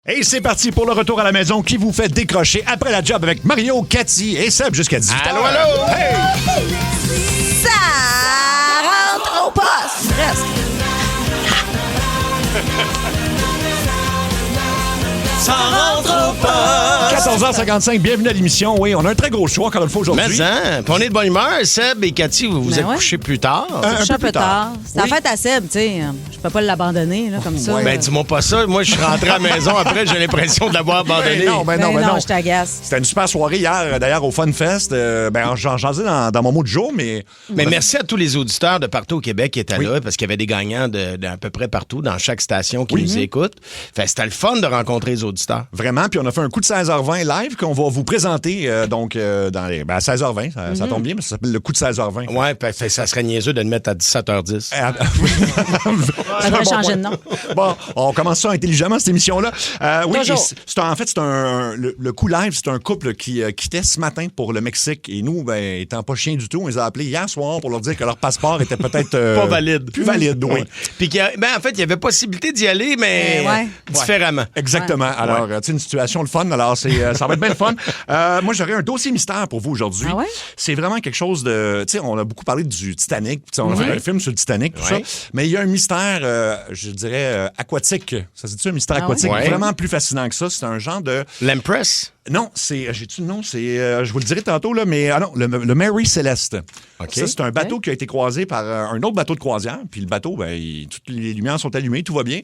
Et c'est parti pour le retour à la maison qui vous fait décrocher après la job avec Mario, Cathy et Seb jusqu'à 18h. Allô, allô! Hey! Ça rentre au poste! Presque. Ça rentre au poste! 14h55, bienvenue à l'émission. Oui, on a un très gros choix encore une fois aujourd'hui. Mais hein, puis on est de bonne humeur. Seb et Cathy, vous vous êtes couchés plus tard. Un peu tard. C'est Oui. la fête à Seb, tu sais. Je peux pas l'abandonner, là, comme ça. Ouais. Ben, dis-moi pas ça. Moi, je suis rentré à la maison après, j'ai l'impression de l'avoir abandonné. non, je t'agace. C'était une super soirée hier, d'ailleurs, au Fun Fest. J'en jasais dans mon mot de jour, mais... Mais merci à tous les auditeurs de partout au Québec qui étaient Oui. là, parce qu'il y avait des gagnants d'à peu près partout, dans chaque station qui nous écoute. Fait c'était le fun de rencontrer les auditeurs. Vraiment, puis on a fait un coup de 16h20 live qu'on va vous présenter dans les, à 16h20. Ça tombe bien, mais ça s'appelle le coup de 16h20. Ouais, fait ça serait niaiseux de le mettre à 17h10. Ça devrait changer de nom. Bon, on commence ça intelligemment, cette émission-là. Oui, Toujours. Le coup live, c'est un couple qui quittait ce matin pour le Mexique. Et nous, étant pas chiens du tout, on les a appelés hier soir pour leur dire que leur passeport était peut-être... Pas valide. Plus valide, oui. Puis en fait, il y avait possibilité d'y aller, mais Ouais. différemment. Exactement. Alors, tu sais, une situation le fun. Alors, ça va être bien le fun. Moi, j'aurais un dossier mystère pour vous aujourd'hui. Ah ouais? C'est vraiment quelque chose de... Tu sais, on a beaucoup parlé du Titanic. Tu sais, on a fait un film sur le Titanic, tout ça. Mais il y a un mystère, je dirais, aquatique. Ça se dit un mystère aquatique? ouais? Vraiment plus fascinant que ça. C'est un genre de... L'Empress? Non, j'ai-tu le nom? Je vous le dirai tantôt, là, mais le Mary Celeste. OK. Ça, c'est un bateau qui a été croisé par un autre bateau de croisière. Puis le bateau, toutes les lumières sont allumées, tout va bien.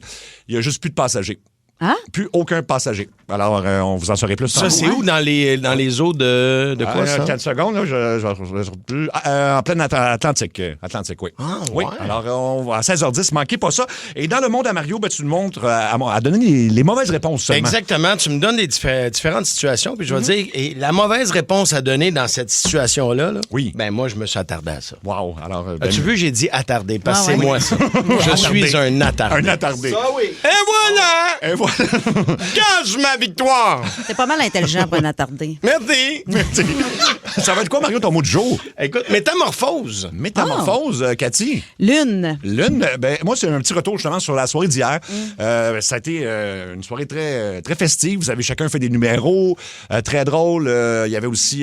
Il n'y a juste plus de passagers. Hein? Plus aucun passager. Alors, on vous en saurez plus. Ça, c'est où dans les eaux de quoi, ça? 4 secondes, là, en pleine Atlantique. Atlantique, oui. Ah, Oui. ouais. Alors, on va à 16h10, manquez pas ça. Et dans le monde à Mario, tu nous montres à donner les mauvaises réponses seulement. Exactement. Tu me donnes des différentes situations, puis je vais dire, et la mauvaise réponse à donner dans cette situation-là, Oui. ben moi, je me suis attardé à ça. Wow. Alors, As-tu vu, j'ai dit attardé, parce que c'est ouais. moi, ça. Je suis un attardé. un attardé. Ah oui. Et voilà! Et voilà. Gage ma victoire! T'es pas mal intelligent pour un attardé. Merci! Ça va être quoi, Mario, ton mot de jour? Écoute, métamorphose. Métamorphose, Cathy. Lune. Lune, moi, c'est un petit retour justement sur la soirée d'hier. Ça a été une soirée très, très festive. Vous avez chacun fait des numéros, très drôle. Il y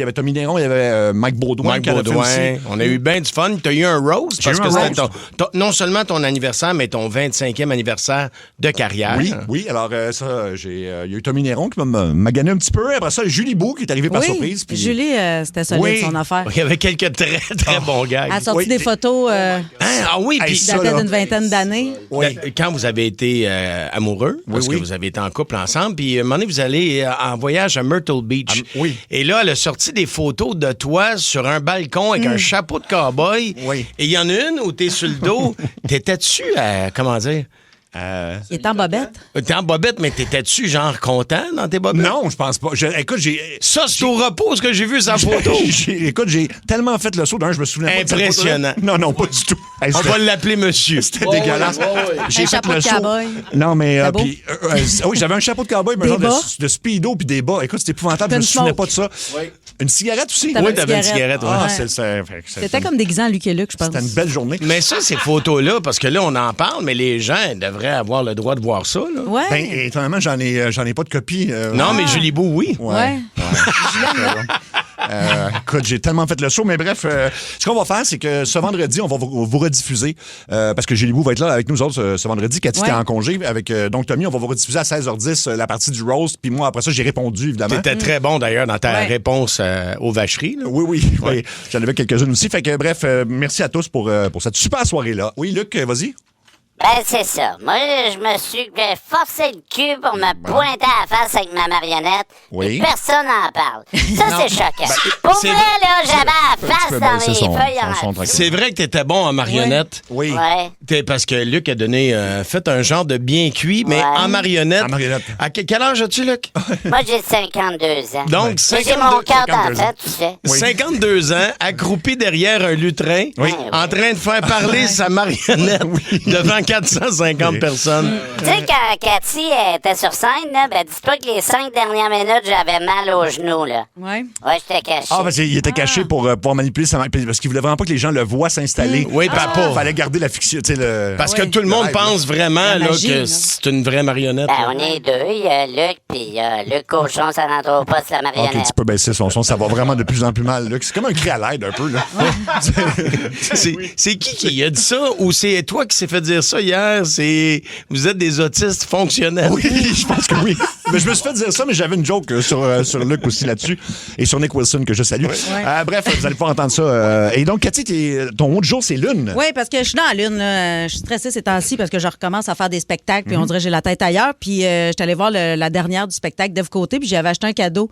avait Tommy Néron, il y avait Mike Baudouin. qui en a fait aussi. On a eu bien du fun. Tu as eu un roast J'ai parce eu que un c'était roast. non seulement ton anniversaire, mais ton 25e anniversaire de carrière. Oui. Alors ça, il y a eu Tommy Néron qui m'a magané un petit peu. Après ça, Julie Beau qui est arrivée par Oui, surprise. Puis... Julie, c'était solide, Oui. son affaire. Il y avait quelques très, très bons gags. Elle a sorti Oui. des photos Ah oui, Hey, puis ça, datant là. d'une vingtaine d'années. Oui. quand vous avez été amoureux, parce oui. que vous avez été en couple ensemble, puis à un moment donné, vous allez en voyage à Myrtle Beach. oui. Et là, elle a sorti des photos de toi sur un balcon avec un chapeau de cow-boy. Oui. Et il y en a une où t'es sur le dos. T'étais-tu, comment dire? Il est en bobette. T'es en bobette, mais t'étais-tu genre content dans tes bobettes? Non, je pense pas. Écoute, Ça, c'est au repos, ce que j'ai vu sa photo. Écoute, j'ai tellement fait le saut d'un, je me souviens pas de cette Impressionnant. photo-là. Non, pas du tout. Hey, On c'était- va l'appeler monsieur. C'était dégueulasse. J'ai Un fait chapeau le de saut. cow-boy. Non, mais C'était beau. puis oui, j'avais un chapeau de cowboy, mais Des genre bas. de speedo puis des bas. Écoute, c'était épouvantable, je me Une souvenais smoke. pas de ça. Une cigarette aussi. T'avais Oui, une t'avais une cigarette. Ouais. Ah, Ouais. C'était comme déguisé en Lucky Luke, je pense. C'était une belle journée. Mais ça, ces photos-là, parce que là, on en parle, mais les gens devraient avoir le droit de voir ça. Là. Ouais. Ben, étonnamment, j'en ai pas de copie. Non, mais Julie Beau, oui. Ouais. Écoute, j'ai tellement fait le saut, mais bref, ce qu'on va faire, c'est que ce vendredi, on va vous rediffuser, parce que Julie Bou va être là avec nous autres ce vendredi. Cathy Ouais. était en congé avec donc Tommy, on va vous rediffuser à 16h10 la partie du roast, puis moi, après ça, j'ai répondu, évidemment. T'étais très bon, d'ailleurs, dans ta Ouais. réponse aux vacheries. Là. Oui, j'en avais quelques-unes aussi. Fait que bref, merci à tous pour cette super soirée-là. Oui, Luc, vas-y. Ben, c'est ça. Moi, je me suis forcé le cul pour me pointer à la face avec ma marionnette. Oui. Et personne n'en parle. Ça, c'est choquant. Pour c'est vrai, vrai. là, j'avais la face dans mes feuilles en arrière. C'est vrai que t'étais bon en marionnette. Oui. Ouais. Parce que Luc a donné fait un genre de bien cuit, mais Ouais. en marionnette. En marionnette. À quel âge as-tu, Luc? Moi, j'ai 52 ans. Donc, Mais j'ai mon 52, cœur 52 d'enfant, tu sais. Oui. 52 ans, accroupi derrière un lutrin, Oui. en train de faire parler sa marionnette devant 450 personnes. Tu sais, quand Cathy était sur scène, là, ben, dis-toi que les 5 dernières minutes, j'avais mal aux genoux, là. Ouais. Ouais, j'étais caché. Ah, parce qu'il était caché pour pouvoir manipuler sa main. Parce qu'il voulait vraiment pas que les gens le voient s'installer. Oui, papa. Il fallait garder la fiction. Tu sais, le... Parce que tout le monde pense vraiment La là, magie, que là. c'est une vraie marionnette. Ben, on est deux. Il y a Luc, puis il y a Luc Cochon, ça n'entre pas, c'est la Ok, marionnette. tu peux baisser son son. Ça va vraiment de plus en plus mal. Là. C'est comme un cri à l'aide, un peu. Là. C'est qui a dit ça? Ou c'est toi qui s'est fait dire ça hier? Vous êtes des autistes fonctionnels. Oui, je pense que oui. Mais je me suis fait dire ça, mais j'avais une joke sur Luc aussi là-dessus. Et sur Nick Wilson, que je salue. Bref, vous allez pouvoir entendre ça. Et donc, Cathy, ton autre jour, c'est Lune. Oui, parce que je suis dans la lune. Là. Je suis stressée ces temps-ci parce que je recommence à faire des spectacles, puis on dirait que j'ai la tête ailleurs. Puis je suis allée voir la dernière du spectacle d'Ève Côté, puis j'avais acheté un cadeau.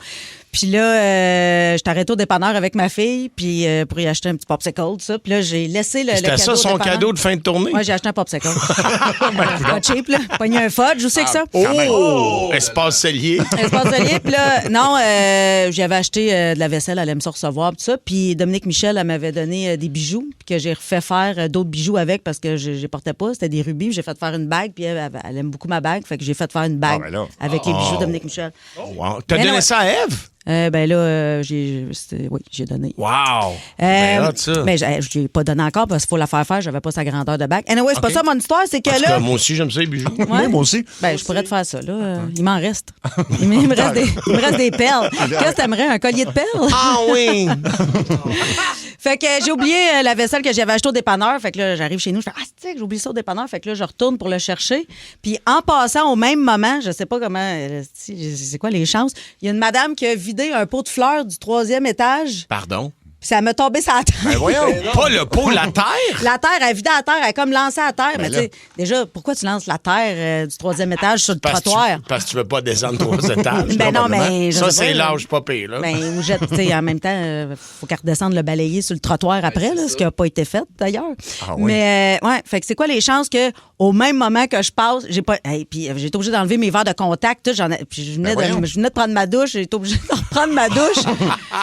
Puis là, je suis arrêtée au dépanneur avec ma fille, puis pour y acheter un petit popsicle, tout ça. Puis là, j'ai laissé le cadeau. C'était ça son cadeau de fin de tournée? Oui, j'ai acheté un popsicle. Pas cheap, là. Pogné un fudge, où c'est que ça? Oh! Espace cellier. Espace Solier. Puis là, non, j'avais acheté de la vaisselle, elle allait me se recevoir, tout ça. Puis Dominique Michel, elle m'avait donné des bijoux, puis que j'ai refait faire d'autres bijoux avec parce que je les portais pas. C'était des rubis. J'ai fait faire une bague, puis elle aime beaucoup ma bague. Fait que j'ai fait faire une bague avec les bijoux de Dominique Michel. Wow. T'as donné ça à Ève? Ben là, j'ai donné. Wow! Ben, hot, ça. Mais je l'ai pas donné encore parce qu'il faut la faire faire. J'avais pas sa grandeur de bague. Anyway, c'est pas ça mon histoire, c'est que En tout là. cas, moi aussi, j'aime ça, les bijoux. Ouais. Oui, moi aussi. Ben, je pourrais te faire ça, là. Il m'en reste. Il me reste des perles. Qu'est-ce que t'aimerais? Un collier de perles? Ah oui! Fait que j'ai oublié la vaisselle que j'avais achetée au dépanneur. Fait que là, j'arrive chez nous, je fais c'est que j'ai oublié ça au dépanneur. Fait que là, je retourne pour le chercher. Puis en passant au même moment, je sais pas comment, c'est quoi les chances, il y a une madame qui a vidé un pot de fleurs du 3e étage. Pardon? Puis ça m'a tombé sur la tête. Ben voyons. Pas le pot, la terre? La terre, elle vidait la terre, elle a comme lancé à terre. Mais là. tu sais, déjà, pourquoi tu lances la terre du 3e étage sur le trottoir? Parce que tu veux pas descendre 3 étages. Ben non, probablement. mais je ça, sais c'est pas, là. l'âge pas pire, là. Ben, ou jette, tu sais, en même temps, faut qu'elle redescende le balayer sur le trottoir après, là, ce qui n'a pas été fait d'ailleurs. Ah oui. Mais, ouais, fait que c'est quoi les chances que au même moment que je passe, j'ai pas. Hey, puis j'ai été obligée d'enlever mes verres de contact, tout, puis je venais de prendre ma douche, j'ai été obligée de reprendre ma douche.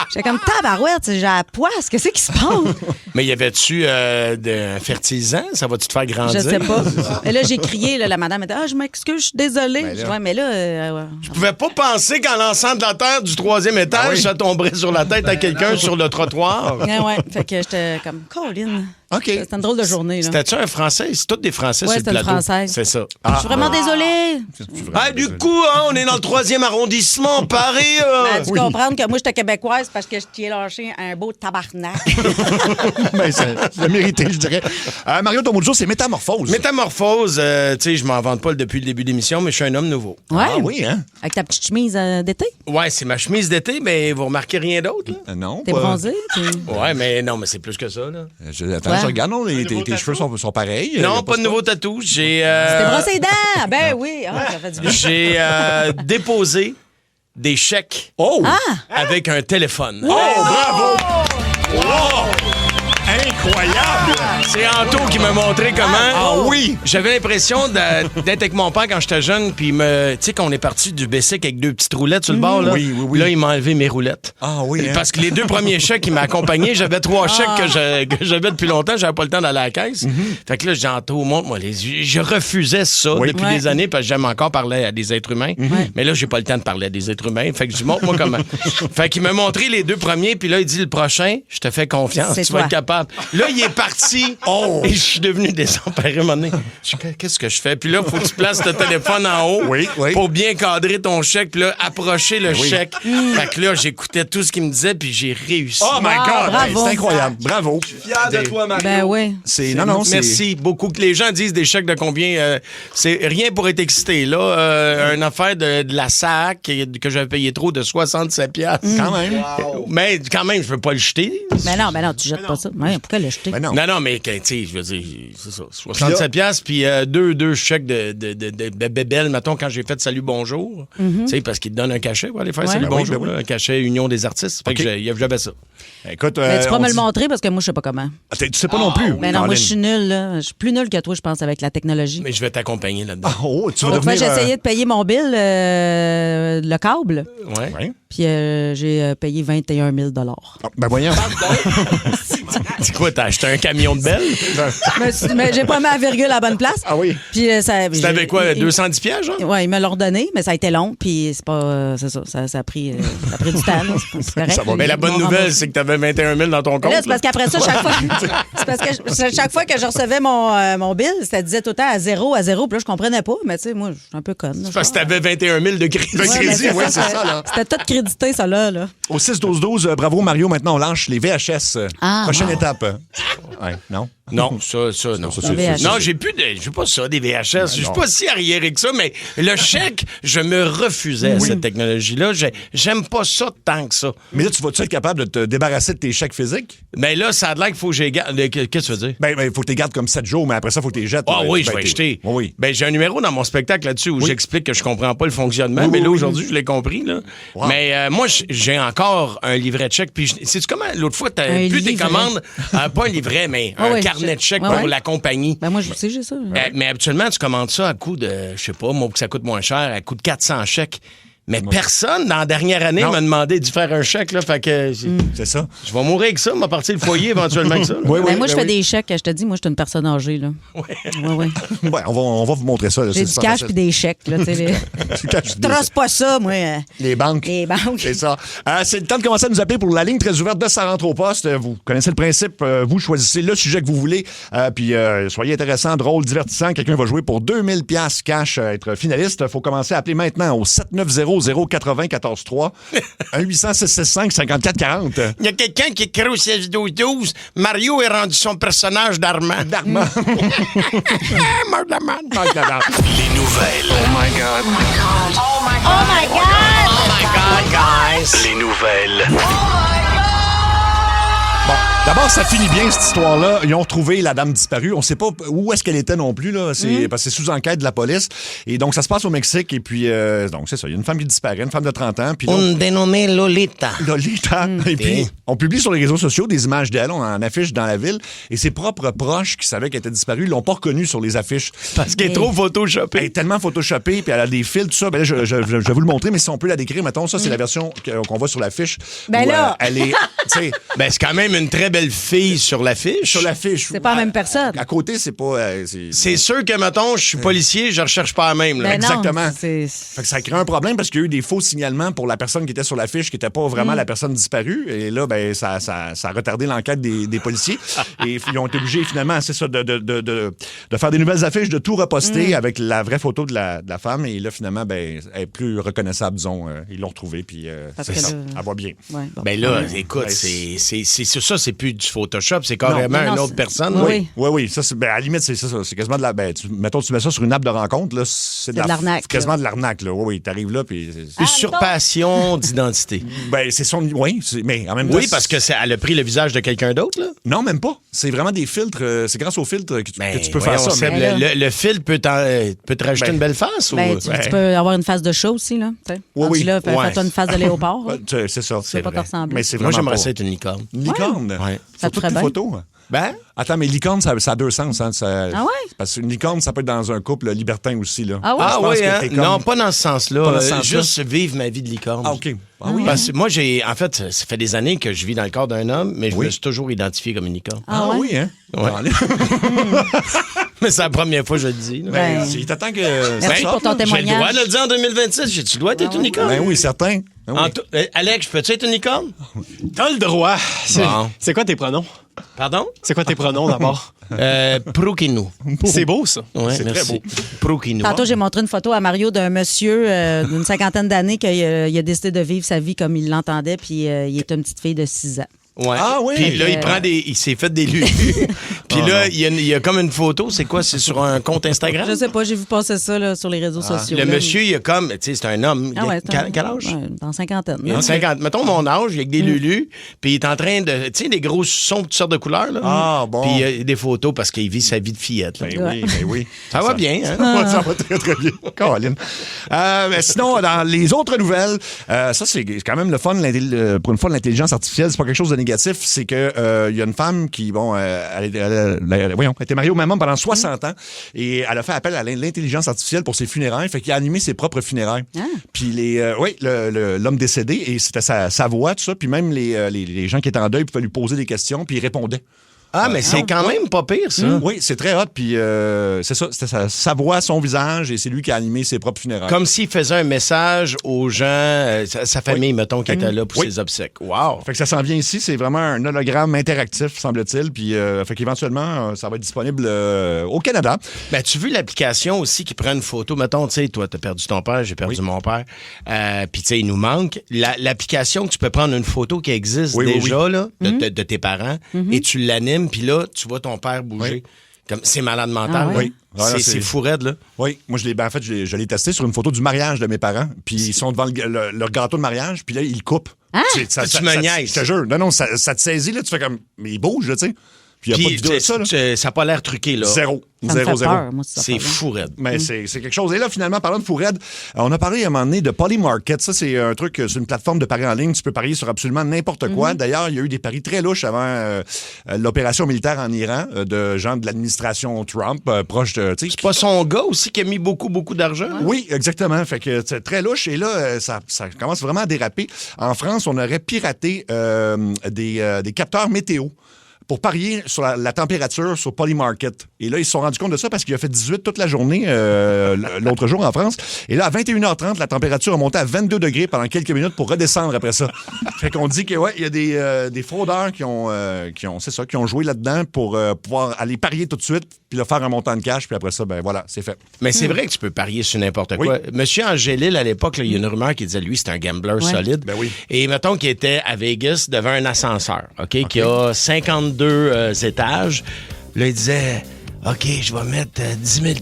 J'étais comme tabarouette, j'ai la poisse, qu'est-ce qui se passe? Mais y avait-tu un fertilisant? Ça va-tu te faire grandir? Je sais pas. Et là, j'ai crié, là, la madame a dit je m'excuse, je suis désolée. Ben là. Je dis, ouais, mais là. Je pouvais pas penser qu'en lançant de la terre du 3e étage, ça tomberait sur la tête à quelqu'un sur le trottoir. Ouais. Fait que j'étais comme Colin. OK. C'était une drôle de journée, là. C'était-tu un Français? C'est tous des Français Ouais, sur le c'était une plateau. Française. C'est ça. Je suis vraiment désolée. Ah, du coup, hein, on est dans le 3e arrondissement, Paris. Elle a dû comprendre que moi, j'étais québécoise parce que je t'y ai lâché un beau tabarnak. Ben, ça l'a mérité, je dirais. Mario, ton mot de jour, c'est Métamorphose. Métamorphose, tu sais, je m'en vante pas depuis le début de l'émission, mais je suis un homme nouveau. Ouais. Ah oui, hein? Avec ta petite chemise d'été. Ouais, c'est ma chemise d'été, mais vous remarquez rien d'autre, là? Non. T'es pas- bronzé. Ouais, mais non, mais c'est plus que ça, là. Attends, je regarde, non, tes cheveux sont pareils. Non, pas de nouveau tatou. J'ai T'es brossé les dents. Ben oui. Ah, ça fait du bien. j'ai déposé des chèques Oh! avec un téléphone. Oh, bravo! Wow! Incroyable! C'est Anto qui m'a montré comment. Ah oui! J'avais l'impression d'être avec mon père quand j'étais jeune, puis tu sais qu'on est parti du Bessic avec 2 petites roulettes sur le bord, là. Oui. Là, il m'a enlevé mes roulettes. Ah oui, hein? Parce que les 2 premiers chèques, il m'a accompagné. J'avais 3 chèques que j'avais depuis longtemps. J'avais pas le temps d'aller à la caisse. Fait que là, j'ai Anto, montre-moi les yeux. Je refusais ça depuis des années parce que j'aime encore parler à des êtres humains. Mais là, j'ai pas le temps de parler à des êtres humains. Fait que je dis, montre-moi comment. Fait qu'il m'a montré les 2 premiers, puis là, il dit, le prochain, je te fais confiance. C'est Tu vas toi. être capable. Là, il est parti. Et je suis devenu désemparé à un moment donné. Je dis, qu'est-ce que je fais? Puis là, il faut que tu places le téléphone en haut Oui. pour bien cadrer ton chèque, puis là, approcher le chèque. Fait que là, j'écoutais tout ce qu'il me disait, puis j'ai réussi. Oh my God! bravo. C'est incroyable. Bravo. Fier de toi, Mario. Ben oui. C'est non, c'est Merci beaucoup. Les gens disent des chèques de combien? C'est rien pour être excité. Là, une affaire de la SAC que j'avais payé trop de 67 piastres. quand même. Mais quand même, je veux pas le jeter. Ben non, tu jettes pas ça. Ouais, pourquoi le jeter? Ben non. Non, mais tu sais, je veux dire, c'est ça. 67 piastres, puis deux chèques de bébelle, mettons, quand j'ai fait Salut Bonjour. Tu sais, parce qu'ils te donnent un cachet pour aller faire Salut Ben oui, Bonjour. ben oui. là, un cachet Union des artistes. Fait que j'avais ça. Écoute, Ben, tu pourras on me le dit- montrer parce que moi, je sais pas comment. Ah, tu sais pas non plus. Ben non, moi, Caroline. je suis nulle, là. Je suis plus nulle que toi, je pense, avec la technologie. Mais je vais t'accompagner là-dedans. Oh, tu vas L'autre fois, devenir... j'ai essayé de payer mon bill, le câble. Ouais. Ouais. Puis j'ai payé 21 000 Ben voyons. C'est quoi, t'as acheté un camion de belle? mais j'ai pas mis la virgule à la bonne place. Ah oui? Puis ça. C'était quoi, 210 pièges, genre? Oui, il me l'a redonné, mais ça a été long, puis c'est pas. C'est ça, ça a pris du temps, là. C'est correct. Ça va. Mais la bonne nouvelle, c'est que t'avais 21 000 dans ton compte. Là, c'est parce qu'après ça, chaque fois que je recevais mon bill, ça disait tout le temps à zéro. Puis là, je comprenais pas, mais tu sais, moi, je suis un peu conne. C'est parce que t'avais 21 000 de crédit. De crédit, oui, c'est ça, là. C'était tout crédité, ça, là. Au 6-12-12, bravo Mario, maintenant on lâche les VHS. Prochaine étape. Ouais, non? Non, ça, non. VHS. Non, j'ai pas ça, des VHS. Je suis pas si arriéré que ça, mais le chèque, je me refusais à cette technologie-là. J'aime pas ça tant que ça. Mais là, tu vas-tu être capable de te débarrasser de tes chèques physiques? Mais là, ça a l'air qu'il faut que je les garde. Qu'est-ce que tu veux dire? Ben, il faut que tu les gardes comme 7 jours, mais après ça, il faut que tu les jettes. Ah oui, je Ben, vais jeter. Oui. Ben, j'ai un numéro dans mon spectacle là-dessus où j'explique que je comprends pas le fonctionnement, mais là, aujourd'hui, je l'ai compris. Là. Wow. Mais moi, j'ai encore un livret de chèque. Puis, sais-tu comment? L'autre fois, plus tes commandes, pas un livret, mais un carnet de chèques pour la compagnie. Ben moi, je sais, j'ai ça. Mais habituellement, tu commandes ça à coût de, je sais pas, moi, que ça coûte moins cher, à coût de 400 chèques. Mais personne, dans la dernière année, m'a demandé d'y faire un chèque. Là, fait que c'est ça. Je vais mourir avec ça, m'a parti le foyer éventuellement avec ça. Oui, moi, je fais des chèques. Je te dis, moi, je suis une personne âgée. Là. Ouais, on va vous montrer ça. Là, j'ai du cash puis des chèques. Là, je trosse pas ça, moi. Les banques. Les banques. C'est ça. C'est le temps de commencer à nous appeler pour la ligne très ouverte de Ça rentre au poste. Vous connaissez le principe. Vous choisissez le sujet que vous voulez. Puis soyez intéressant, drôle, divertissant. Quelqu'un va jouer pour 2000 $, cash, être finaliste. Il faut commencer à appeler maintenant au 7900-80-14-3. 1-800-665-5440. Il y a quelqu'un qui écrit au 16-12-12. Mario est rendu son personnage d'Armand. D'Armand. Les nouvelles. Oh my God. Oh my God! Oh my God, guys! Les nouvelles. Bon, d'abord, ça finit bien, cette histoire-là. Ils ont retrouvé la dame disparue. On ne sait pas où est-ce qu'elle était non plus, là. Parce que c'est sous enquête de la police. Et donc, ça se passe au Mexique. Et puis, donc, c'est ça. Il y a une femme qui disparaît, une femme de 30 ans. Puis Un dénommé Lolita. Lolita. Et puis, on publie sur les réseaux sociaux des images d'elle. On en affiche dans la ville. Et ses propres proches qui savaient qu'elle était disparue, ils l'ont pas reconnue sur les affiches. Parce qu'elle est trop photoshopée. Elle est tellement photoshopée, puis elle a des fils, tout ça. Ben là, je vais vous le montrer, mais si on peut la décrire, mettons, ça, c'est la version qu'on voit sur l'affiche. Ben là! Elle est, tu sais... Ben, c'est quand même une très belle fille sur l'affiche. Sur l'affiche. C'est pas la même personne. À côté, c'est pas... C'est sûr que, mettons, je suis policier, je recherche pas la même. Là. Ben non, Exactement. c'est... Fait que ça crée un problème parce qu'il y a eu des faux signalements pour la personne qui était sur l'affiche qui n'était pas vraiment la personne disparue. Et là, ben, ça a retardé l'enquête des policiers. Et ils ont été obligés, finalement, c'est ça, de faire des nouvelles affiches, de tout reposter avec la vraie photo de la femme. Et là, finalement, ben, elle est plus reconnaissable, disons. Ils l'ont retrouvée, puis Parce que ça. là- Elle va bien. Ouais, bon. Ben là, écoute, Ben, c'est ça, c'est plus du Photoshop, c'est carrément Non, une non, autre personne. Oui. Oui. Ça, c'est, ben, à la limite, c'est ça. C'est quasiment de la. Ben, mettons, tu mets ça sur une app de rencontre, là, c'est de l'arnaque, c'est quasiment de l'arnaque, là. Oui, t'arrives là, puis. Usurpation d'identité. Ben, c'est son. Oui, mais en même temps. Oui, parce que elle a pris le visage de quelqu'un d'autre, là. Non, même pas. C'est vraiment des filtres. C'est grâce aux filtres que tu peux faire voyons, ça. Seb, mais- le fil peut te rajouter Ben, une belle face? Ben, ou... tu peux avoir une face de chat aussi, là. Oui, oui. Là, Ouais. fais-toi une face de léopard. là. C'est ça. Tu peux pas te ressembler. Mais c'est Moi, vraiment j'aimerais pas- ça être une licorne. Une licorne. Ouais. Ça Sur te toutes ferait tes bien. photos. Ben? Attends, mais licorne, ça a deux sens. Hein, Ah ouais? Parce qu'une licorne, ça peut être dans un couple libertin aussi. Là. Ah ouais? Ah Je pense oui, que hein? t'es comme- Non, pas dans ce sens-là. Pas dans ce sens-là. Juste vivre ma vie de licorne. Ah, OK. Ah oui. Parce que moi, en fait, ça fait des années que je vis dans le corps d'un homme, mais je me suis toujours identifié comme une licorne. Ah ouais? oui, hein? Ouais. Mais c'est la première fois que je le dis. là. Ben, Il t'attend que. Merci ça pour sorte, ton là. J'ai le témoignage. droit de le dire en 2026. Tu dois être une licorne. Ben oui, certain. Ben oui. Alex, peux-tu être une licorne? T'as le droit. Bon. C'est quoi tes pronoms? Pardon? C'est quoi tes pronoms d'abord? Prokinou. C'est beau, ça. Ouais, C'est merci. très beau. Prokinou. Tantôt, j'ai montré une photo à Mario d'un monsieur d'une cinquantaine d'années qui a décidé de vivre sa vie comme il l'entendait, puis il est une petite fille de 6 ans. Ouais. Ah oui. Puis là, il s'est fait des lulus. Puis là, il y a comme une photo. C'est quoi? C'est sur un compte Instagram? Je sais pas, j'ai vu passer ça là, sur les réseaux sociaux. Le là. monsieur, il a comme... Tu sais, c'est un homme. Ah ouais, Quel âge? Ouais, dans cinquantaine. Il a 50. Mettons mon âge, il y a que des lulus, puis il est en train de... Tu sais, des gros sons de toutes sortes de couleurs, là. Ah, bon. Puis il y a des photos parce qu'il vit sa vie de fillette, là. Ben oui. Ça va bien, hein? Ça va très, très bien. Caroline. Mais sinon, dans les autres nouvelles, ça, c'est quand même le fun. Pour une fois, l'intelligence artificielle, c'est pas quelque chose de négatif, c'est que il y a une femme qui, bon, elle était mariée au même homme pendant 60 ans et elle a fait appel à l'intelligence artificielle pour ses funérailles, fait qu'il a animé ses propres funérailles. Puis l'homme décédé, et c'était sa voix, tout ça, puis même les gens qui étaient en deuil pouvaient lui poser des questions, puis il répondait. Ah, mais c'est quand même pas pire, ça. Oui, c'est très hot. Puis c'est ça, c'était sa voix, son visage, et c'est lui qui a animé ses propres funérailles. Comme s'il faisait un message aux gens, sa famille, mettons, qui était là pour ses obsèques. Wow! Fait que ça s'en vient ici. C'est vraiment un hologramme interactif, semble-t-il. Puis fait qu'éventuellement, ça va être disponible au Canada. Ben, tu veux l'application aussi qui prend une photo. Mettons, tu sais, toi, t'as perdu ton père, j'ai perdu mon père. Puis, tu sais, il nous manque. L'application que tu peux prendre une photo qui existe déjà, là, de tes parents, et tu l'animes. Puis là, tu vois ton père bouger. Comme, c'est malade mental. Oui. C'est fou raide, là. Oui. Moi, je l'ai testé sur une photo du mariage de mes parents. Puis ils sont devant leur gâteau de mariage. Puis là, ils coupent. Tu me niaises. Je te jure. Non, ça te saisit, là. Tu fais comme... Mais il bouge, là, tu sais. Puis il n'y a pas de vidéo de ça, là. Ça n'a pas l'air truqué, là. Zéro. Ça me fait peur, moi, c'est fou raide. Mais c'est quelque chose. Et là, finalement, parlant de fou raide, on a parlé à un moment donné de Polymarket. Ça, c'est un truc, c'est une plateforme de paris en ligne. Tu peux parier sur absolument n'importe quoi. D'ailleurs, il y a eu des paris très louches avant l'opération militaire en Iran de gens de l'administration Trump, proche de... C'est pas son gars aussi qui a mis beaucoup d'argent? Oui, exactement. Fait que c'est très louche. Et là, ça commence vraiment à déraper. En France, on aurait piraté des capteurs météo pour parier sur la température sur Polymarket. Et là, ils se sont rendus compte de ça parce qu'il a fait 18 toute la journée l'autre jour en France. Et là, à 21h30, la température a monté à 22 degrés pendant quelques minutes pour redescendre après ça. Fait qu'on dit que il y a des fraudeurs qui ont joué là-dedans pour pouvoir aller parier tout de suite, puis là, faire un montant de cash, puis après ça, ben voilà, c'est fait. Mais c'est vrai que tu peux parier sur n'importe quoi. Monsieur Angélil, à l'époque, il y a une rumeur qui disait, lui, c'est un gambler solide. Ben oui. Et mettons qu'il était à Vegas devant un ascenseur, qui a 52 étages. Là, il disait, OK, je vais mettre 10 000 $.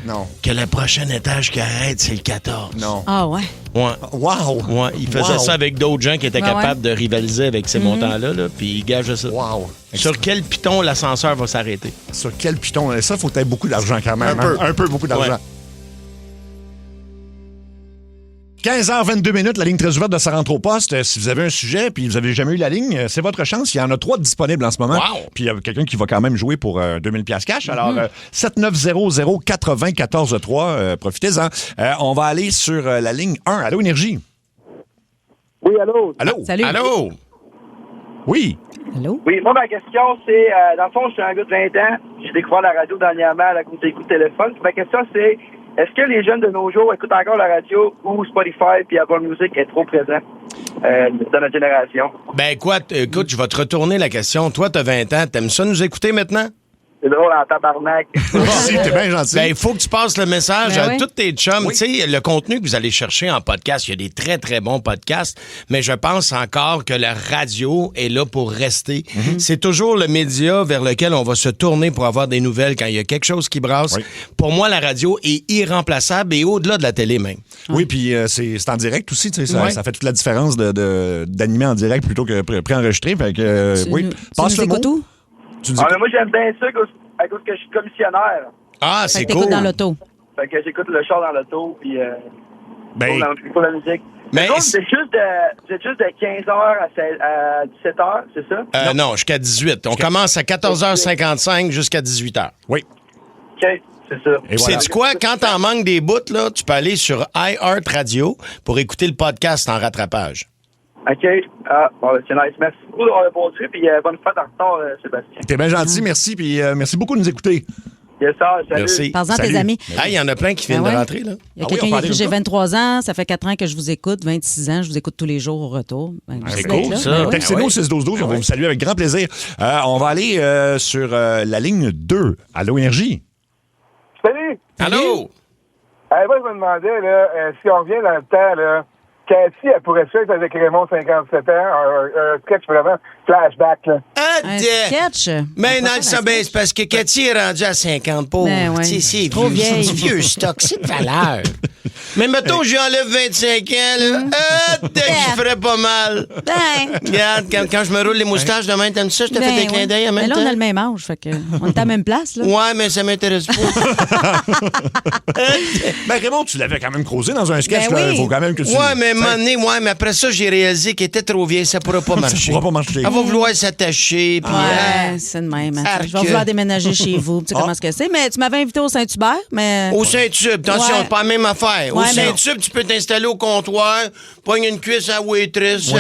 Non. Que le prochain étage qui arrête, c'est le 14. Non. Ah ouais? Ouais. Wow! Ouais, il faisait ça avec d'autres gens qui étaient capables de rivaliser avec ces montants-là, là, puis il gageait ça. Wow! Sur quel piton l'ascenseur va s'arrêter? Sur quel piton? Ça, il faut être beaucoup d'argent quand même. Un peu beaucoup d'argent. Ouais. 15h22, la ligne très ouverte de Ça rentre au poste. Si vous avez un sujet puis vous avez jamais eu la ligne, c'est votre chance. Il y en a 3 disponibles en ce moment. Wow. Puis il y a quelqu'un qui va quand même jouer pour 2000 $ cash. Alors, 7900-90-14-3, profitez-en. On va aller sur la ligne 1. Allô, Énergie? Oui, allô? Allô? Salut. Allô? Oui. Allô? Oui, moi, ma question, c'est, dans le fond, je suis un gars de 20 ans. J'ai découvert la radio dernièrement à la cause d'écoute téléphone. Puis ma question, c'est, est-ce que les jeunes de nos jours écoutent encore la radio ou Spotify puis Apple Music est trop présent dans notre génération? Ben, écoute, je vais te retourner la question. Toi, t'as 20 ans. T'aimes ça nous écouter maintenant? C'est drôle en tabarnak. Merci, t'es bien gentil. Ben, il faut que tu passes le message Ben à oui. tous tes chums. Tu sais, le contenu que vous allez chercher en podcast, il y a des très, très bons podcasts, mais je pense encore que la radio est là pour rester. C'est toujours le média vers lequel on va se tourner pour avoir des nouvelles quand il y a quelque chose qui brasse. Oui. Pour moi, la radio est irremplaçable et au-delà de la télé même. Oui, puis c'est en direct aussi. Tu sais, ça fait toute la différence d'animer en direct plutôt que préenregistré. Fait que, oui. Passe le mot. Où? Tu dis Mais moi, j'aime bien ça à cause que je suis commissionnaire. Ah, Fait c'est que t'écoutes cool. dans l'auto. Fait que j'écoute le char dans l'auto puis Ben, pour la musique. Mais Donc, vous êtes juste de 15h à 17h, c'est ça? non, jusqu'à 18. On commence à 14h55 jusqu'à 18h. oui. OK, c'est ça. Et voilà. Sais-tu quoi? Quand t'en manques des bouts, là, tu peux aller sur iHeartRadio pour écouter le podcast en rattrapage. OK. Ah, bon, c'est nice. Merci beaucoup d'avoir répondu, puis bonne fête en retard, Sébastien. T'es bien gentil, merci. Puis merci beaucoup de nous écouter. Yes, sir, salut. Merci. Parle-en à Salut. tes amis. Ah, il y en a plein qui viennent Ben ouais. de rentrer, là. Il y a Ah oui, quelqu'un on qui peut a écrit, aller j'ai là-bas. 23 ans, ça fait 4 ans que je vous écoute, 26 ans, je vous écoute tous les jours au retour. Ben, merci c'est d'être cool, là. ça. Ben oui. Textez-nous au ouais. 6-12-12, on va vous saluer avec grand plaisir. On va aller sur la ligne 2. Allô, Énergie? Salut! Allô? Moi, je me demandais, là, si on revient dans le temps, là, Cathy, elle pourrait être avec Raymond, 57 ans, un sketch vraiment flashback, là. Un sketch. Mais On non, peut ça, faire un ben, sketch. c'est parce que Cathy est rendue à 50 pauvres. Ben ouais. Tu sais, c'est Trop vieux, vieille. c'est du vieux stock, c'est de valeur. Mais mettons, j'y enlève 25 ans, là. Je ferais pas mal. Ben, Regarde, quand je me roule les moustaches demain, t'aimes ça? Je te fais des clins d'œil en Mais même là, temps. on a le même âge, fait que on est à la même place, là. Ouais, mais ça m'intéresse pas. Ben, Raymond, tu l'avais quand même creusé dans un sketch. Ben là. oui. Il faut quand même que tu... Ouais, mais moment donné, mais après ça, j'ai réalisé qu'elle était trop vieille, ça pourrait pas marcher. Ça pourra pas marcher. Elle va vouloir s'attacher, puis... c'est de même. Hein. Arc. Je vais vouloir déménager chez vous. Tu sais comment c'est. Mais tu m'avais invité au Saint-Hubert, mais... Au Saint-Tube, attention, c'est pas la même affaire. Au Saint-Tube, tu peux t'installer au comptoir, pogne une cuisse à waitress,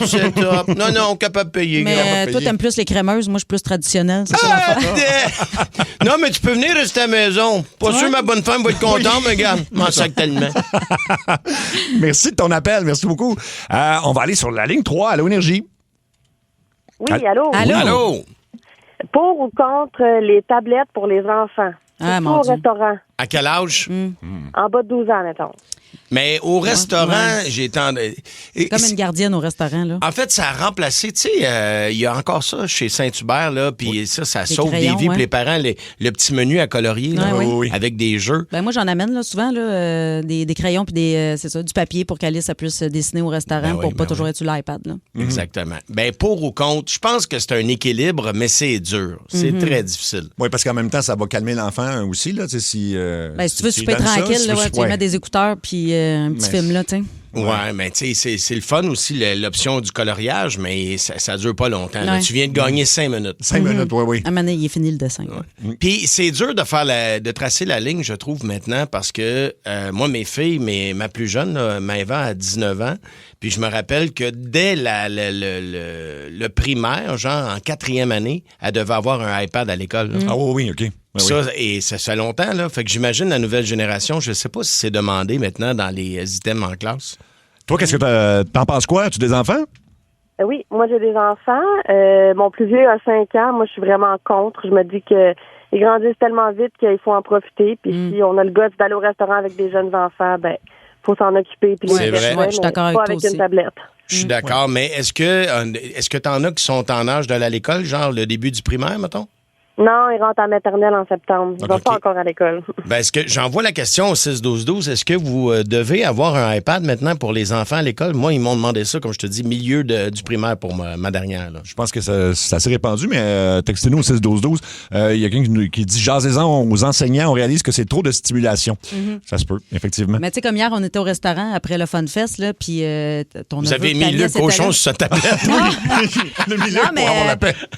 c'est top. Non, capable de payer. Mais toi, t'aimes plus les crémeuses. Moi, je suis plus traditionnelle. C'est ça l'affaire. Non, mais tu peux venir rester à la maison. Pas sûr ma bonne femme va être contente, mais regarde, m'en sac tellement. Merci de ton appel. Merci beaucoup. On va aller sur la ligne 3, Allô Énergie. Oui, allô? Allô? Pour ou contre les tablettes pour les enfants? Mon au Dieu. restaurant. À quel âge? En bas de 12 ans, mettons. Mais au restaurant, j'ai tendu... Comme une gardienne au restaurant, là. En fait, ça a remplacé, tu sais, il y a encore ça chez Saint-Hubert, là, puis ça sauve crayons, des vies pour les parents, le petit menu à colorier, là, avec des jeux. Ben moi, j'en amène là, souvent là, des crayons puis du papier pour qu'Alice puisse dessiner au restaurant pour pas toujours être sur l'iPad. Là. Exactement. Ben pour ou contre, je pense que c'est un équilibre, mais c'est dur. C'est très difficile. Oui, parce qu'en même temps, ça va calmer l'enfant aussi, là, tu sais, si tu veux souper tranquille, tu mets des écouteurs puis un petit film, là, tu sais. Ouais, mais tu sais, c'est le fun aussi, l'option du coloriage, mais ça dure pas longtemps. Là. Tu viens de gagner 5 minutes. 5 minutes, oui. À un moment donné, il est fini le dessin. Puis c'est dur de tracer la ligne, je trouve, maintenant, parce que moi, mes filles, ma plus jeune, là, Maëva, a 19 ans, puis je me rappelle que dès le primaire, genre en 4e année, elle devait avoir un iPad à l'école. Là. Ah oui, OK. Et ça fait longtemps, là. Fait que j'imagine la nouvelle génération, je sais pas si c'est demandé maintenant dans les items en classe. Toi, qu'est-ce que t'en penses quoi? As-tu des enfants? Oui, moi j'ai des enfants. Mon plus vieux a 5 ans. Moi, je suis vraiment contre. Je me dis que ils grandissent tellement vite qu'il faut en profiter. Puis si on a le goût d'aller au restaurant avec des jeunes enfants, ben faut s'en occuper. Puis c'est vrai. Je suis d'accord avec toi avec une tablette. Je suis d'accord, mais est-ce que t'en as qui sont en âge d'aller à l'école, genre le début du primaire, mettons? Non, ils rentrent en maternelle en septembre. Ils vont pas encore à l'école. Ben, est-ce que j'envoie la question au 6-12-12. Est-ce que vous devez avoir un iPad maintenant pour les enfants à l'école? Moi, ils m'ont demandé ça, comme je te dis, milieu du primaire pour ma dernière. Là. Je pense que c'est assez répandu, mais textez-nous au 6-12-12. Il y a quelqu'un qui dit « Jasez-en aux enseignants, on réalise que c'est trop de stimulation. Ça se peut, effectivement. Mais tu sais, comme hier, on était au restaurant après le Fun Fest, là, puis ton vous neveu... avez mis le cochon sur sa tablette. Non, mais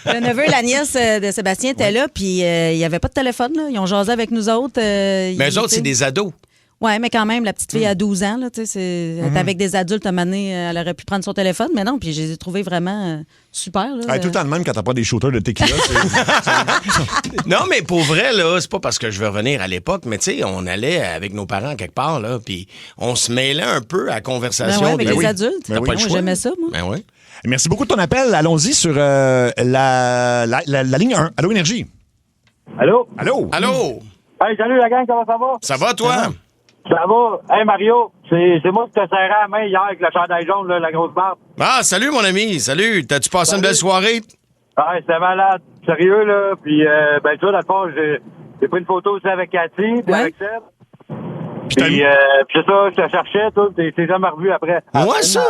le neveu et la nièce de Sébastien étaient là, puis il n'y avait pas de téléphone. Là. Ils ont jasé avec nous autres. Mais eux autres, c'est des ados. Oui, mais quand même, la petite fille a 12 ans. Là, elle était avec des adultes, à un moment donné, elle aurait pu prendre son téléphone, mais non, puis je les ai trouvés vraiment super. Là, tout le temps de même quand t'as pas des shooters de tequila. Non, mais pour vrai, là, c'est pas parce que je veux revenir à l'époque, mais tu sais, on allait avec nos parents quelque part, là, puis on se mêlait un peu à la conversation. Ben avec les adultes. T'as pas le choix. J'aimais ça, moi. Ben oui. Merci beaucoup de ton appel. Allons-y sur la ligne 1. Allô, Énergie. Allô? Allô? Allô? Hey, salut la gang, comment ça va? Ça va, toi? Ça va. Hey, Mario, c'est moi qui te serré la main hier avec le chandail jaune, là, la grosse barbe. Ah, salut, mon ami. Salut. T'as-tu passé une belle soirée? Ah, c'était malade. Sérieux, là. Puis, ben, tu vois, dans le fond, j'ai pris une photo aussi avec Cathy, puis avec Seb. Puis c'est ça, je te cherchais, toi, t'es jamais revu après. Moi, ça?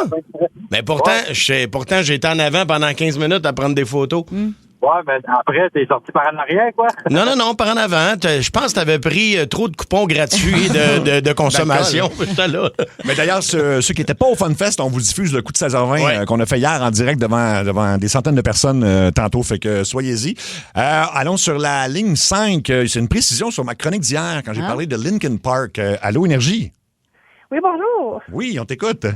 Mais pourtant, j'ai été en avant pendant 15 minutes à prendre des photos. Ouais, mais après, t'es sorti par en arrière, quoi. Non, par en avant. Je pense que t'avais pris trop de coupons gratuits de consommation. Là. Mais d'ailleurs, ceux qui n'étaient pas au FunFest, on vous diffuse le coup de 16h20 qu'on a fait hier en direct devant des centaines de personnes tantôt. Fait que soyez-y. Allons sur la ligne 5. C'est une précision sur ma chronique d'hier quand j'ai parlé de Linkin Park. Allô, Énergie? Oui, bonjour. Oui, on t'écoute.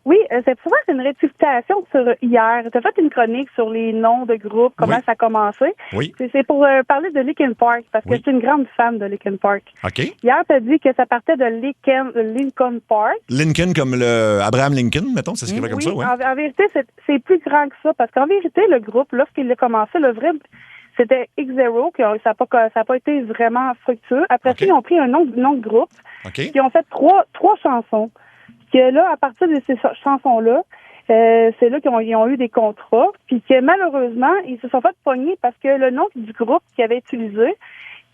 Oui, c'est pour une rectification sur hier. Tu as fait une chronique sur les noms de groupes, comment ça a commencé. Oui. C'est pour parler de Linkin Park, parce que je suis une grande fan de Linkin Park. OK. Hier, tu as dit que ça partait de Linkin Park. Lincoln comme le Abraham Lincoln, mettons, ça s'écrivait comme ça, oui. En vérité, c'est plus grand que ça, parce qu'en vérité, le groupe, lorsqu'il a commencé, le vrai, c'était X-Zero, ça n'a pas été vraiment fructueux. Après ça, ils ont pris un nom de groupe, ils ont fait trois chansons. Que là, à partir de ces chansons-là, c'est là qu'ils ont eu des contrats, puis que malheureusement, ils se sont fait pogner parce que le nom du groupe qu'ils avaient utilisé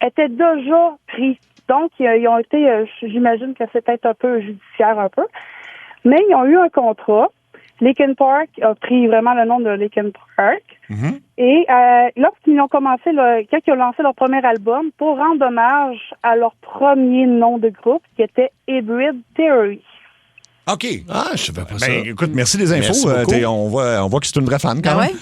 était déjà pris. Donc, ils ont été, j'imagine que c'est peut-être un peu judiciaire un peu, mais ils ont eu un contrat. Linkin Park a pris vraiment le nom de Linkin Park. Mm-hmm. Et lorsqu'ils ont commencé, quand ils ont lancé leur premier album, pour rendre hommage à leur premier nom de groupe, qui était Hybrid Theory. OK. Ah, je savais pas ça. Écoute, merci des infos. Merci on voit que c'est une vraie fan quand même.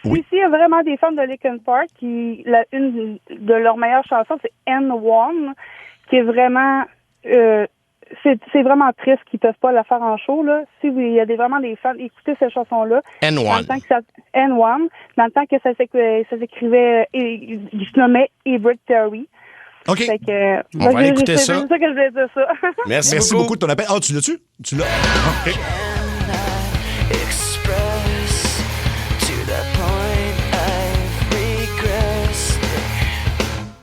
Puis, il y a vraiment des fans de Linkin Park une de leurs meilleures chansons, c'est N1, qui est vraiment... c'est vraiment triste qu'ils ne peuvent pas la faire en show. Là. Si il y a vraiment des fans, écoutez cette chanson-là. N1. N1. Dans le temps que ça s'écrivait, il se nommait Hybrid Theory. OK. Fait que, on va écouter ça. C'est ça que je voulais dire ça. Merci beaucoup de ton appel. Ah, tu l'as-tu? Tu l'as? OK.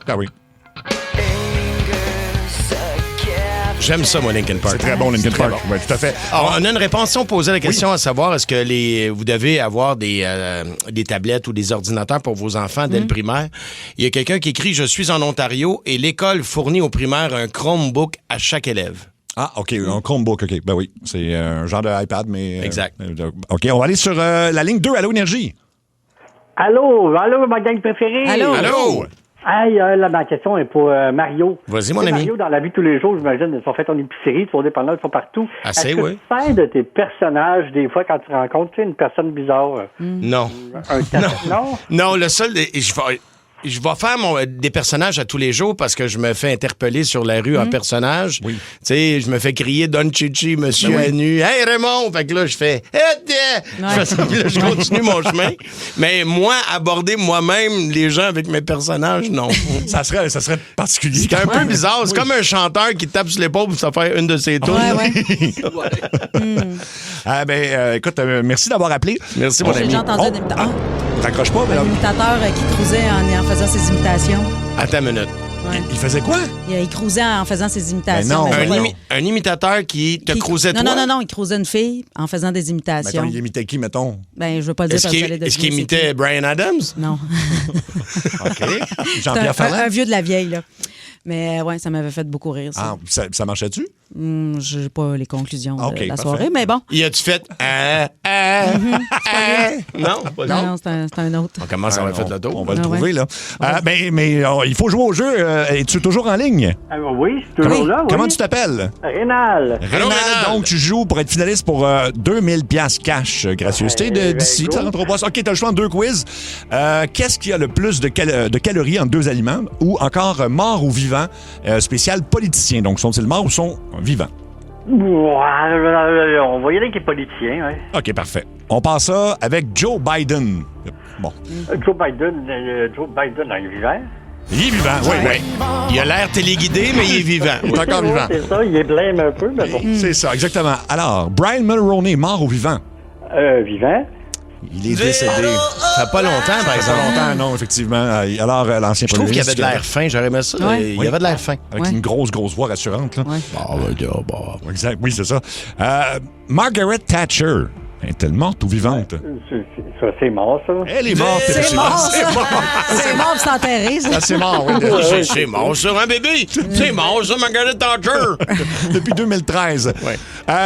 Ah oui. J'aime ça, moi, Linkin Park. C'est très bon, Linkin Park. Bon. Oui, tout à fait. Alors, on a une réponse. Si on posait la question à savoir, est-ce que vous devez avoir des tablettes ou des ordinateurs pour vos enfants dès le primaire? Il y a quelqu'un qui écrit « Je suis en Ontario et l'école fournit au primaire un Chromebook à chaque élève. » Ah, OK, un Chromebook, OK. Ben oui, c'est un genre de iPad, mais... Exact. OK, on va aller sur la ligne 2, Allô Énergie. Allô, ma gang préférée. Allô. Hey, ma question est pour Mario. Vas-y, mon ami. Mario, dans la vie de tous les jours, j'imagine, ils sont faits en épicerie, ils sont dépendants, ils sont partout. Assez, Est-ce que oui. tu fais de tes personnages, des fois, quand tu rencontres une personne bizarre? Non. Non? Non, le seul... Je vais faire des personnages à tous les jours parce que je me fais interpeller sur la rue en personnage. Oui. Tu sais, je me fais crier Don Chichi, Monsieur Anu. Hey Raymond! Fait que là, je fais je continue mon chemin. Mais moi, aborder moi-même les gens avec mes personnages, non. Ça serait particulier. C'est un peu bizarre. C'est comme un chanteur qui tape sur l'épaule pour se faire une de ses tunes. Écoute, merci d'avoir appelé. Merci, mon ami. J'ai déjà entendu un imitateur. T'accroches pas, Un imitateur qui cruisait en faisant ses imitations. Attends une minute. Ouais. Il faisait quoi? Il cruisait en faisant ses imitations. Ben non. Un imitateur qui te cruisait toi? Non, il cruisait une fille en faisant des imitations. Mettons, il imitait qui, mettons? Ben, je veux pas le dire parce que vous allez deviner Est-ce qu'il imitait Bryan Adams? Non. OK. Jean-Pierre Ferland? Un vieux de la vieille, là. Mais ouais, ça m'avait fait beaucoup rire, ça. Ah, ça marchait-tu? J'ai pas les conclusions de la parfait. soirée, mais bon. Y a-tu fait Non, pas Non, c'est un autre. On commence à avoir fait le tour. On va le trouver, là. Il faut jouer au jeu. Es-tu toujours en ligne? Oui, c'est toujours là, oui. Comment tu t'appelles? Rénal. Rénal, donc tu joues pour être finaliste pour 2000 pièces cash. Gracieuseté d'ici, ça rentre au poste. OK, t'as le choix en 2 quiz. Qu'est-ce qui a le plus de calories en 2 aliments? Ou encore mort ou vivant, spécial politicien. Donc, sont-ils morts ou sont vivants? On va y aller avec les politiciens, oui. OK, parfait. On passe ça avec Joe Biden. Bon. Joe Biden, il est vivant. Il est vivant, oui. Il a l'air téléguidé, mais il est vivant. Il est encore vivant. C'est ça, il est blême un peu, mais bon. C'est ça, exactement. Alors, Brian Mulroney, mort ou vivant? Vivant. Il est décédé. Ça fait pas longtemps, par exemple. Ça fait longtemps, non, effectivement. Alors, l'ancien Je trouve premier qu'il avait ministre... de l'air fin, j'aurais aimé ça. Ouais. Il avait de l'air fin. Avec une grosse voix rassurante. Là. Ouais. Exact, oui, c'est ça. Margaret Thatcher, est-elle morte ou vivante? Ça, c'est mort, ça. Elle est morte. C'est mort, ça. C'est mort, c'est enterré, ça. Ah, c'est mort, oui. C'est mort, ça, un bébé. C'est mort, ça, Margaret Thatcher. Depuis 2013. Ouais.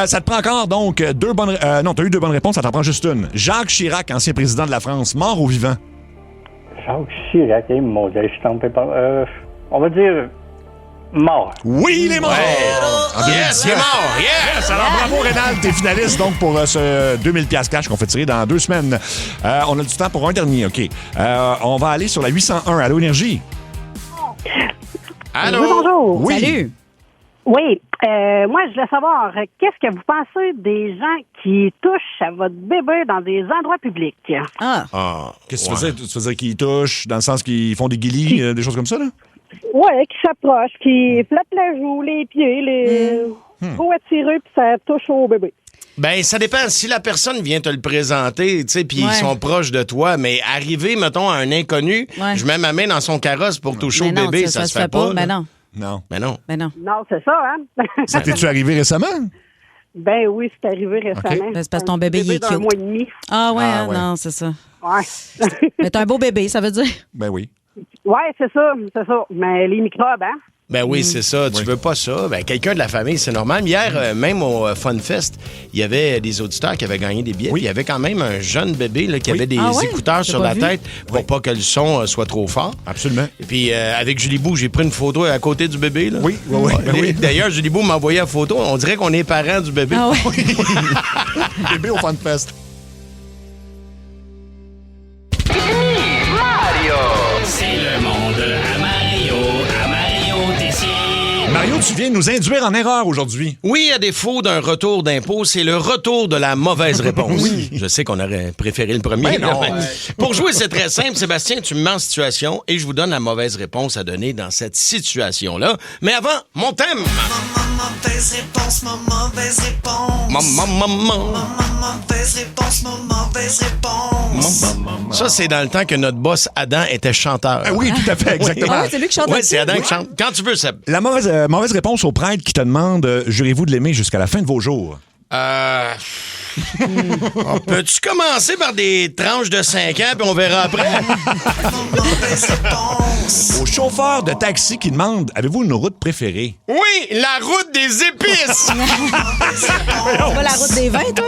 Ça te prend encore, donc, 2 bonnes... non, t'as eu 2 bonnes réponses, ça t'en prend juste une. Jacques Chirac, ancien président de la France, mort ou vivant? Jacques Chirac, mon Dieu, je t'en fais pas... on va dire... mort. Oui, il est mort! Yes, il est mort! Yes! Alors, bravo, Rénal, t'es finaliste donc pour ce 2000 pièces cash qu'on fait tirer dans 2 semaines. On a du temps pour un dernier, OK. On va aller sur la 801. Allô, Énergie? Allô? Oui, bonjour. Oui. Salut. Oui, moi, je voulais savoir, qu'est-ce que vous pensez des gens qui touchent à votre bébé dans des endroits publics? Ah, Qu'est-ce que tu faisais? Tu faisais qu'ils touchent, dans le sens qu'ils font des guilis, des choses comme ça, là? Ouais, qui s'approchent, qui flattent la joue, les pieds, les trop attirés, puis ça touche au bébé. ben, ça dépend. Si la personne vient te le présenter, tu sais, puis ils sont proches de toi, mais arriver, mettons, à un inconnu, je mets ma main dans son carrosse pour toucher au bébé, ça se fait pas. Ben non. Non. Ben non. Ben non. Non, c'est ça, hein? Ça t'es-tu arrivé récemment? Ben oui, c'est arrivé récemment. Ben, c'est parce que ton bébé, il est d'un cute. mois et demi. Ah ouais, Ah, ouais. non, c'est ça. Ouais. Mais t'as un beau bébé, ça veut dire? Ben oui. Ouais, c'est ça. Mais les microbes, hein? Ben oui, c'est ça. Tu veux pas ça. Ben, quelqu'un de la famille, c'est normal. Hier, même au Fun Fest, il y avait des auditeurs qui avaient gagné des billets. Il y avait quand même un jeune bébé là, qui avait des écouteurs sur la tête pour pas que le son soit trop fort. Absolument. Et puis, avec Julie Bou, j'ai pris une photo à côté du bébé. Là. Oui. D'ailleurs, Julie Bou m'a envoyé la photo. On dirait qu'on est parents du bébé. Ah ouais. Bébé au Fun Fest. Mario! C'est le monde à Mario Tessier. Mario, tu viens nous induire en erreur aujourd'hui. Oui, à défaut d'un retour d'impôt, c'est le retour de la mauvaise réponse. Oui. Je sais qu'on aurait préféré le premier. Ben non. Pour jouer, c'est très simple. Sébastien, tu me mets en situation et je vous donne la mauvaise réponse à donner dans cette situation-là. Mais avant, mon thème. Mauvaise réponse. Mauvaise réponse. Ça, c'est dans le temps que notre boss Adam était chanteur. Ah oui, tout à fait, exactement. Ah ouais, c'est lui qui chante Oui, là-dessus. c'est Adam qui chante. Quand tu veux, Seb. La mauvaise réponse au prêtre qui te demande jurez-vous de l'aimer jusqu'à la fin de vos jours? Peux-tu commencer par des tranches de 5 ans, puis on verra après? Au chauffeur de taxi qui demande avez-vous une route préférée? Oui, la route des épices! C'est pas la route des vins, toi?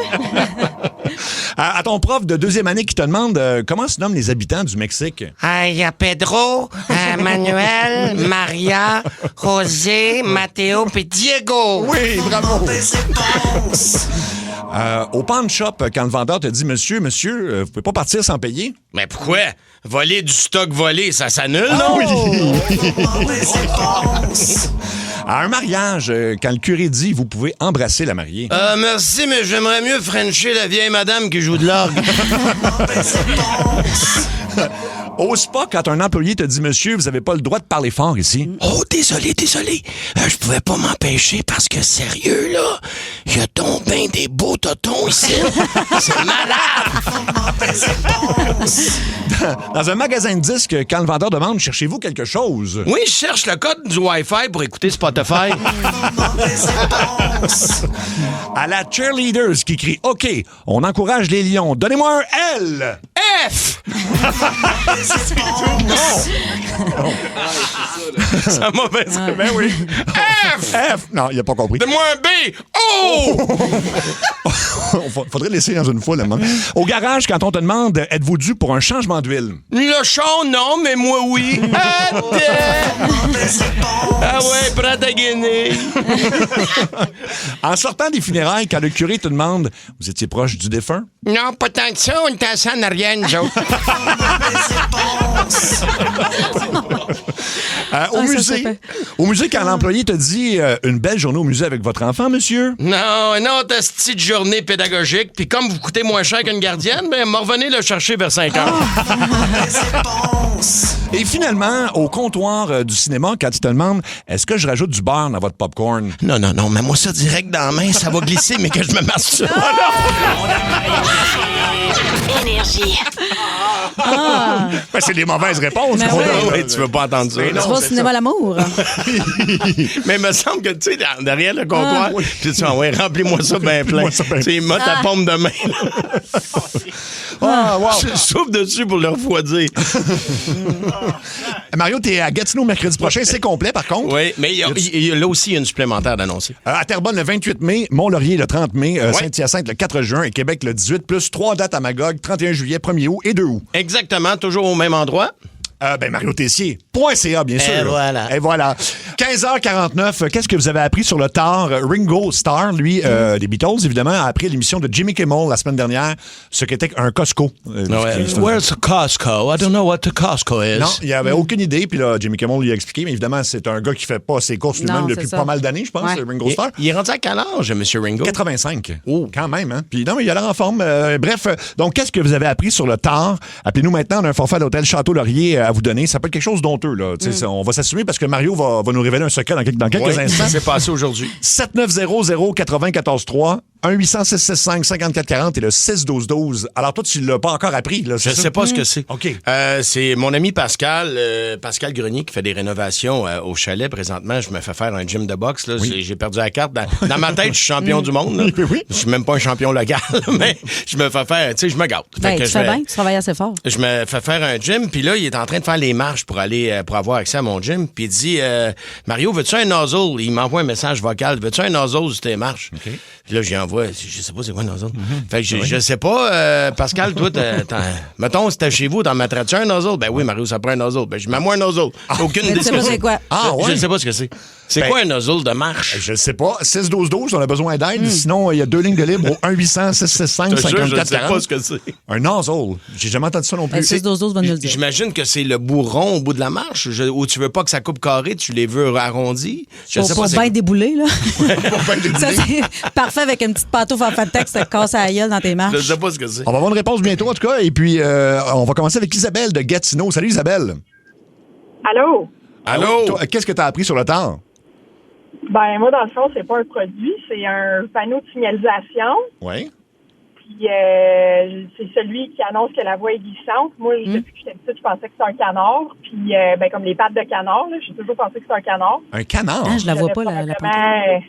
À ton prof de deuxième année qui te demande comment se nomment les habitants du Mexique? Il y a Pedro, Manuel, Maria, José, Mathéo puis Diego. Oui, bravo! Au pawn shop, quand le vendeur te dit monsieur, vous pouvez pas partir sans payer? Mais pourquoi? Voler du stock volé, ça s'annule, non? Oui! À un mariage, quand le curé dit vous pouvez embrasser la mariée. Merci, mais j'aimerais mieux frencher la vieille madame qui joue de l'orgue. Au spa, quand un employé te dit monsieur, vous avez pas le droit de parler fort ici. Oh, désolé. Je pouvais pas m'empêcher parce que sérieux, là, il y a donc ben des beaux totons ici. C'est malade! Dans un magasin de disques, quand le vendeur demande cherchez-vous quelque chose? Oui, je cherche le code du Wi-Fi pour écouter Spotify. À la cheerleaders qui crie OK, on encourage les lions, donnez-moi un L! F! C'est la mauvaise. Ben oui. F! F! Non, il a pas compris. Donne-moi un B! Oh! Faudrait laisser dans une fois, là. Au garage, quand on te demande êtes-vous dû pour un changement d'huile? Le char, non, mais moi, oui. Ah ouais, prends ta guinée. En sortant des funérailles, quand le curé te demande vous étiez proche du défunt? Non, pas tant que ça, on était assis en arrière, nous autres. Au musée, quand l'employé te dit une belle journée au musée avec votre enfant, monsieur? Non, ta petite journée pédagogique. Puis comme vous coûtez moins cher qu'une gardienne, ben, m'en revenez le chercher vers 5 heures. Et finalement, au comptoir du cinéma, quand il te demande est-ce que je rajoute du beurre dans votre popcorn? Non, mets-moi ça direct dans la main, ça va glisser, mais que je me masturbe. Énergie. Ben, c'est des mauvaises réponses. Mais Oui, tu veux pas entendre ça. Tu vas au cinéma l'amour. Mais il me semble que, tu sais, derrière le comptoir, tu dis, ouais, remplis-moi ça bien plein. C'est mets ta pompe de main. Je souffle dessus pour le refroidir. Mario, t'es à Gatineau mercredi prochain. C'est complet, par contre. Oui, mais il y a là aussi une supplémentaire d'annoncer. À Terrebonne, le 28 mai, Mont-Laurier, le 30 mai, Saint-Hyacinthe, le 4 juin et Québec, le 18, plus 3 dates à Magog, 31 juillet, 1er août et 2 août. Exactement, toujours au même endroit. Mario Tessier.ca, bien sûr. Et voilà. 15h49, qu'est-ce que vous avez appris sur le tard? Ringo Starr, lui, des Beatles, évidemment, a appris à l'émission de Jimmy Kimmel la semaine dernière ce qu'était un Costco. Where's a Costco? I don't know what a Costco is. Non, il avait aucune idée. Puis là, Jimmy Kimmel lui a expliqué. Mais évidemment, c'est un gars qui fait pas ses courses lui-même depuis pas mal d'années, je pense, Ringo Starr. Il est rendu à quel âge, M. Ringo? 85. Oh, quand même, hein? Puis non, mais il a l'air en forme. Bref, donc, qu'est-ce que vous avez appris sur le tard? Appelez-nous maintenant, on a un forfait à l'hôtel Château-Laurier à vous donner. Ça peut être quelque chose d'honteux, là. On va s'assumer parce que Mario va nous révéler un secret dans quelques instants. C'est passé aujourd'hui. 7900-943 1-800-665-5440 et le 6-12-12. Alors, toi, tu l'as pas encore appris, là, Je sais pas ce que c'est. OK. C'est mon ami Pascal Grenier, qui fait des rénovations au chalet présentement. Je me fais faire un gym de boxe. Là. J'ai perdu la carte. Dans ma tête, je suis champion du monde. Là. Oui. Je suis même pas un champion local, mais je me fais faire... Tu sais, je me gâte. Tu fais bien, tu travailles assez fort. Je me fais faire un gym, puis là, il est en train de faire les marches pour aller pour avoir accès à mon gym. Puis il dit, Mario, veux-tu un nozzle? Il m'envoie un message vocal. Veux-tu un nozzle sur tes marches? Okay. Puis là, j'y envoie. Je sais pas c'est quoi un nozzle. Fait que je sais pas, Pascal, toi, mettons, c'était chez vous, t'en mettrais-tu un nozzle? Ben oui, Mario, ça prend un nozzle. Ben, je mets moi un nozzle. Aucune idée. Tu sais pas c'est quoi? Je sais pas ce que c'est. C'est quoi un nozzle de marche? Je ne sais pas. 6-12-12, on a besoin d'aide. Sinon, il y a 2 lignes de libre au 1-800-665-5440. Je sais pas ce que c'est. Un nozzle. J'ai jamais entendu ça non plus. 6-12-12 va nous le dire. J'imagine que c'est le bourron au bout de la marche, où tu veux pas que ça coupe carré, tu les veux arrondis. Je sais pas. Pour bien débouler, là. Ça, c'est parfait avec une petite pantoufle en fait-texte, ça te casse à la gueule dans tes marches. Je sais pas ce que c'est. On va avoir une réponse bientôt, en tout cas. Et puis, on va commencer avec Isabelle de Gatineau. Salut, Isabelle. Allô? Allô? Toi, qu'est-ce que tu as appris sur le tard? Ben, moi, dans le fond, c'est pas un produit, c'est un panneau de signalisation. Oui. Puis, c'est celui qui annonce que la voie est glissante. Moi, depuis que j'étais petite, je pensais que c'était un canard. Puis, ben, comme les pattes de canard, là, j'ai toujours pensé que c'était un canard. Un canard? Je la vois pas, la pantoufle.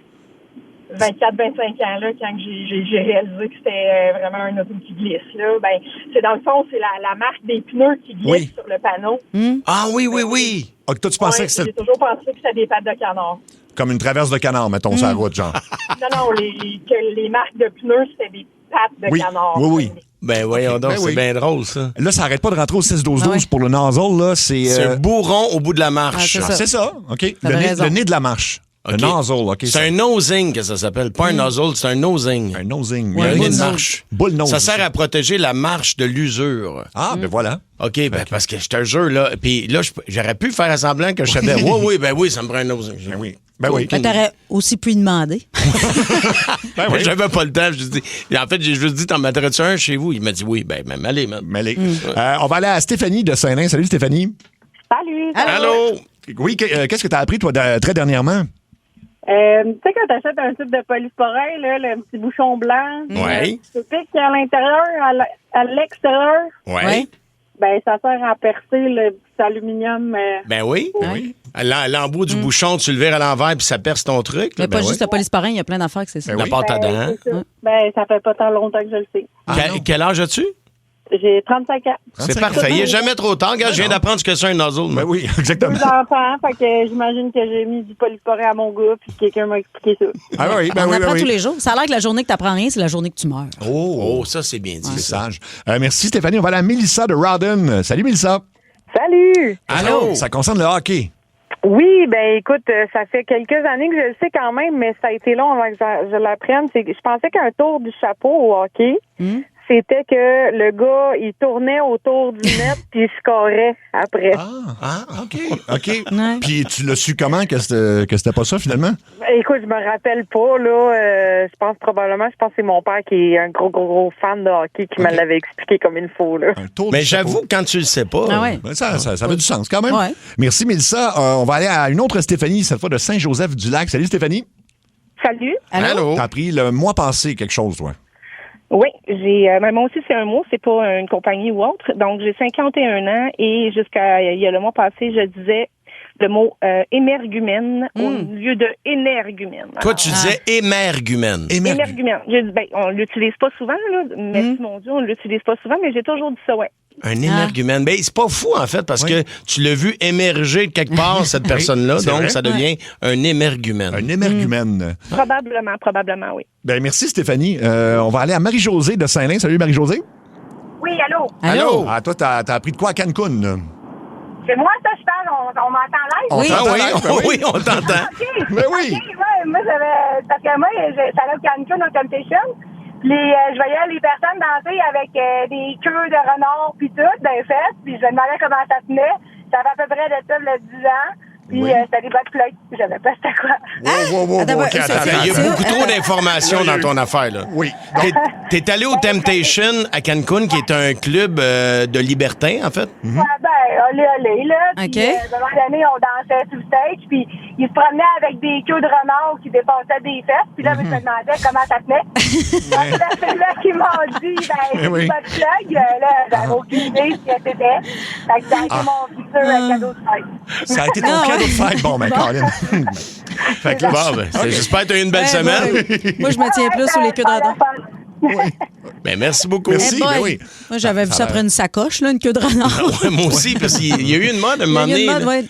24-25 ans, là, quand j'ai réalisé que c'était vraiment un auto qui glisse, là, ben, c'est dans le fond, c'est la marque des pneus qui glissent sur le panneau. Ah oui. Ah, toi, tu pensais que c'était... J'ai toujours pensé que c'était des pattes de canard. Comme une traverse de canard, mettons, sur la route, genre. Non, que les marques de pneus, c'était des pattes de canard. Oui. Ben voyons donc, c'est bien drôle, ça. Là, ça arrête pas de rentrer au 6-12-12 pour le nozzle, là. C'est un bourron au bout de la marche. C'est ça, OK. Le nez de la marche. Okay. Le nozzle, OK. C'est un nosing que ça s'appelle. Pas un nozzle, c'est un nosing. Un nosing. Oui, une marche. Bull nose. Ça sert à protéger la marche de l'usure. Ah, ben voilà. OK, ben parce que je te jure, là, puis là, j'aurais pu faire semblant que je savais. Oui, ça me prend un nosing. Ben oui. Ben, t'aurais aussi pu y demander. J'avais pas le temps. En fait, j'ai juste dit, t'en mettrais-tu un chez vous? Il m'a dit oui. Ben, allez. On va aller à Stéphanie de Saint-Lin. Salut, Stéphanie. Salut. Allô. Oui, qu'est-ce que t'as appris, toi, très dernièrement? Tu sais, quand t'achètes un tube de polysporin, là, le petit bouchon blanc, tu piques à l'intérieur, à l'extérieur. Oui. Ben, ça sert à percer le petit aluminium. Ben oui. L'embout du bouchon, tu le vires à l'envers puis ça perce ton truc. Mais pas juste le polysporin, il y a plein d'affaires que c'est ça. La pâte à dents. Ben, ça fait pas tant longtemps que je le sais. Quel âge as-tu? J'ai 35 ans. C'est parfait. Il n'est jamais trop tard. Regarde, je viens d'apprendre ce que c'est un nozzle. Ben oui, exactement. 2 enfants, fait que j'imagine que j'ai mis du polysporin à mon gars puis quelqu'un m'a expliqué ça. Ah oui, on apprend tous les jours. Ça a l'air que la journée que tu n'apprends rien, c'est la journée que tu meurs. Oh, ça, c'est bien dit. C'est sage. Merci, Stéphanie. On va aller à Mélissa de Rawdon. Salut, Mélissa. Salut. Allô. Ça concerne le hockey. Oui, ben écoute, ça fait quelques années que je le sais quand même, mais ça a été long avant que je l'apprenne. Je pensais qu'un tour du chapeau au hockey, c'était que le gars, il tournait autour du net puis il scorait après. OK. Puis tu l'as su comment que c'était pas ça, finalement? Écoute, je me rappelle pas, là. Je pense que c'est mon père qui est un gros fan de hockey qui me l'avait expliqué comme il faut, là. Mais j'avoue, quand tu le sais pas... Ça avait du sens, quand même. Ouais. Merci, Mélissa. On va aller à une autre Stéphanie, cette fois de Saint-Joseph-du-Lac. Salut, Stéphanie. Salut. Allô. T'as appris le mois passé quelque chose, toi? Oui, moi aussi c'est un mot, c'est pas une compagnie ou autre. Donc j'ai 51 ans et jusqu'à il y a le mois passé, je disais le mot émergumène au lieu de énergumène. Toi, tu disais émergumène. Émergumène. J'ai dit, on l'utilise pas souvent, là. Merci mon Dieu, on l'utilise pas souvent, mais j'ai toujours dit ça, ouais. Un émergumène. Ben, c'est pas fou, en fait, parce que tu l'as vu émerger de quelque part, cette personne-là. Donc, ça devient un émergumène. Un émergumène. Probablement, oui. Ben, merci, Stéphanie. On va aller à Marie-Josée de Saint-Lin. Salut, Marie-Josée. Oui, allô? Allô? Ah, toi, t'as appris de quoi à Cancun, là? C'est moi, ça, je parle. On m'entend live? Oui, on t'entend. OK. Mais oui. OK, ouais, moi, parce que moi, j'allais à Cancun en Temptation. Puis je voyais les personnes danser avec des queues de renard puis tout, d'un fait. Puis je me demandais comment ça tenait. Ça fait à peu près de ça, 10 ans. Puis c'était des bottes flûtes. Je savais pas c'était quoi. Il y a beaucoup trop d'informations dans ton affaire, là. Oui. T'es allé au Temptation à Cancun, qui est un club de libertins, en fait? Ben, olé, olé, là. Puis, devant l'année, on dansait sur le stage, puis ils se promenaient avec des queues de renard qui dépassaient des fesses, puis là, je me demandais comment ça tenait. Donc, c'est là qu'ils m'ont dit, c'est une bonne plug. Là, j'avais aucune idée ce que c'était. Fait que ça a été mon futur cadeau de fête. Ça a été ton cadeau de fête. Bon, ben, Colin. Fait que là, j'espère que tu as eu une belle semaine. Moi, je me tiens plus sur les queues de renard. Ben, merci beaucoup. Merci. Ben oui. Moi, j'avais vu ça après une sacoche, là, une queue de renard. Ouais, moi aussi, parce qu'il y a eu une mode à un moment donné.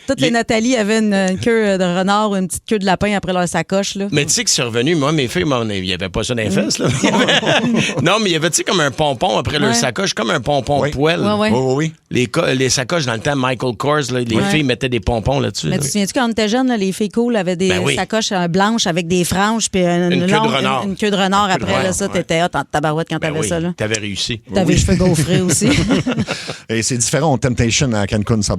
Toutes les Nathalie avaient une queue de renard ou une petite queue de lapin après leur sacoche. Là. Mais tu sais que c'est revenu, moi, mes filles, il n'y avait pas ça dans les fesses. Là. Non, mais il y avait, tu sais, comme un pompon après leur sacoche, comme un pompon de poêle. Oui. Les sacoches, dans le temps, Michael Kors, là, les filles mettaient des pompons là-dessus. Mais là. tu te souviens-tu, quand on était jeunes, les filles cool avaient des sacoches blanches avec des franges puis une queue de renard après. Là, ça, t'étais hot en tabarouette quand t'avais ça. Là. T'avais réussi. T'avais les cheveux gaufrés aussi. Et c'est différent au Temptation à Cancun, ça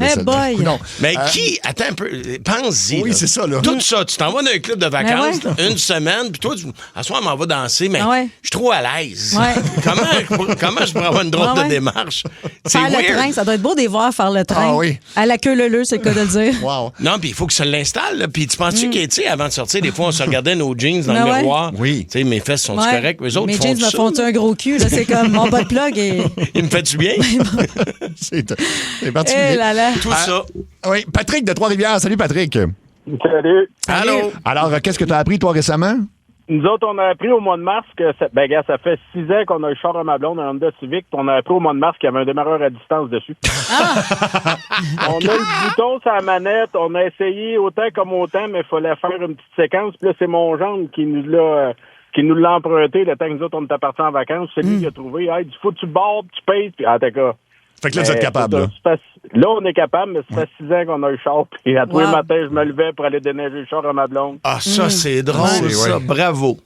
non. Mais attends un peu, pense-y. Oui, c'est ça, là. Tout ça, tu t'en vas dans un club de vacances, une semaine, puis toi, à soir, m'en vas danser, mais je suis trop à l'aise. Comment je pourrais avoir une drôle de démarche? Faire le train, ça doit être beau de les voir faire le train. À la queue leu, c'est le cas de le dire. Wow. Non, puis il faut que ça l'installe. Puis tu penses-tu que, tu sais, avant de sortir, des fois, on se regardait nos jeans dans le miroir. Oui. Tu sais, mes fesses sont correctes. Eux autres, mes jeans me font-tu un gros cul? C'est comme mon bas de plug. Il me fait-tu bien? C'est particulier. Tout ça. Oui, Patrick de Trois-Rivières. Salut, Patrick. Salut. Allô. Alors, qu'est-ce que tu as appris, toi, récemment? Nous autres, on a appris au mois de mars que ça fait 6 ans qu'on a le char à ma blonde, un Honda Civic, puis on a appris au mois de mars qu'il y avait un démarreur à distance dessus. On a le bouton sur la manette, on a essayé autant comme autant, mais il fallait faire une petite séquence. Puis là, c'est mon gendre qui nous l'a emprunté le temps que nous autres, on était partis en vacances. C'est lui qui a trouvé. Hey, il faut que tu bordes, tu payes. Puis, d'accord. Fait que là, vous êtes capable. Là, on est capable, mais ça fait 6 ans qu'on a le char. Puis à tous les matins, je me levais pour aller déneiger le char à ma blonde. Ah, ça, c'est drôle, ça. Bravo.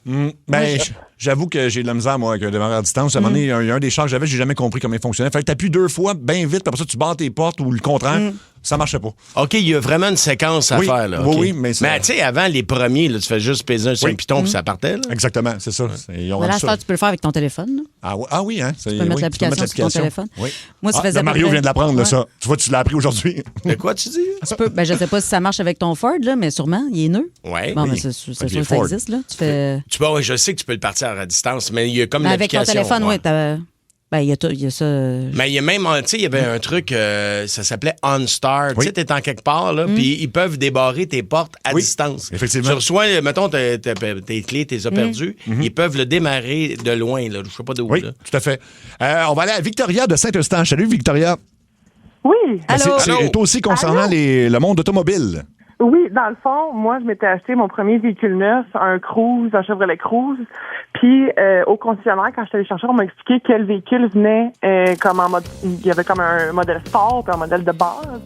Ben, j'avoue que j'ai de la misère, moi, avec un démarreur à distance. À un moment donné, il y a un des chars que j'avais, j'ai jamais compris comment il fonctionnait. Fait que t'appuies 2 fois, bien vite, puis après ça, tu barres tes portes ou le contraire. Ça marchait pas. OK, il y a vraiment une séquence à faire, là. Oui, mais ça... Mais tu sais, avant, les premiers, là, tu fais juste peser un 5 pitons, puis ça partait, là. Exactement, c'est ça. Voilà, ça, tu peux le faire avec ton téléphone. Ah oui, hein? Tu peux mettre l'application sur ton téléphone. Oui. Moi, ça faisait Mario vient de l'apprendre, là, ça. Tu vois, tu l'as appris aujourd'hui. De quoi tu dis? Je sais pas si ça marche avec ton Ford, là, mais sûrement, il est neuf. Oui. Bon, mais c'est sûr que ça existe, là. Je sais que tu peux le partir à distance, mais il y a comme l'application. Avec ton téléphone, oui, il y a ça. Mais il y a même, tu sais, il y avait un truc, ça s'appelle OnStar. Tu sais, t'es en quelque part, là, puis ils peuvent débarrer tes portes à distance. Effectivement. Tu reçois, mettons, tes clés, t'es perdues. Ils peuvent le démarrer de loin, là. Je sais pas d'où. Oui, tout à fait. On va aller à Victoria de Saint-Eustache. Salut, Victoria. Oui. Allô. C'est aussi concernant le monde automobile. Oui, dans le fond, moi, je m'étais acheté mon premier véhicule neuf, un Chevrolet Cruze. Puis, au concessionnaire, quand je suis allée chercher, on m'a expliqué quel véhicule venait comme en mode... Il y avait comme un modèle sport puis un modèle de base.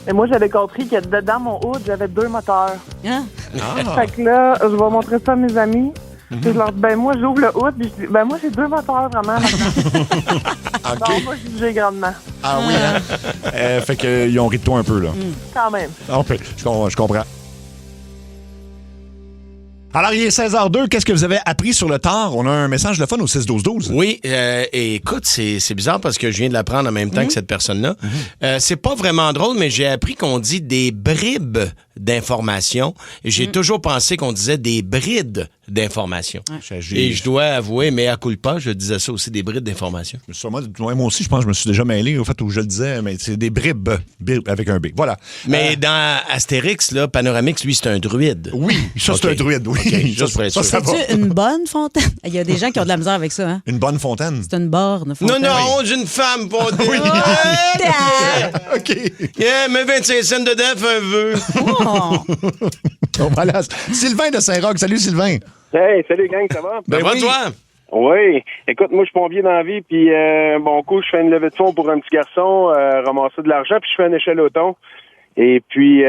Et moi, j'avais compris que dedans mon hood, j'avais 2 moteurs. Fait que là, je vais montrer ça à mes amis. Puis je leur dis, moi, j'ouvre le hood, puis je dis, moi, j'ai 2 moteurs, vraiment. OK. Donc, moi, j'ai jugé grandement. Ah oui, hein? Fait qu'ils ont ri de toi un peu, là. Quand même. Je comprends. Alors, il est 16h02. Qu'est-ce que vous avez appris sur le tard? On a un message de fun au 6-12-12. Oui, et écoute, c'est bizarre parce que je viens de l'apprendre en même temps que cette personne-là. C'est pas vraiment drôle, mais j'ai appris qu'on dit des bribes d'informations. J'ai toujours pensé qu'on disait des brides d'informations. Et je dois avouer, mais à culpa, je disais ça aussi, des brides d'informations. Moi aussi, je pense que je me suis déjà mêlé au fait où je le disais, mais c'est des bribes avec un B. Voilà. Mais dans Astérix, là, Panoramix, lui, c'est un druide. Oui, ça, c'est un druide, oui. Okay, juste pour être sûr. C'est une bonne fontaine? Il y a des gens qui ont de la misère avec ça, hein? Une bonne fontaine? C'est une borne fontaine. Non, j'ai une femme fontaine. Oui. OK. Yeah, mets 25 cents dedans, fais un vœu. Voilà. Sylvain de Saint-Roch. Salut, Sylvain. Hey, salut, gang, ça va? Ben, oui. Toi? Oui. Écoute, moi, je suis pompier dans la vie, puis bon coup, je fais une levée de fonds pour un petit garçon, ramasser de l'argent, puis je fais un échaloton. Et puis,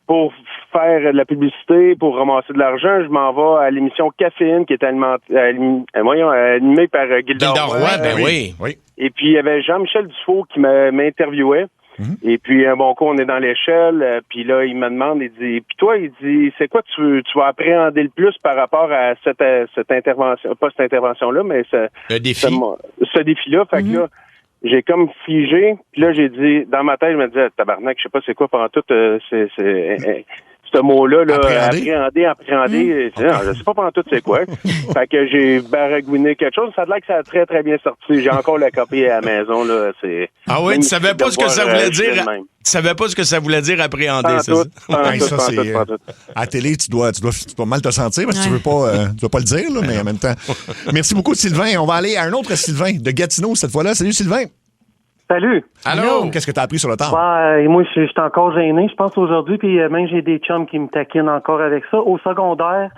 pour faire de la publicité, pour ramasser de l'argent, je m'en vais à l'émission Caféine, qui est animée par Gilda Roy. Oui. Et puis, il y avait Jean-Michel Dufault qui m'interviewait. Et puis, un bon coup, on est dans l'échelle, puis là, il me demande, il dit, puis toi, il dit, c'est quoi tu vas appréhender le plus par rapport à cette intervention, pas cette intervention-là, mais le défi. ce défi-là. Fait que là, j'ai comme figé. Puis là, j'ai dit, dans ma tête, je me disais, tabarnak, je sais pas c'est quoi pendant tout, ce mot-là, là, appréhender. Je sais pas pendant tout c'est quoi. Fait que j'ai baragouiné quelque chose. Ça a l'air que ça a très, très bien sorti. J'ai encore la copie à la maison, là. Ah oui, tu savais pas ce que ça voulait dire. Tu savais pas ce que ça voulait dire appréhender, c'est ça? À la télé, tu dois mal te sentir parce que tu veux pas le dire, là, mais en même temps. Merci beaucoup, Sylvain. On va aller à un autre Sylvain de Gatineau cette fois-là. Salut, Sylvain. Salut. Allô. Qu'est-ce que tu as appris sur le temps? Moi, je suis encore gêné, je pense, aujourd'hui, puis même j'ai des chums qui me taquinent encore avec ça. Au secondaire,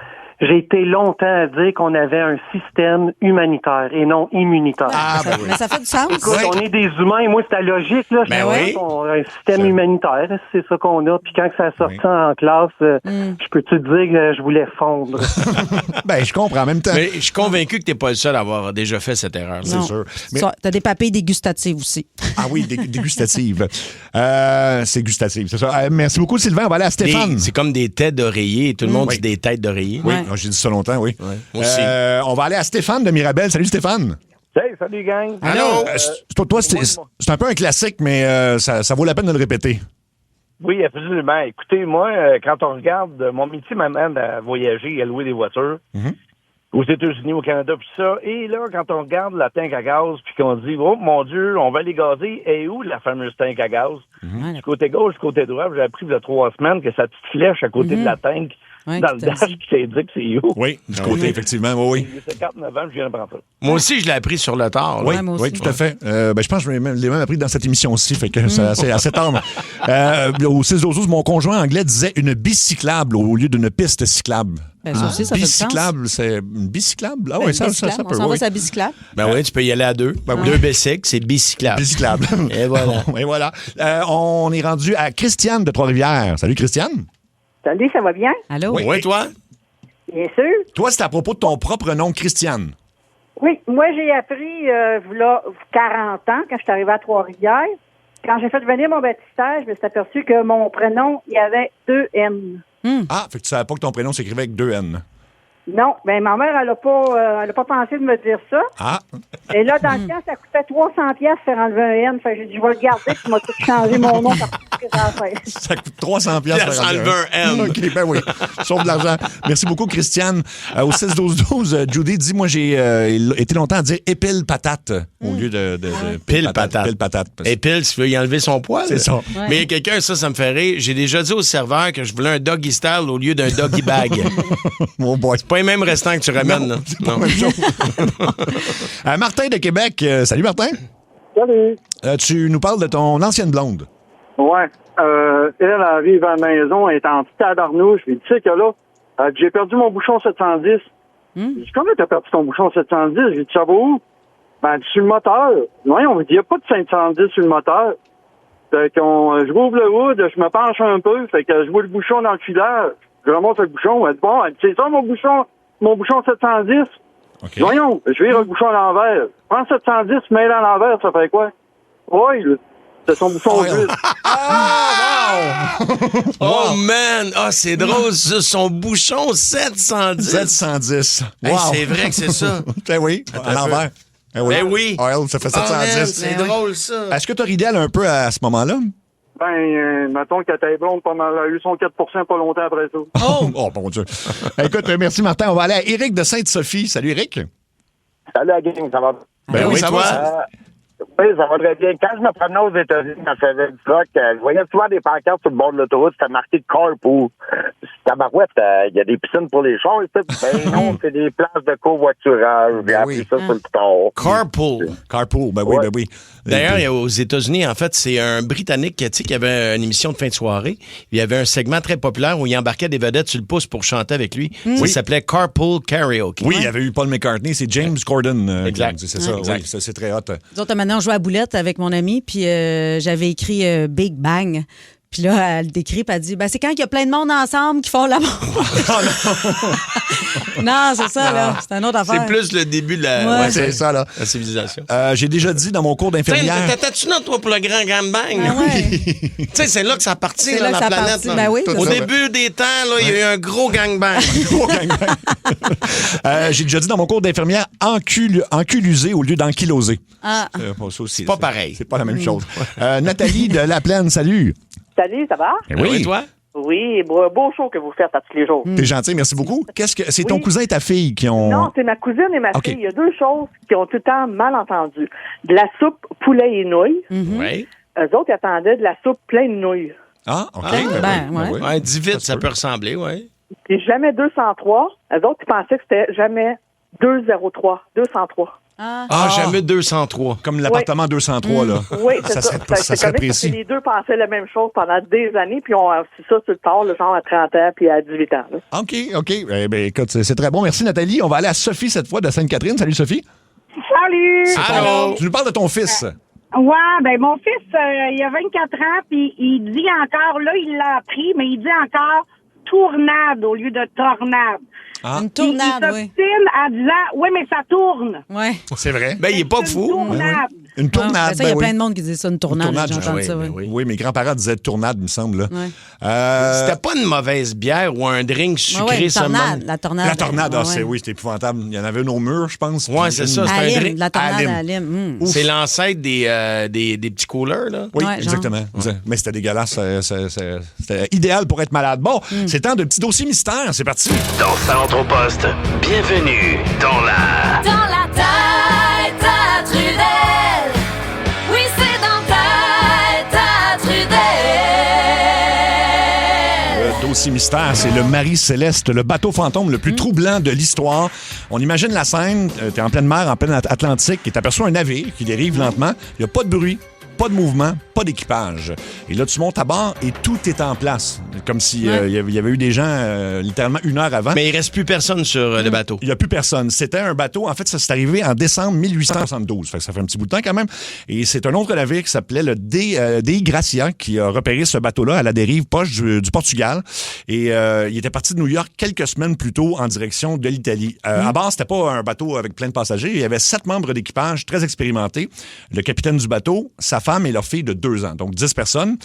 j'ai été longtemps à dire qu'on avait un système humanitaire et non immunitaire. Mais ça fait du sens. Écoute, on est des humains, et moi, c'était logique, là. Un système humanitaire, c'est ça qu'on a. Puis quand ça sortit en classe, je peux-tu te dire que je voulais fondre? Je comprends en même temps. Mais je suis convaincu que t'es pas le seul à avoir déjà fait cette erreur. C'est sûr. Mais... T'as des papilles dégustatives aussi. Ah oui, dégustatives. C'est gustative, c'est ça. Merci beaucoup, Sylvain. On va aller à Stéphane. C'est comme des têtes d'oreiller. Tout le monde dit des têtes d'oreiller. Oui. J'ai dit ça longtemps, oui. Ouais, moi aussi. On va aller à Stéphane de Mirabel. Salut, Stéphane. Hey, salut, gang. Allô. Toi, c'est un peu un classique, mais ça vaut la peine de le répéter. Oui, absolument. Écoutez, moi, quand on regarde, mon métier m'amène à voyager et à louer des voitures aux États-Unis, au Canada, puis ça. Et là, quand on regarde la tank à gaz, puis qu'on dit, oh mon Dieu, on va aller gazer, et où la fameuse tank à gaz? Du côté gauche, du côté droit, j'ai appris il y a 3 semaines que sa petite flèche à côté de la tank, dans le dash, qui s'indique c'est où. Oui, du côté, effectivement, oui. C'est 4 novembre, je viens de prendre ça. Moi aussi, je l'ai appris sur le tard. Oui, tout à fait. Je pense que je l'ai même appris dans cette émission aussi, fait que c'est assez tendre. Au 6-12-12, mon conjoint anglais disait une bicyclable au lieu d'une piste cyclable. Ça aussi, ça fait du sens. Bicyclable, c'est une bicyclable? Ah oui, ça peut. On s'en va sur la bicyclable. Oui, tu peux y aller à 2. 2 bicycles, c'est bicyclable. Bicyclable. Et voilà. Et voilà. On est rendu à Christiane de Trois-Rivières. Salut, Christiane. Salut, ça va bien? Allô? Oui, toi? Bien sûr. Toi, c'est à propos de ton propre nom, Christiane. Oui, moi, j'ai appris, là, 40 ans, quand je suis arrivée à Trois-Rivières. Quand j'ai fait venir mon baptistère, je me suis aperçu que mon prénom, il y avait 2 N. Ah, fait que tu savais pas que ton prénom s'écrivait avec 2 N. Non, ben ma mère, elle a pas pensé de me dire ça. Ah. Et là, dans le temps, ça coûtait 300$ faire enlever un N. Fait que j'ai dit, je vais le garder, puis m'a tout changé mon nom par tout ce que ça a fait. Ça coûte 300$ faire enlever un N. OK, ben oui. Sauve de l'argent. Merci beaucoup, Christiane. Au 6-12-12, Judy dit, moi, j'ai été longtemps à dire épile patate au lieu de pile patate. Pile patate. Épile, tu veux y enlever son poil? C'est ça. Ouais. Mais il y a quelqu'un, ça me fait rire. J'ai déjà dit au serveur que je voulais un doggy style au lieu d'un doggy bag. Mon boy. C'est pas les mêmes restants que tu ramènes. Non, c'est pas la même chose. Martin de Québec. Salut, Martin. Salut. Tu nous parles de ton ancienne blonde. Ouais. Elle arrive à la maison, elle est en petite tabarnouche. Puis tu sais que là, j'ai perdu mon bouchon 710. J'ai dit, comment t'as perdu ton bouchon 710? J'ai dit, ça va où? Ben, sur le moteur. Oui, on me dit, il n'y a pas de 710 sur le moteur. Fait qu'on, je rouvre le hood, je me penche un peu, fait que je vois le bouchon dans le filaire. Je remonte le bouchon. Elle dit, bon, c'est ça mon bouchon 710? Okay. Voyons, je vire le bouchon à l'envers. Prends 710, mets-le à l'envers, ça fait quoi? Oui, c'est son bouchon vide. Oh, man! Ah, c'est drôle, ça. Son bouchon 710. 710. Wow. Hey, c'est vrai que c'est ça. Ben oui, à l'envers. Ben oui. Oil, ça fait 710. Man, c'est drôle, ça. Est-ce que tu as ridé un peu à ce moment-là? Mettons qu'elle était blonde, elle a eu son 4% pas longtemps après ça. Oh, mon Dieu. Écoute, merci Martin. On va aller à Éric de Sainte-Sophie. Salut, Éric. Salut, la gang, ça va? Ben oui, ça va. Oui, ça va très bien. Quand je me promenais aux États-Unis, quand je faisais du truck, je voyais souvent des pancartes sur le bord de l'autoroute, c'était marqué carpool. Tabarouette, il y a des piscines pour les chars, ben non, c'est des places de covoiturage. J'ai appris ça sur le tard. Carpool. Carpool, ben oui, ben oui. D'ailleurs, aux États-Unis, en fait, c'est un Britannique qui avait une émission de fin de soirée. Il y avait un segment très populaire où il embarquait des vedettes sur le pouce pour chanter avec lui. Ça s'appelait Carpool Karaoke. Oui, il y avait eu Paul McCartney, c'est James Corden. Exact. C'est ça, exact. Oui, ça, c'est très hot. Nous autres, maintenant, on jouait à boulette avec mon ami, puis j'avais écrit Big Bang. Puis là, elle le décrit, puis elle dit, c'est quand il y a plein de monde ensemble qui font l'amour. Non, c'est ça, là. C'est une autre affaire. C'est plus le début de la, c'est ça, là. La civilisation. J'ai déjà dit dans mon cours d'infirmière... T'étais-tu dans toi pour le grand gangbang? Oui. Tu sais, c'est là que ça a parti, C'est là, là la que ça a planète. parti. Ben oui, Au c'est ça. début des temps, là, il y a eu un gros gangbang. J'ai déjà dit dans mon cours d'infirmière enculusé au lieu d'enkyloser. Ah. C'est pas pareil. C'est pas la même chose. Nathalie de La Plaine, salut. Salut, ça va? Oui. Et toi? Oui, beau show que vous faites à tous les jours. T'es gentil, merci beaucoup. C'est ton cousin et ta fille qui ont... Non, c'est ma cousine et ma fille. Il y a deux choses qui ont tout le temps mal entendu. De la soupe poulet et nouilles. Oui. Eux autres, ils attendaient de la soupe plein de nouilles. Ah, OK. Ouais, dis vite, ça peut ressembler, oui. Et jamais 203. Eux autres, ils pensaient que c'était jamais 203. 203. Jamais 203. Comme l'appartement 203, là. Oui, c'est ça. ça. Ça serait parce précis. que les deux pensaient la même chose pendant des années, puis on a su ça sur le tard, le genre à 30 ans puis à 18 ans. Là. OK. Eh bien, écoute, c'est très bon. Merci, Nathalie. On va aller à Sophie cette fois de Sainte-Catherine. Salut, Sophie. Salut! Allô. Tu nous parles de ton fils. Ouais, mon fils, il a 24 ans, puis il dit encore, là, il l'a appris, mais il dit encore tournade au lieu de tornade. Une tournade, il s'obstine en disant, oui, mais ça tourne. Oui. C'est vrai. Ben, il est pas fou. Une tournade. Il y a plein de monde qui dit ça, une tournade. J'ai entendu ça, oui, mes grands-parents disaient tournade, il me semble. Là. C'était pas une mauvaise bière ou un drink sucré seulement. La tornade. La tornade, c'était épouvantable. Il y en avait une au mur, je pense. Oui, c'est ça. C'est un drink. La tornade à Lime. C'est l'ancêtre des petits coolers, là. Oui, exactement. Mais c'était dégueulasse. C'était idéal pour être malade. Bon, c'est temps de petits dossiers mystères. C'est parti. Dans Ça entre au poste, bienvenue dans la tête à Trudel. Oui, c'est dans tête à Trudel. Le dossier mystère, c'est le Marie-Céleste, le bateau fantôme le plus troublant de l'histoire. On imagine la scène, t'es en pleine mer, en pleine Atlantique, et t'aperçois un navire qui dérive lentement. Il n'y a pas de bruit, pas de mouvement, pas d'équipage. Et là, tu montes à bord et tout est en place. Comme s'il y avait eu des gens littéralement une heure avant. Mais il reste plus personne sur le bateau. Il n'y a plus personne. C'était un bateau. En fait, ça s'est arrivé en décembre 1872. Fait que ça fait un petit bout de temps quand même. Et c'est un autre navire qui s'appelait le Dei Gracia qui a repéré ce bateau-là à la dérive proche du Portugal. Et il était parti de New York quelques semaines plus tôt en direction de l'Italie. À bord, c'était pas un bateau avec plein de passagers. Il y avait 7 membres d'équipage très expérimentés. Le capitaine du bateau, sa femme et leur fille de 2 ans. Donc 10 personnes.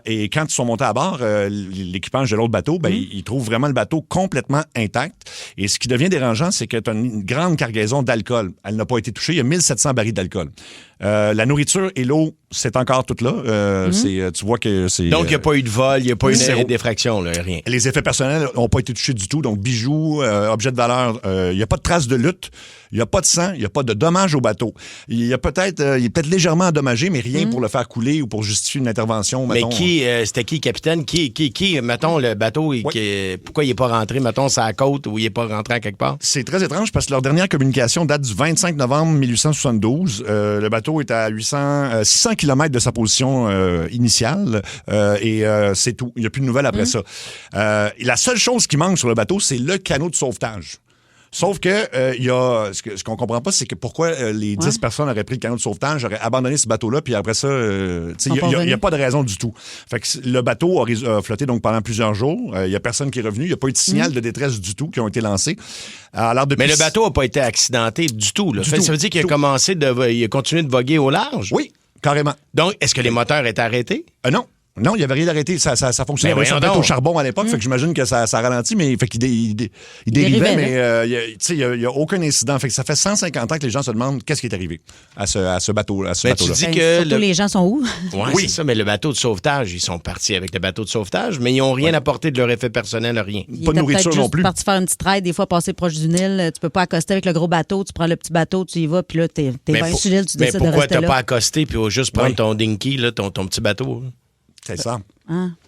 Et quand ils sont montés à bord, l'équipage de l'autre bateau, ils trouvent vraiment le bateau complètement intact. Et ce qui devient dérangeant, c'est que tu as une grande cargaison d'alcool. Elle n'a pas été touchée. Il y a 1700 barils d'alcool. La nourriture et l'eau, c'est encore tout là. Tu vois que c'est... Donc, il n'y a pas eu de vol, il n'y a pas eu de défraction, là, rien. Les effets personnels n'ont pas été touchés du tout. Donc, bijoux, objets de valeur, il n'y a pas de traces de lutte, il n'y a pas de sang, il n'y a pas de dommages au bateau. Il est peut-être légèrement endommagé, mais rien pour le faire couler ou pour justifier une intervention. Mais c'était qui, capitaine? Qui mettons, le bateau, pourquoi il n'est pas rentré, mettons, sur la côte ou il n'est pas rentré à quelque part? C'est très étrange parce que leur dernière communication date du 25 novembre 1872. Le bateau est à 600 km de sa position initiale et c'est tout. Il n'y a plus de nouvelles après ça. La seule chose qui manque sur le bateau, c'est le canot de sauvetage. Sauf que ce qu'on comprend pas, c'est que pourquoi les 10 personnes auraient pris le canot de sauvetage, auraient abandonné ce bateau-là, puis après ça, il n'y a pas de raison du tout. Fait que le bateau a flotté donc pendant plusieurs jours. Il n'y a personne qui est revenu. Il n'y a pas eu de signal de détresse du tout qui ont été lancés. Alors, mais le bateau n'a pas été accidenté du tout. Là. Ça veut dire qu'il a continué de voguer au large? Oui, carrément. Donc, est-ce que les moteurs étaient arrêtés? Non. Non, il n'y avait rien d'arrêté. Ça fonctionnait. Ça au charbon à l'époque, fait que j'imagine que ça ralentit, mais fait qu'il dérivait, mais il n'y a aucun incident. Fait que ça fait 150 ans que les gens se demandent qu'est-ce qui est arrivé à ce bateau-là. Tu dis que surtout les gens sont où? Oui, c'est ça, mais le bateau de sauvetage, ils sont partis avec le bateau de sauvetage, mais ils n'ont rien apporté de leur effet personnel, rien. Pas de nourriture non plus. Ils partis faire une petite ride, des fois passer proche d'une île. Tu peux pas accoster avec le gros bateau, tu prends le petit bateau, tu y vas, puis là, t'es bien sur l'île, tu décides de rester là. Mais pourquoi t'as pas accosté puis juste prendre ton dinky, là, ton petit bateau? C'est ça.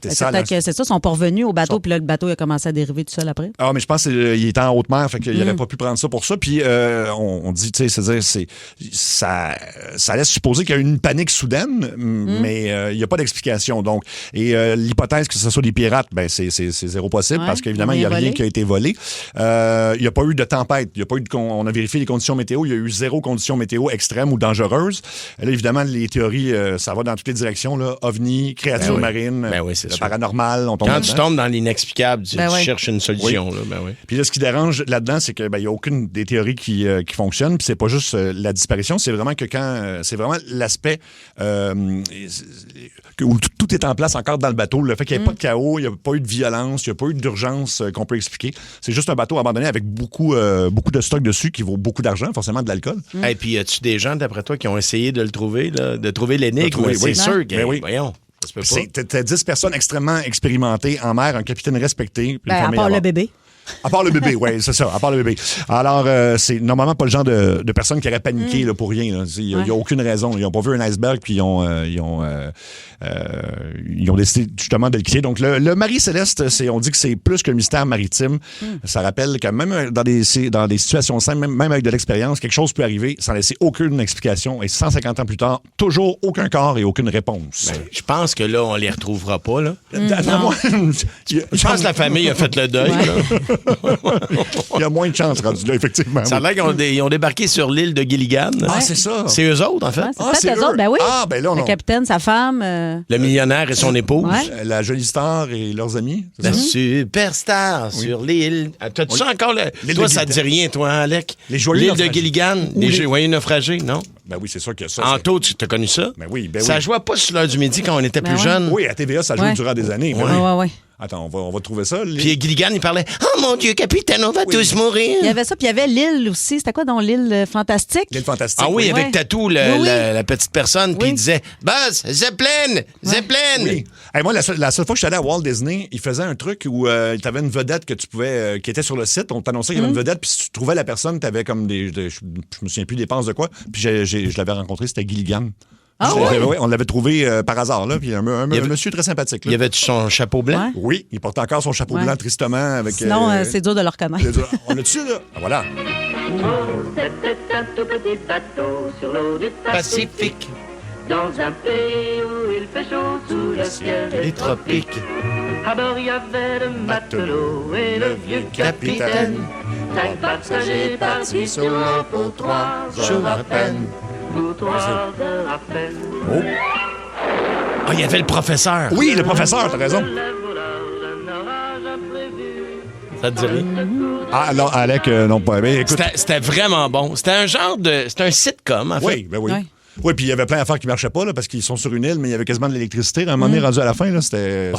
Peut-être que c'est ça, ils sont pas revenus au bateau, puis là, le bateau a commencé à dériver tout seul après. Ah, mais je pense qu'il était en haute mer, fait qu'il n'aurait pas pu prendre ça pour ça. Puis on dit, tu sais, c'est-à-dire, ça laisse supposer qu'il y a eu une panique soudaine, mais il n'y a pas d'explication. Donc, et l'hypothèse que ce soit des pirates, ben c'est zéro possible, parce qu'évidemment, il n'y a rien qui a été volé. Il n'y a pas eu de tempête. On a vérifié les conditions météo. Il y a eu 0 conditions météo extrêmes ou dangereuses. Là, évidemment, les théories, ça va dans toutes les directions, là. OVNI, créatures marines, crime, c'est le sûr. paranormal. On tombe Quand là-dedans. tu tombes dans l'inexplicable, tu Ben ouais. cherches une solution. Oui. Là, Puis là, ce qui dérange là-dedans, c'est qu'il n'y a aucune des théories qui fonctionne. Puis c'est pas juste la disparition, c'est vraiment que c'est vraiment l'aspect où tout est en place encore dans le bateau. Le fait qu'il n'y ait pas de chaos, il n'y a pas eu de violence, il n'y a pas eu d'urgence qu'on peut expliquer. C'est juste un bateau abandonné avec beaucoup de stock dessus qui vaut beaucoup d'argent, forcément de l'alcool. Et puis, as-tu des gens, d'après toi, qui ont essayé de le trouver, là, de trouver l'énigme? Oui, C'est sûr que, oui. voyons, ça se peut pas. T'as 10 personnes extrêmement expérimentées en mer, un capitaine respecté. puis une À famille part à le bord. bébé. À part le bébé, oui, c'est ça, à part le bébé. Alors, c'est normalement pas le genre de personnes qui auraient paniqué là, pour rien. Il n'y a aucune raison. Ils n'ont pas vu un iceberg, puis ils ont décidé justement de le quitter. Donc, le Marie-Céleste, on dit que c'est plus qu'un mystère maritime. Ça rappelle que même dans des situations simples, même avec de l'expérience, quelque chose peut arriver sans laisser aucune explication. Et 150 ans plus tard, toujours aucun corps et aucune réponse. Je pense que là, on les retrouvera pas. Là. Je Je pense que la famille a fait le deuil. Là. Il y a moins de chances rendu là, effectivement. Ça a l'air qu'ils ont débarqué sur l'île de Gilligan. Ah, c'est ça. C'est eux autres, en fait. Ouais, c'est peut-être eux autres, ben oui. Ah, ben là, on Le capitaine, sa femme. Le millionnaire et son épouse. Ouais. La jolie star et leurs amis. La superstar sur l'île. T'as-tu ça encore? Toi, ça te dit rien, toi, hein, Alec? L'île de Gilligan. Les joyeux naufragés, non? Ben oui, c'est sûr que ça. Anto, tu as connu ça? Ben oui, Ça jouait pas sur l'heure du midi quand on était plus jeunes. Oui, à TVA, ça jouait durant des années. Ouais. Attends, on va trouver ça. Puis Gilligan, il parlait « Oh mon Dieu, capitaine, on va tous mourir! » Il y avait ça, puis il y avait l'île aussi. C'était quoi dans l'île fantastique? L'île fantastique. Ah oui, avec Tatou, la petite personne, puis il disait « Buzz, Zeppelin! Zeppelin! Oui. Hey, moi, la seule fois que je suis allé à Walt Disney, il faisait un truc où tu avais une vedette que tu pouvais, qui était sur le site. On t'annonçait qu'il y avait une vedette, puis si tu trouvais la personne, tu avais comme je me souviens plus des dépenses de quoi. Puis je l'avais rencontré, c'était Gilligan. Ah ouais? On l'avait trouvé par hasard, là. Puis un monsieur très sympathique. Là. Il avait son chapeau blanc? Oui, il portait encore son chapeau blanc tristement. Avec, Sinon, c'est dur de le reconnaître. On l'a dessus, là? Ah, voilà. C'était un tout petit bateau sur l'eau du Pacifique. Dans un pays où il fait chaud sous le ciel des tropiques. À bord, il y avait le matelot et le vieux capitaine. 5 passagers partis sur l'eau pour 3 jours à peine. Pour 3 heures à peine. Oh. Ah, il y avait le professeur. Oui, le professeur, t'as raison. Ça te dit rien? Ah, alors, Alec, non pas. Mais écoute. C'était vraiment bon. C'était un genre de... C'était un sitcom, en fait. Oui, ben oui. Oui, puis il y avait plein d'affaires qui marchaient pas, là, parce qu'ils sont sur une île, mais il y avait quasiment de l'électricité. À un moment donné, rendu à la fin, là, c'était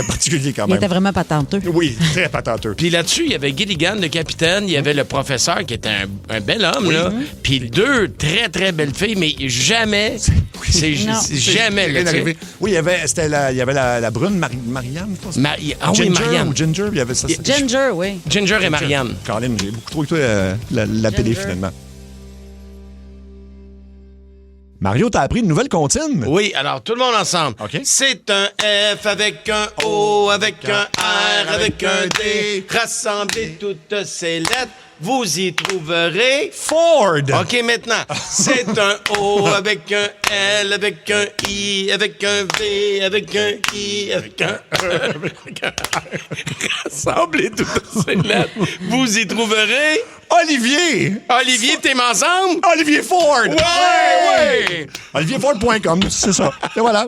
particulier quand même. Il était vraiment patenteux. Oui, très patenteux. Puis là-dessus, il y avait Gilligan, le capitaine, il y avait le professeur qui était un bel homme, là. Puis 2 très, très belles filles, mais jamais... C'est jamais rien arrivé. Oui, il y avait la brune Marianne, je pense. Marianne. Ou Ginger, il y avait ça. Ginger, oui. Ginger et Marianne. Caroline, j'ai beaucoup trop écouté la télé, finalement. Mario, t'as appris une nouvelle comptine? Oui, alors tout le monde ensemble. OK. C'est un F avec un O, avec un R, avec un D. Rassemblez toutes ces lettres, vous y trouverez... Ford! OK, maintenant, c'est un O avec un L, avec un I, avec un V, avec un I, avec un E, avec un R. Rassemblez toutes ces lettres, vous y trouverez... Olivier! Olivier, t'es ensemble? Olivier Ford! Ouais! OlivierFord.com, c'est ça. Et voilà.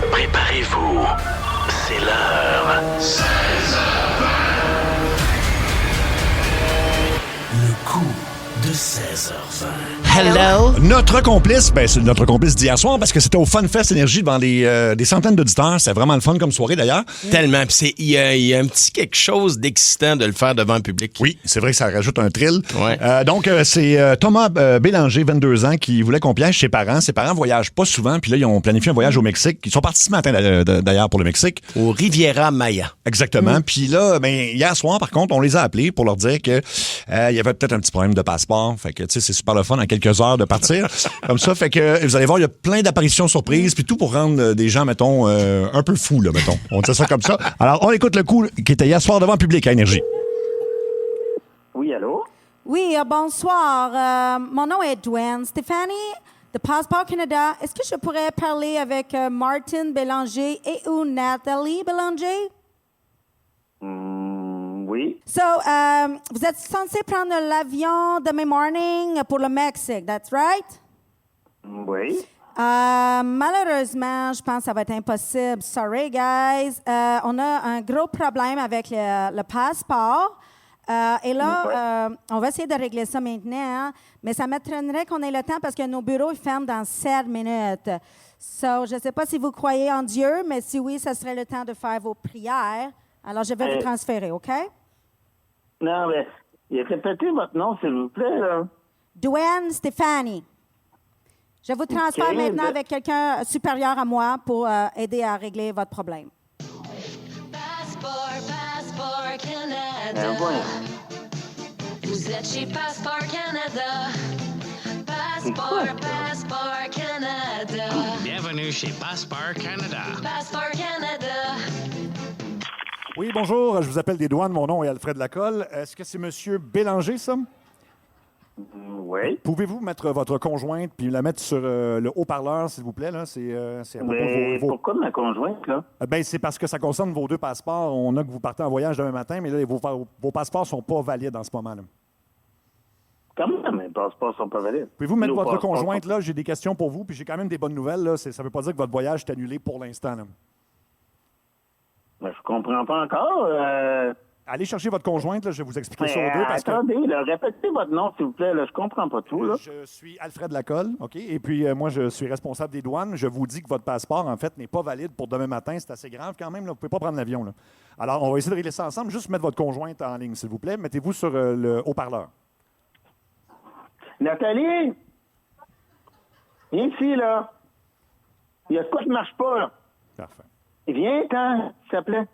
Préparez-vous, c'est l'heure. 16h20. Le coup de 16h20. Hello? Notre complice, c'est notre complice d'hier soir parce que c'était au Fun Fest Énergie devant des centaines d'auditeurs. C'était vraiment le fun comme soirée d'ailleurs. Tellement. Puis il y a un petit quelque chose d'excitant de le faire devant le public. Oui, c'est vrai que ça rajoute un thrill. Ouais. Donc, c'est Thomas Bélanger, 22 ans, qui voulait qu'on piège ses parents. Ses parents voyagent pas souvent. Puis là, ils ont planifié un voyage au Mexique. Ils sont partis ce matin d'ailleurs pour le Mexique. Au Riviera Maya. Exactement. Puis là, hier soir, par contre, on les a appelés pour leur dire que il y avait peut-être un petit problème de passeport. Fait que, tu sais, c'est super le fun en quelques heures de partir. Comme ça, fait que vous allez voir, il y a plein d'apparitions surprises, puis tout pour rendre des gens, mettons, un peu fous, là, mettons. On dit ça comme ça. Alors, on écoute le coup qui était hier soir devant le public à Énergie. Oui, allô? Oui, bonsoir. Mon nom est Dwayne Stéphanie de Passeport Canada. Est-ce que je pourrais parler avec Martin Bélanger et ou Nathalie Bélanger? Oui. So, vous êtes censé prendre l'avion demain morning pour le Mexique, that's right? Oui. Malheureusement, je pense que ça va être impossible. Sorry, guys. On a un gros problème avec le passeport. Et là, on va essayer de régler ça maintenant, hein, mais ça m'étonnerait qu'on ait le temps parce que nos bureaux ils ferment dans 7 minutes. So, je ne sais pas si vous croyez en Dieu, mais si oui, ça serait le temps de faire vos prières. Alors, je vais vous transférer, OK? Non, mais répétez votre nom, s'il vous plaît, là. Dwayne Stéphanie. Je vous transfère maintenant avec quelqu'un supérieur à moi pour aider à régler votre problème. Passeport Canada. Vous êtes chez Passeport Canada. Passeport Canada. Bienvenue chez Passeport Canada. Passeport Canada. Oui, bonjour, je vous appelle des douanes, mon nom est Alfred Lacolle. Est-ce que c'est M. Bélanger, ça? Oui. Pouvez-vous mettre votre conjointe puis la mettre sur le haut-parleur, s'il vous plaît? Là? C'est à propos de vos... Pourquoi ma conjointe, là? Ben, c'est parce que ça concerne vos 2 passeports. On a que vous partez en voyage demain matin, mais là, vos passeports sont pas valides en ce moment-là. Comment mes passeports sont pas valides? Pouvez-vous mettre votre conjointe là? J'ai des questions pour vous, puis j'ai quand même des bonnes nouvelles. Là. Ça veut pas dire que votre voyage est annulé pour l'instant. Là. Ben, je comprends pas encore. Allez chercher votre conjointe, là, je vais vous expliquer ça aux deux. Attendez, là, répétez votre nom, s'il vous plaît. Là, je comprends pas tout. Là. Je suis Alfred Lacolle, OK? Et puis, moi, je suis responsable des douanes. Je vous dis que votre passeport, en fait, n'est pas valide pour demain matin. C'est assez grave quand même. Là. Vous ne pouvez pas prendre l'avion. Là. Alors, on va essayer de régler ça ensemble. Juste mettre votre conjointe en ligne, s'il vous plaît. Mettez-vous sur le haut-parleur. Nathalie! Viens ici, là. Il y a quoi qui ne marche pas, là? Parfait. Viens-t'en, s'il te plaît.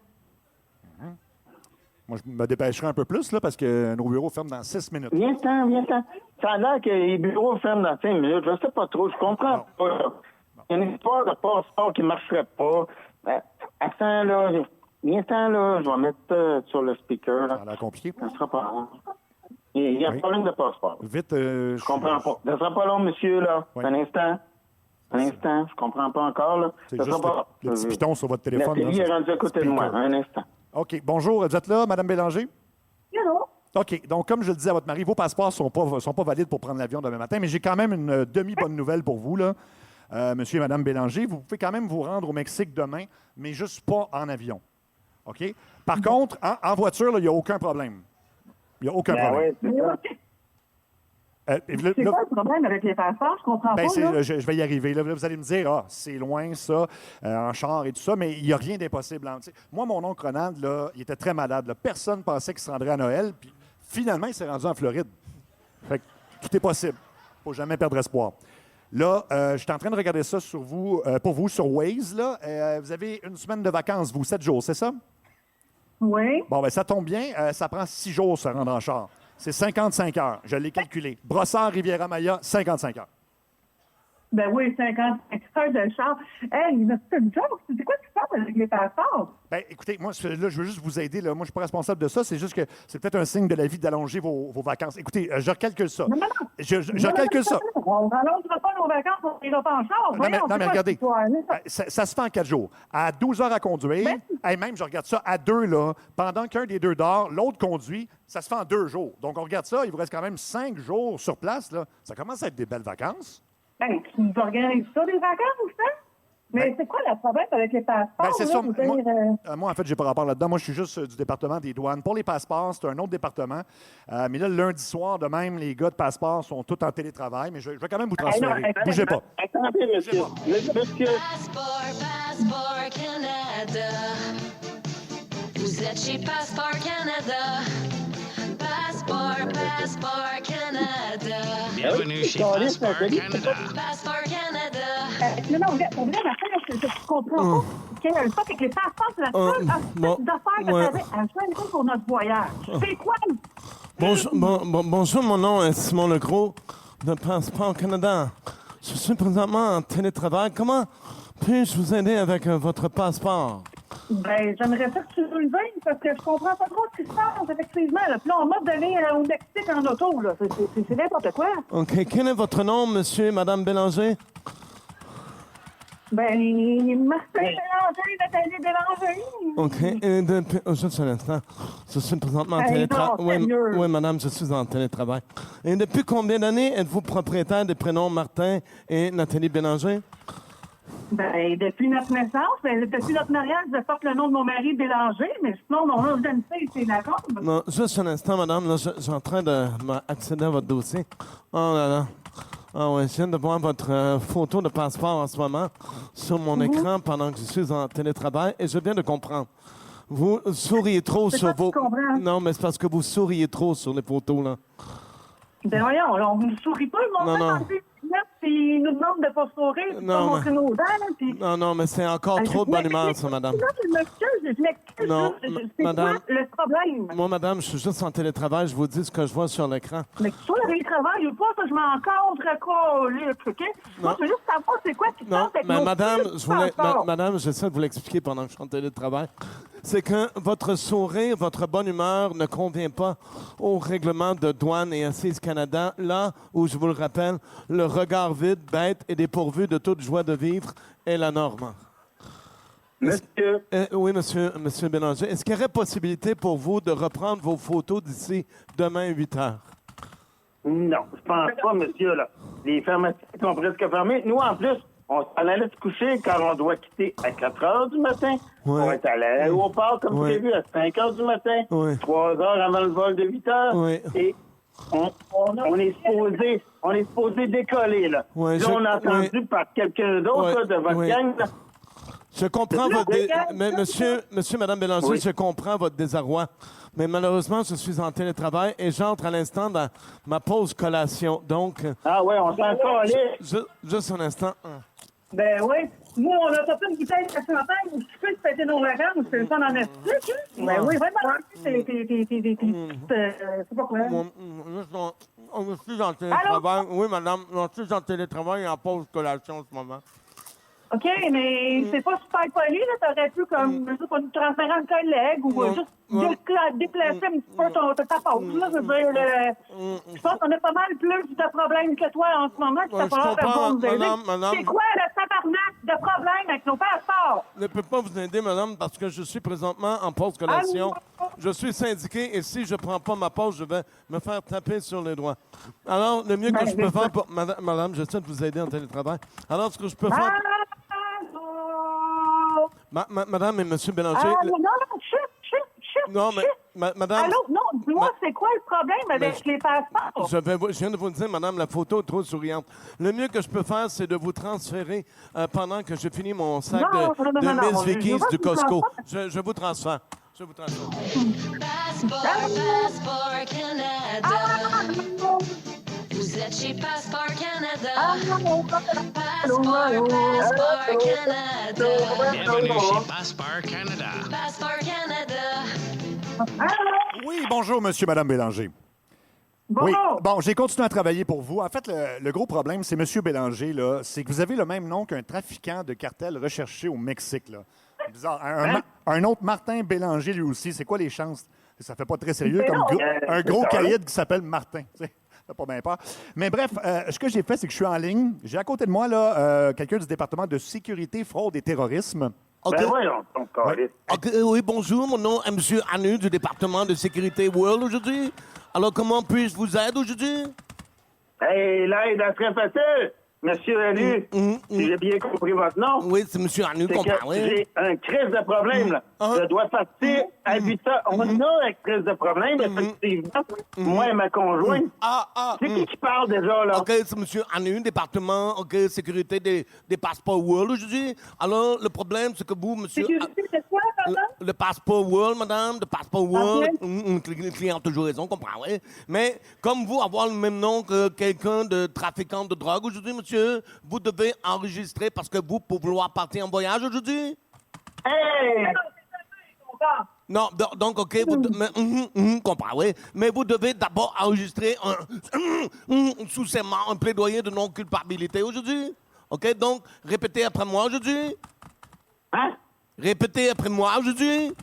Moi, je me dépêcherai un peu plus, là, parce que nos bureaux ferment dans 6 minutes. Viens-t'en. Ça a l'air que les bureaux ferment dans 5 minutes. Je ne sais pas trop. Je comprends pas. Là. Il y a une histoire de passeport qui ne marcherait pas. Attends, là. Viens-t'en, là. Je vais mettre sur le speaker. Là. Ça a l'air compliqué. Ça sera pas long. Il y a un problème de passeport. Vite. Je comprends pas. Ça sera pas long, monsieur, là. Oui. Un instant. Je comprends pas encore, là. C'est ça juste sera pas le petit piton sur votre téléphone. Nathalie est rendue à côté de moi. Un instant. OK. Bonjour. Vous êtes là, Mme Bélanger? Hello. OK. Donc, comme je le disais à votre mari, vos passeports sont pas valides pour prendre l'avion demain matin, mais j'ai quand même une demi-bonne nouvelle pour vous, là. Monsieur et Mme Bélanger, vous pouvez quand même vous rendre au Mexique demain, mais juste pas en avion. OK? Par contre, en voiture, il n'y a aucun problème. Il n'y a aucun problème. Oui, c'est quoi le problème avec les passeports? Je comprends pas. Je vais y arriver. Là, vous allez me dire, c'est loin, ça, en char et tout ça, mais il n'y a rien d'impossible. Moi, mon oncle Ronald, là, il était très malade. Là. Personne ne pensait qu'il se rendrait à Noël, puis finalement, il s'est rendu en Floride. Fait que tout est possible. Il ne faut jamais perdre espoir. Là, je suis en train de regarder ça pour vous sur Waze. Là. Vous avez une semaine de vacances, vous, 7 jours, c'est ça? Oui. Bon, ben ça tombe bien. Ça prend 6 jours se rendre en char. C'est 55 heures. Je l'ai calculé. Brossard, Riviera-Maya, 55 heures. Ben oui, 55 heures de char. Hey, c'est une joke. C'est quoi qui se passe avec les passeports? Ben, écoutez, moi, là, je veux juste vous aider. Là. Moi, je ne suis pas responsable de ça. C'est juste que c'est peut-être un signe de la vie d'allonger vos vacances. Écoutez, je recalcule ça. Non. Je recalcule ça. On n'allongera pas nos vacances, on n'ira pas en char. Non, mais regardez, ça se fait en 4 jours. À 12 heures à conduire, même, je regarde ça, à 2, là, pendant qu'un des deux dort, l'autre conduit, ça se fait en 2 jours. Donc, on regarde ça, il vous reste quand même 5 jours sur place. Là. Ça commence à être des belles vacances. Ben, tu nous organises ça, des vacances, ça? Mais c'est quoi le problème avec les passeports? Ben, c'est là, ça. Moi, en fait, j'ai pas rapport là-dedans. Moi, je suis juste du département des douanes. Pour les passeports, c'est un autre département. Mais là, le lundi soir, de même, les gars de passeports sont tous en télétravail. Mais je vais quand même vous transférer. Bougez pas. Attendez, monsieur. Passeport Canada. Vous êtes chez Passeport Canada. Passeport Canada. Bienvenue chez Passeport Canada. Passeport Canada. Non, on vient d'affaire, je comprends pas. Quel est le fait avec les passeports, c'est la seule affaire que tu avais à choisir pour notre voyage. C'est quoi? Bonjour, mon nom est Simon Legros de Passeport Canada. Je suis présentement en télétravail. Comment puis-je vous aider avec votre passeport? Ben, j'aimerais ça que tu nous le dises parce que je comprends pas trop ce qui se passe, effectivement. Là. Puis là, on m'a donné au Mexique en auto, là. C'est n'importe quoi. OK. Quel est votre nom, monsieur et madame Bélanger? Martin Bélanger, Nathalie Bélanger. OK. Juste un instant. Je suis présentement en télétravail. Oui, madame, je suis en télétravail. Et depuis combien d'années êtes-vous propriétaire des prénoms Martin et Nathalie Bélanger? Depuis notre naissance, depuis notre mariage, je porte le nom de mon mari Bélanger, mais sinon, mon nom d'identité, c'est Lacombe. Non, juste un instant, madame. Là, je suis en train d'accéder à votre dossier. Oh là là. Ah oui, je viens de voir votre photo de passeport en ce moment sur mon écran pendant que je suis en télétravail et je viens de comprendre. Vous souriez trop sur vos... Non, mais c'est parce que vous souriez trop sur les photos, là. Voyons, on ne sourit pas, le monde puis il nous demande de ne pas sourire, de pas montrer nos dents. Puis... Non, mais c'est encore trop de bonne humeur, ça, madame. Je m'excuse. Non, madame. C'est quoi le problème? Moi, madame, je suis juste en télétravail. Je vous dis ce que je vois sur l'écran. Mais sur le télétravail ou pas, ça, je m'en contre, OK? Moi, je veux juste savoir c'est quoi qui se passe avec nos madame, madame, j'essaie de vous l'expliquer pendant que je suis en télétravail. C'est que votre sourire, votre bonne humeur ne convient pas au règlement de douane et Assise Canada, là où, je vous le rappelle, le regard vide, bête et dépourvu de toute joie de vivre est la norme. Monsieur. Oui, monsieur Bélanger. Est-ce qu'il y aurait possibilité pour vous de reprendre vos photos d'ici demain 8 heures? Non, je pense pas, monsieur. Là. Les pharmacies sont presque fermées. Nous, en plus, on s'en allait se coucher car on doit quitter à 4 heures du matin. Ouais. On est allé à l'aéroport, comme prévu, à 5 heures du matin. Ouais. 3 heures avant le vol de 8 heures. Ouais. Et on est supposé décoller, là. Ouais, là, on a entendu par quelqu'un d'autre, là, de votre gang, là. Je comprends Madame Bélanger, je comprends votre désarroi. Mais malheureusement, je suis en télétravail et j'entre à l'instant dans ma pause collation. Donc. Ah ouais, on s'en calait. Juste un instant. Ben oui. Nous, on a sorti une bouteille de champagne où tu peux te fêter nos vacances. C'est le fun en Afrique. Ben oui, vraiment. C'est pas quoi. On suis en télétravail. Oui, madame. On suis en télétravail et en pause collation en ce moment. OK, mais c'est pas super poli, là. T'aurais pu, comme, nous transférer un collègue ou juste déplacer un petit peu ta pause, là. Je veux dire, je pense qu'on a pas mal plus de problèmes que toi en ce moment. Ça va pas nous aider. Madame. C'est quoi le tabarnak de problème avec nos passeports? Je ne peux pas vous aider, madame, parce que je suis présentement en pause collation. Je suis syndiqué et si je prends pas ma pause, je vais me faire taper sur les doigts. Alors, le mieux que je peux faire pour... Madame, j'essaie de vous aider en télétravail. Alors, ce que je peux faire... Madame et monsieur Bélanger... Non, mais madame... Allô? Non, dis-moi, c'est quoi le problème avec les passeports? Je viens de vous le dire, madame, la photo est trop souriante. Le mieux que je peux faire, c'est de vous transférer pendant que je finis mon sac de Miss Vickies du Costco. Je vous transfère. Passport Canada. Vous êtes chez Passport Canada. Passport Canada. Bienvenue chez Passport Canada. Passport Canada. Oui, bonjour, monsieur, madame Bélanger. Bonjour. Oui, bon, j'ai continué à travailler pour vous. En fait, le gros problème, c'est monsieur Bélanger, là, c'est que vous avez le même nom qu'un trafiquant de cartel recherché au Mexique, là. C'est bizarre. Un autre Martin Bélanger, lui aussi. C'est quoi les chances? Ça fait pas très sérieux, comme un gros caïd qui s'appelle Martin. Ça fait pas bien peur. Mais bref, ce que j'ai fait, c'est que je suis en ligne. J'ai à côté de moi là quelqu'un du département de sécurité, fraude et terrorisme. OK. Oui, bonjour. Mon nom est M. Anu du département de sécurité World aujourd'hui. Alors, comment puis-je vous aider aujourd'hui? Hey, l'aide à très facile. Monsieur Anu, si j'ai bien compris votre nom. Oui, c'est Monsieur Anu, comprends, oui. J'ai un crise de problème, là. Je dois partir à 8 heures. On a un crise de problème, effectivement. Moi et ma conjointe. C'est qui parle déjà, là? OK, c'est Monsieur Anu, département, sécurité des passeports World aujourd'hui. Alors, le problème, c'est que vous, monsieur... Sécurité, c'est quoi, pardon? Le passeport World, madame, le passeport World. Le client a toujours raison, comprends, oui. Mais, comme vous, avoir le même nom que quelqu'un de trafiquant de drogue aujourd'hui, monsieur, vous devez enregistrer parce que vous, pour vouloir partir en voyage aujourd'hui? Hey! Non, donc, OK, vous comprends, oui. Mais vous devez d'abord enregistrer sous serment un plaidoyer de non-culpabilité aujourd'hui. OK, donc, répétez après moi aujourd'hui. Hein? Répétez après moi aujourd'hui.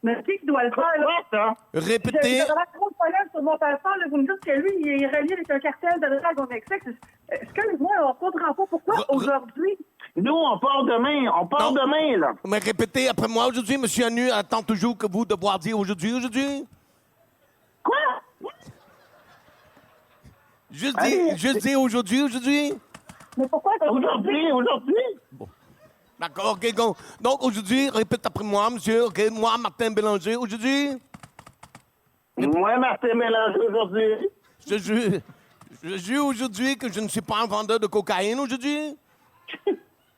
Mais qui doit le faire, là? Ça? Répétez. J'ai trop de problèmes sur mon passeport, là. Vous me dites que lui, il est relié avec un cartel de drogue au Mexique. Excuse-moi, on ne comprend pas pourquoi aujourd'hui Nous, on part demain. On part demain, là. Mais répétez après moi aujourd'hui, monsieur Anu attend toujours que vous devoir dire aujourd'hui. Quoi? Juste dire aujourd'hui. Mais pourquoi Aujourd'hui? Bon. D'accord, OK, go. Donc, aujourd'hui, répète après moi, monsieur. OK, moi, Martin Bélanger, aujourd'hui. Moi, Martin Bélanger, aujourd'hui. Je jure aujourd'hui que je ne suis pas un vendeur de cocaïne aujourd'hui.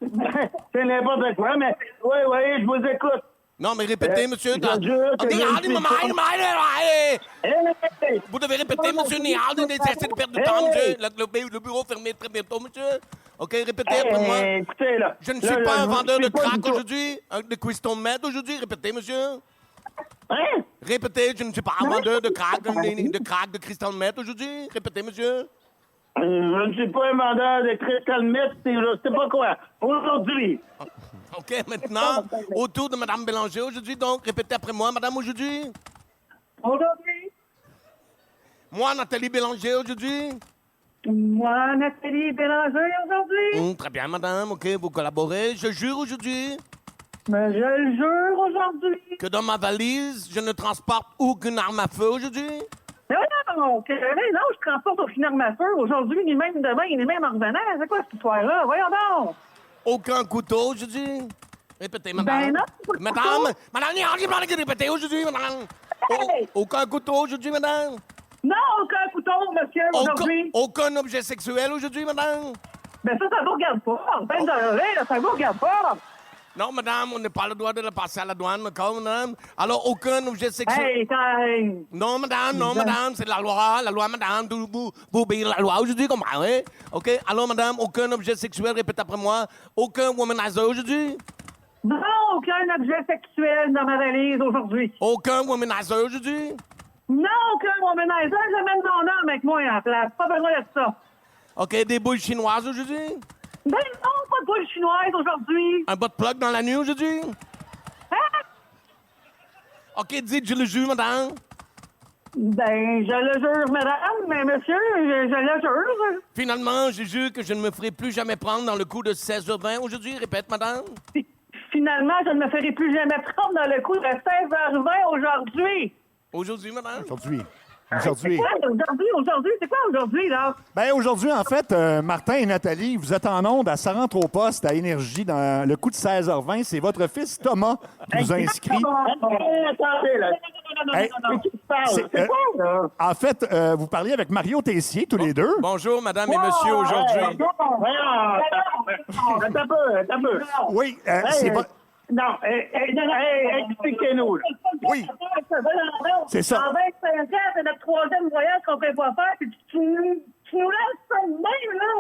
C'est n'importe quoi, mais... Oui, je vous écoute. Non, mais répétez, monsieur. Vous devez répéter, monsieur Nial, cessez de perdre du temps, monsieur. Le bureau fermé très bientôt, monsieur. OK, répétez après moi. Écoutez, là. Je ne suis pas un vendeur de crack aujourd'hui, de crystal meth aujourd'hui. Répétez, monsieur. Hein? Répétez, je ne suis pas un vendeur de crack, de crystal meth aujourd'hui. Répétez, monsieur. Je ne suis pas un vendeur de crystal meth, je sais pas quoi. Aujourd'hui. OK, maintenant, autour de Mme Bélanger aujourd'hui, donc, répétez après moi, madame, aujourd'hui. Aujourd'hui. Moi, Nathalie Bélanger, aujourd'hui. Moi, Nathalie Bélanger, aujourd'hui. Très bien, madame, OK, vous collaborez. Je jure aujourd'hui. Mais je le jure aujourd'hui. Que dans ma valise, je ne transporte aucune arme à feu aujourd'hui. Non, je transporte aucune arme à feu aujourd'hui, ni même demain, ni même en revenant. C'est quoi cette histoire-là? Voyons donc. Aucun couteau aujourd'hui. Répétez, madame. Ben non. Madame, répétez aujourd'hui, madame. Aucun couteau aujourd'hui, madame. Non, aucun couteau, monsieur, aujourd'hui. Aucun objet sexuel aujourd'hui, madame. Ben ça vous regarde pas. Ben là, ça vous regarde pas. Non, madame, on n'a pas le droit de le passer à la douane, madame. Alors, aucun objet sexuel. Hey. Non, madame, c'est la loi, madame. Vous obéir la loi aujourd'hui, comprenez? OK? Alors, madame, aucun objet sexuel, répète après moi. Aucun womanizer aujourd'hui? Non, aucun objet sexuel dans ma valise aujourd'hui. Aucun womanizer aujourd'hui? Non, aucun womanizer, j'amène mon homme avec moi en place. Pas besoin de ça. OK, des boules chinoises aujourd'hui? Ben non, pas de boules chinoises aujourd'hui. Un bot plug dans la nuit aujourd'hui? Hein? OK, dites, je le jure, madame. Ben, je le jure, madame, mais monsieur, je le jure. Finalement, je jure que je ne me ferai plus jamais prendre dans le coup de 16h20 aujourd'hui. Répète, madame. Finalement, je ne me ferai plus jamais prendre dans le coup de 16h20 aujourd'hui. Aujourd'hui, madame? Aujourd'hui. Aujourd'hui, c'est quoi aujourd'hui, là? Ben aujourd'hui, en fait, Martin et Nathalie, vous êtes en onde à Ça rentre au poste à Énergie dans le coup de 16h20. C'est votre fils Thomas qui vous a inscrit. Attendez, là. C'est quoi, là? En fait, vous parliez avec Mario Tessier, tous les deux. Bonjour, madame et monsieur, aujourd'hui. Attends un peu. Oui, c'est votre... Non, expliquez-nous. Oui. C'est ça. En 25 ans, c'est notre troisième voyage qu'on prévoit faire, puis tu nous laisses ça de même, là,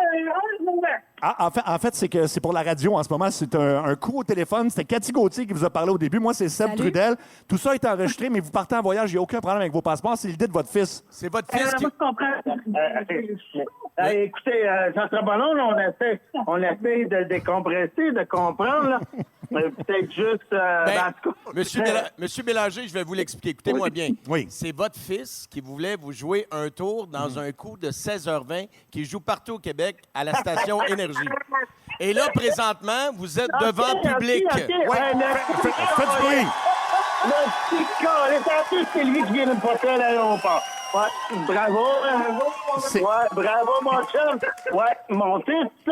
En fait, c'est que c'est pour la radio en ce moment. C'est un coup au téléphone. C'était Cathy Gauthier qui vous a parlé au début. Moi, c'est Seb Trudel. Tout ça est enregistré, mais vous partez en voyage. Il n'y a aucun problème avec vos passeports. C'est l'idée de votre fils. C'est votre fils qui... Moi, je comprends. Écoutez, ça sera pas long. On essaie de le décompresser, de comprendre, là. Peut-être juste... Monsieur Bélanger, je vais vous l'expliquer. Écoutez-moi bien. Oui. C'est votre fils qui voulait vous jouer un tour dans un coup de 16h20 qui joue partout au Québec à la station Énergie. Et là, présentement, vous êtes devant public. Faites du bruit. Le petit corps, c'est lui qui vient de me porter à l'aéroport. Ouais, bravo. Bravo, mon chum. Ouais, mon fils, tu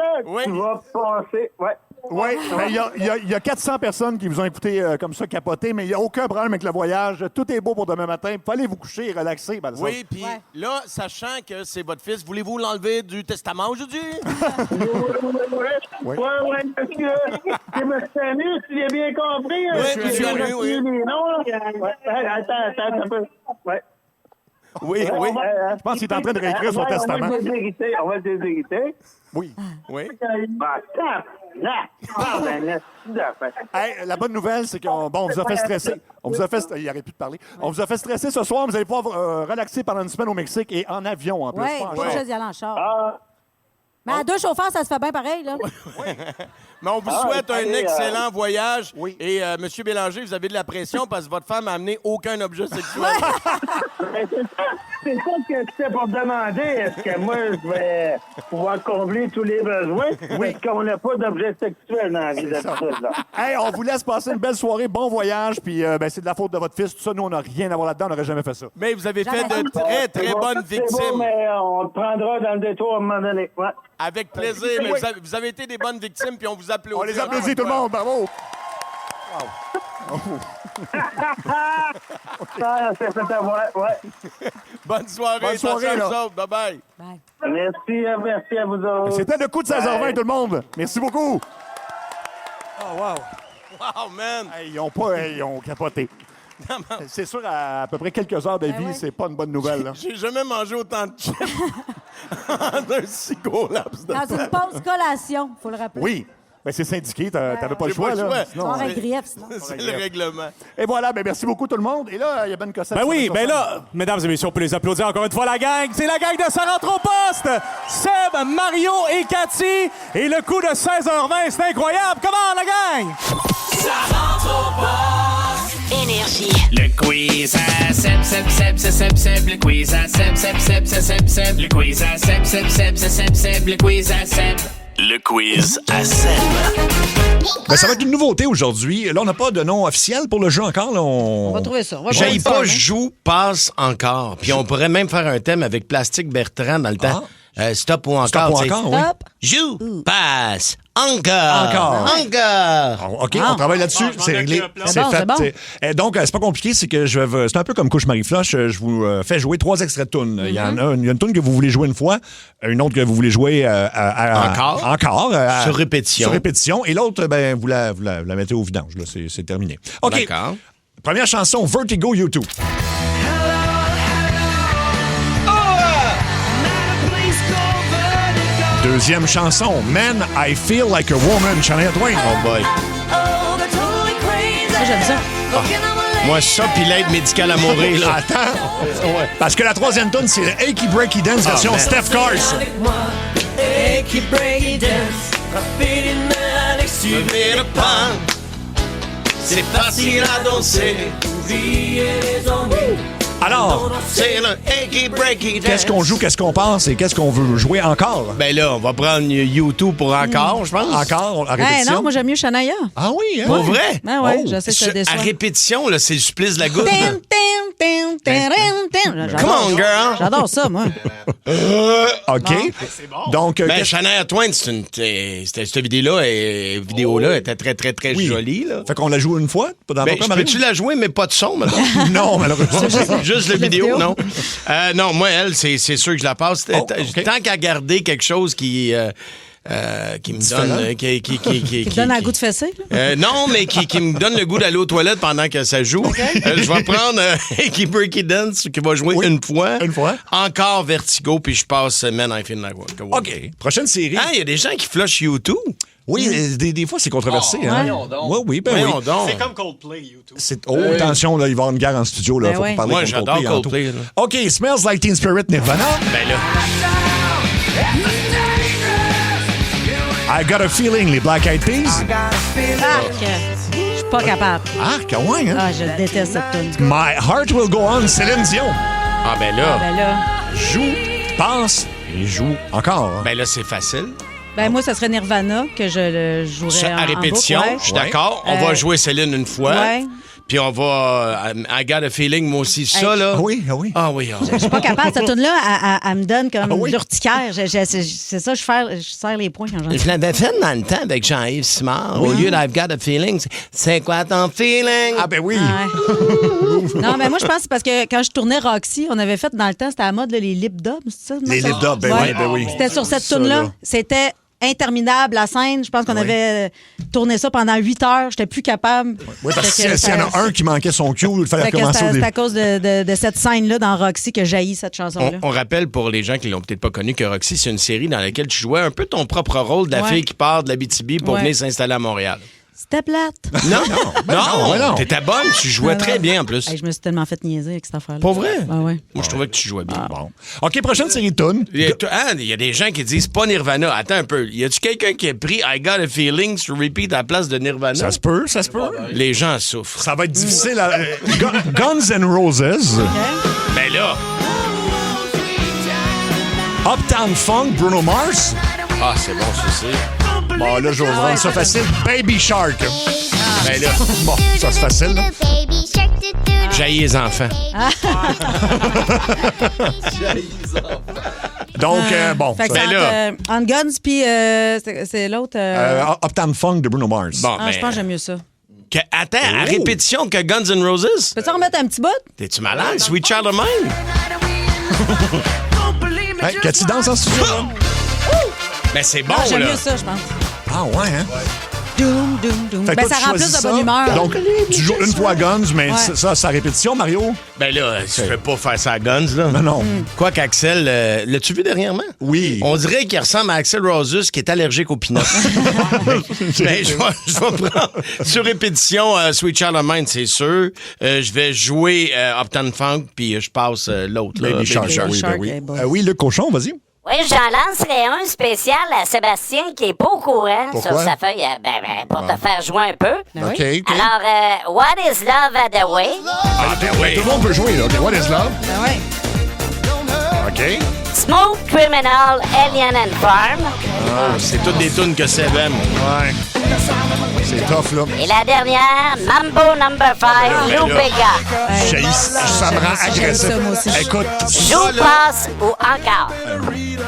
vas passer. Ouais. Oui, il y a 400 personnes qui vous ont écouté comme ça capoter, mais il n'y a aucun problème avec le voyage. Tout est beau pour demain matin. Il faut aller vous coucher et relaxer. Oui, puis là, sachant que c'est votre fils, voulez-vous l'enlever du testament aujourd'hui? Oui, monsieur. C'est monsieur Anu, tu l'as bien compris. Oui, monsieur Anu, oui. Attends un peu. Ouais. Oui. Je pense qu'il est en train de réécrire son testament. On va le déshériter. Oui. La bonne nouvelle, c'est qu'on vous a fait stresser. Il arrête plus de parler. On vous a fait stresser ce soir. Vous allez pouvoir relaxer pendant une semaine au Mexique et en avion en plus. Oui, juste y aller en char. Mais à deux chauffeurs, ça se fait bien pareil, là. Mais on vous souhaite un excellent voyage. Oui. Et M. Bélanger, vous avez de la pression parce que votre femme n'a amené aucun objet sexuel. C'est ça que c'était pour demander. Est-ce que moi, je vais pouvoir combler tous les besoins? Oui. Est-ce qu'on n'a pas d'objet sexuel dans la vie d'habitude, là? Hey, on vous laisse passer une belle soirée, bon voyage, puis c'est de la faute de votre fils. Tout ça, nous, on n'a rien à voir là-dedans, on n'aurait jamais fait ça. Mais vous avez fait de très, très bonnes victimes. C'est beau, mais on le prendra dans le détour à un moment donné. Ouais. Avec plaisir. Mais vous avez été des bonnes victimes, puis on vous applaudit. On les applaudit, tout le monde. Bravo. Wow. Ça, c'est fait avoir, ouais. Bonne soirée. Bonne soirée, là. Bye-bye. Bye. Merci à vous autres. C'était le coup de 16h20, tout le monde. Merci beaucoup. Oh, wow. Wow, man. Hey, ils ont capoté. C'est sûr, à peu près quelques heures de vie, c'est pas une bonne nouvelle. Là. J'ai jamais mangé autant de chips en un si gros laps de temps. Dans une pause collation, il faut le rappeler. Oui. Ben, c'est syndiqué, t'avais pas le choix. Là. Sinon, avec grief, sinon. C'est le règlement. Et voilà, ben merci beaucoup tout le monde. Et là, il y a Ben Cossette. Ben oui, ben là, mesdames et messieurs, on peut les applaudir encore une fois, la gang. C'est la gang de Ça rentre au poste. Seb, Mario et Cathy. Et le coup de 16h20, c'est incroyable. Comment, la gang? Ça rentre au poste. Énergie. Le quiz à Seb. Le quiz à Seb. Le quiz à Seb. Le quiz à Seb. Le quiz à Seb. Ben, ça va être une nouveauté aujourd'hui. Là, on n'a pas de nom officiel pour le jeu encore. Là, on va trouver ça. J'aille pas, joue, passe encore. Puis on pourrait même faire un thème avec Plastique Bertrand dans le temps. Stop ou encore. Stop ou encore, oui. Joue, passe, encore. OK, on travaille là-dessus. C'est réglé. C'est fait. Bon. Donc, c'est pas compliqué. C'est que c'est un peu comme Couche Marie-Floche. Je vous fais jouer 3 extraits de tunes. Il y a une tune que vous voulez jouer une fois, une autre que vous voulez jouer encore. Sur répétition. Sur répétition. Et l'autre, ben, vous la mettez au vidange. Là, c'est terminé. OK. D'accord. Première chanson, Vertigo, U2. Deuxième chanson, Man, I Feel Like a Woman, Shania Twain. Oh boy. J'aime ça. Moi, ça, puis l'aide médicale à mourir, là. Attends. Parce que la troisième tune, c'est le Achy Breaky Dance version Steph Cars. Achy Breaky Dance. C'est facile à danser. Alors, c'est le Achy Breaky Dance. qu'est-ce qu'on joue, qu'est-ce qu'on pense et qu'est-ce qu'on veut jouer encore? Ben là, on va prendre YouTube pour encore, je pense. Encore, à répétition? Non, moi, j'aime mieux Shania. Ah oui, hein? Pour vrai? Ben oui, je sais que ça déçoit. À répétition, là, c'est le supplice de la goutte. Come on, girl. J'adore ça, moi. OK. C'est bon. Donc, Ben, Shania Twain, cette vidéo-là était très, très, très jolie. Là. Fait qu'on la joue une fois? Peux-tu la jouer, mais pas de son, maintenant? Non, malheureusement. Juste la vidéo, non. Non, moi, elle, c'est sûr que je la passe. Tant qu'à garder quelque chose qui me donne... qui donne un goût de fessée? Non, mais qui me donne le goût d'aller aux toilettes pendant que ça joue. Je vais prendre Achy Breaky Dance, qui va jouer une fois. Encore Vertigo, puis je passe Man, I Feel Like a Woman. OK. Prochaine série. Ah, il y a des gens qui flushent YouTube. Oui, des fois, c'est controversé. Voyons donc. Oui, Voyons donc. C'est comme Coldplay, YouTube. Attention, là, il va y avoir une guerre en studio. Là, faut parler moi, de j'adore Coldplay. OK, Smells Like Teen Spirit, Nirvana. Ben là. I Got a Feeling, les Black Eyed Peas. Je suis pas capable. Ouais, hein? Ah, je déteste cette tune. My Heart Will Go On, Céline Dion. Ah, ben là. Joue, passe et joue encore. Ben là, c'est facile. Ben moi, ça serait Nirvana que je le jouerais à répétition, en boucle, je suis d'accord. On va jouer Céline une fois. Puis on va... I Got a Feeling, moi aussi. Ça, là... Ah oui. Je suis pas capable. Cette tune-là, elle me donne comme l'urticaire. C'est ça, je serre les poings quand j'en ai. Je l'avais fait dans le temps avec Jean-Yves Simard. Au lieu d'I've Got a Feeling, c'est quoi ton feeling? Ah ben oui. Non, mais moi, je pense que c'est parce que quand je tournais Roxy, on avait fait dans le temps, c'était à la mode, les lip dubs, c'est ça? Les lip dubs, ben oui. C'était sur cette tune-là. C'était interminable, la scène. Je pense qu'on avait tourné ça pendant 8 heures. J'étais plus capable. Oui, parce que s'il y en a un qui manquait son cue, il fallait recommencer au début. C'est à cause de cette scène-là dans Roxy que jaillit cette chanson-là. On rappelle pour les gens qui l'ont peut-être pas connu que Roxy, c'est une série dans laquelle tu jouais un peu ton propre rôle de la fille qui part de l'Abitibi pour venir s'installer à Montréal. C'était plate. Non. T'étais bonne, tu jouais très bien en plus. Hey, je me suis tellement fait niaiser avec cette affaire-là. Pas vrai? Ben ouais. Moi, je trouvais que tu jouais bien. Bon. OK, prochaine série de tunes. Il y a des gens qui disent pas Nirvana. Attends un peu. Y a-tu quelqu'un qui a pris I Got a Feeling sur repeat à la place de Nirvana? Ça se peut. Les gens souffrent. Ça va être difficile. Guns N' Roses. Ben là. Uptown Funk, Bruno Mars. Ah, c'est bon, ça, c'est. Bon, là, je vais rendre ça facile. Baby Shark. Ben là. Bon, ça, c'est facile, là. J'haïs les enfants. Donc, bon. Fait que ça- c'est entre, On Guns, puis c'est l'autre. Uptown Funk de Bruno Mars. Bon, Je pense que j'aime mieux ça. Attends, à répétition que Guns N' Roses? Peux-tu en remettre un petit bout? T'es-tu malade? Sweet Child of Mine? Hey, Cathy danse en studio. Ben, c'est bon, Non, j'aime là. mieux ça, je pense. Ah, ouais, hein? Doum, doum, doum. Fait que Ben, toi, ça tu rend plus choisis de ça. bonne humeur. Donc, tu joues une fois Guns, mais Ouais. ça, c'est à répétition, Mario? Ben là, tu peux pas faire ça à Guns, là. Non. Quoi qu'Axel, l'as-tu vu dernièrement? Oui. On dirait qu'il ressemble à Axel Roses qui est allergique aux peanuts. Ben, je vais prendre sur répétition Sweet Child of Mine, c'est sûr. Je vais jouer Uptown Funk, puis je passe l'autre. là, Baby Shark, oui, ben oui. Oui, le cochon, vas-y. Oui, j'en lancerai un spécial à Sébastien qui est pas au courant Pourquoi? sur sa feuille, pour te faire jouer un peu. OK. Alors, What is Love at the Way? Ah, ben oui. Tout le monde peut jouer, là. OK, What is Love? Ben ouais. OK. Smooth Criminal, Alien and Farm. C'est toutes des tunes que Seb aime. Ouais. C'est tough, là. Et la dernière, Mambo Number 5, Lou Bega. Ça me rend agressif. ça, moi aussi. Écoute, Joue, passe ou encore?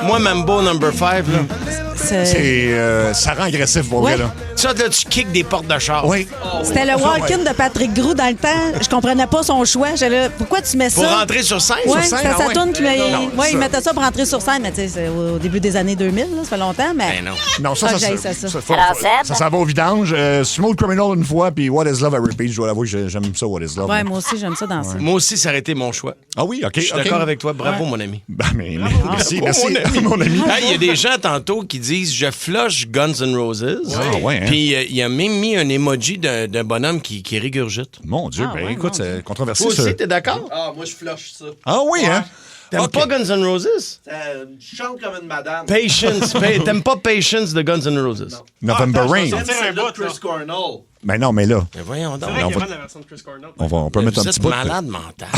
Moi, Mambo Number 5, là. ça rend agressif, pour vrai, là. Ça, là, tu kicks des portes de char. Oui. C'était le walk-in de Patrick Groux dans le temps. Je comprenais pas son choix. J'allais là, pourquoi tu mets ça? Pour rentrer sur scène? Oui, Sur scène, c'était ah sa ouais. tourne qui m'a. Non, Oui, ça- il mettait ça pour rentrer sur scène, mais tu sais, c'est au début des années 2000, là, ça fait longtemps, mais. Ben non. Non, ça j'haïs ça. Alors, Seb? ça va au vidange. Smooth Criminal une fois, puis What is Love à repeat. Je dois l'avouer, j'aime ça, What is Love. Ouais, moi aussi, j'aime ça danser. Moi aussi, ça aurait été mon choix. Ah oui, OK. Je suis d'accord avec toi. Bravo, mon ami. Ben, mais, merci, Bravo, merci, mon ami. Hey, il y a des gens tantôt qui disent je flush Guns N' Roses. Ah, ouais, hein? Puis il a même mis un emoji d'un bonhomme qui régurgite. Mon Dieu, ben écoute, c'est controversé. Toi ça. aussi, t'es d'accord? Ah, moi, je flush ça. Ah oui, hein? T'aimes Ok. pas Guns N' Roses? Je chante comme une madame. Patience. T'aimes pas Patience de Guns N' Roses? November Rain. C'est là de Chris Cornell. Ben non, mais là, Mais voyons donc. on va- la version de Chris Cornell. on peut mettre un Vous petit êtes bout. malade mental.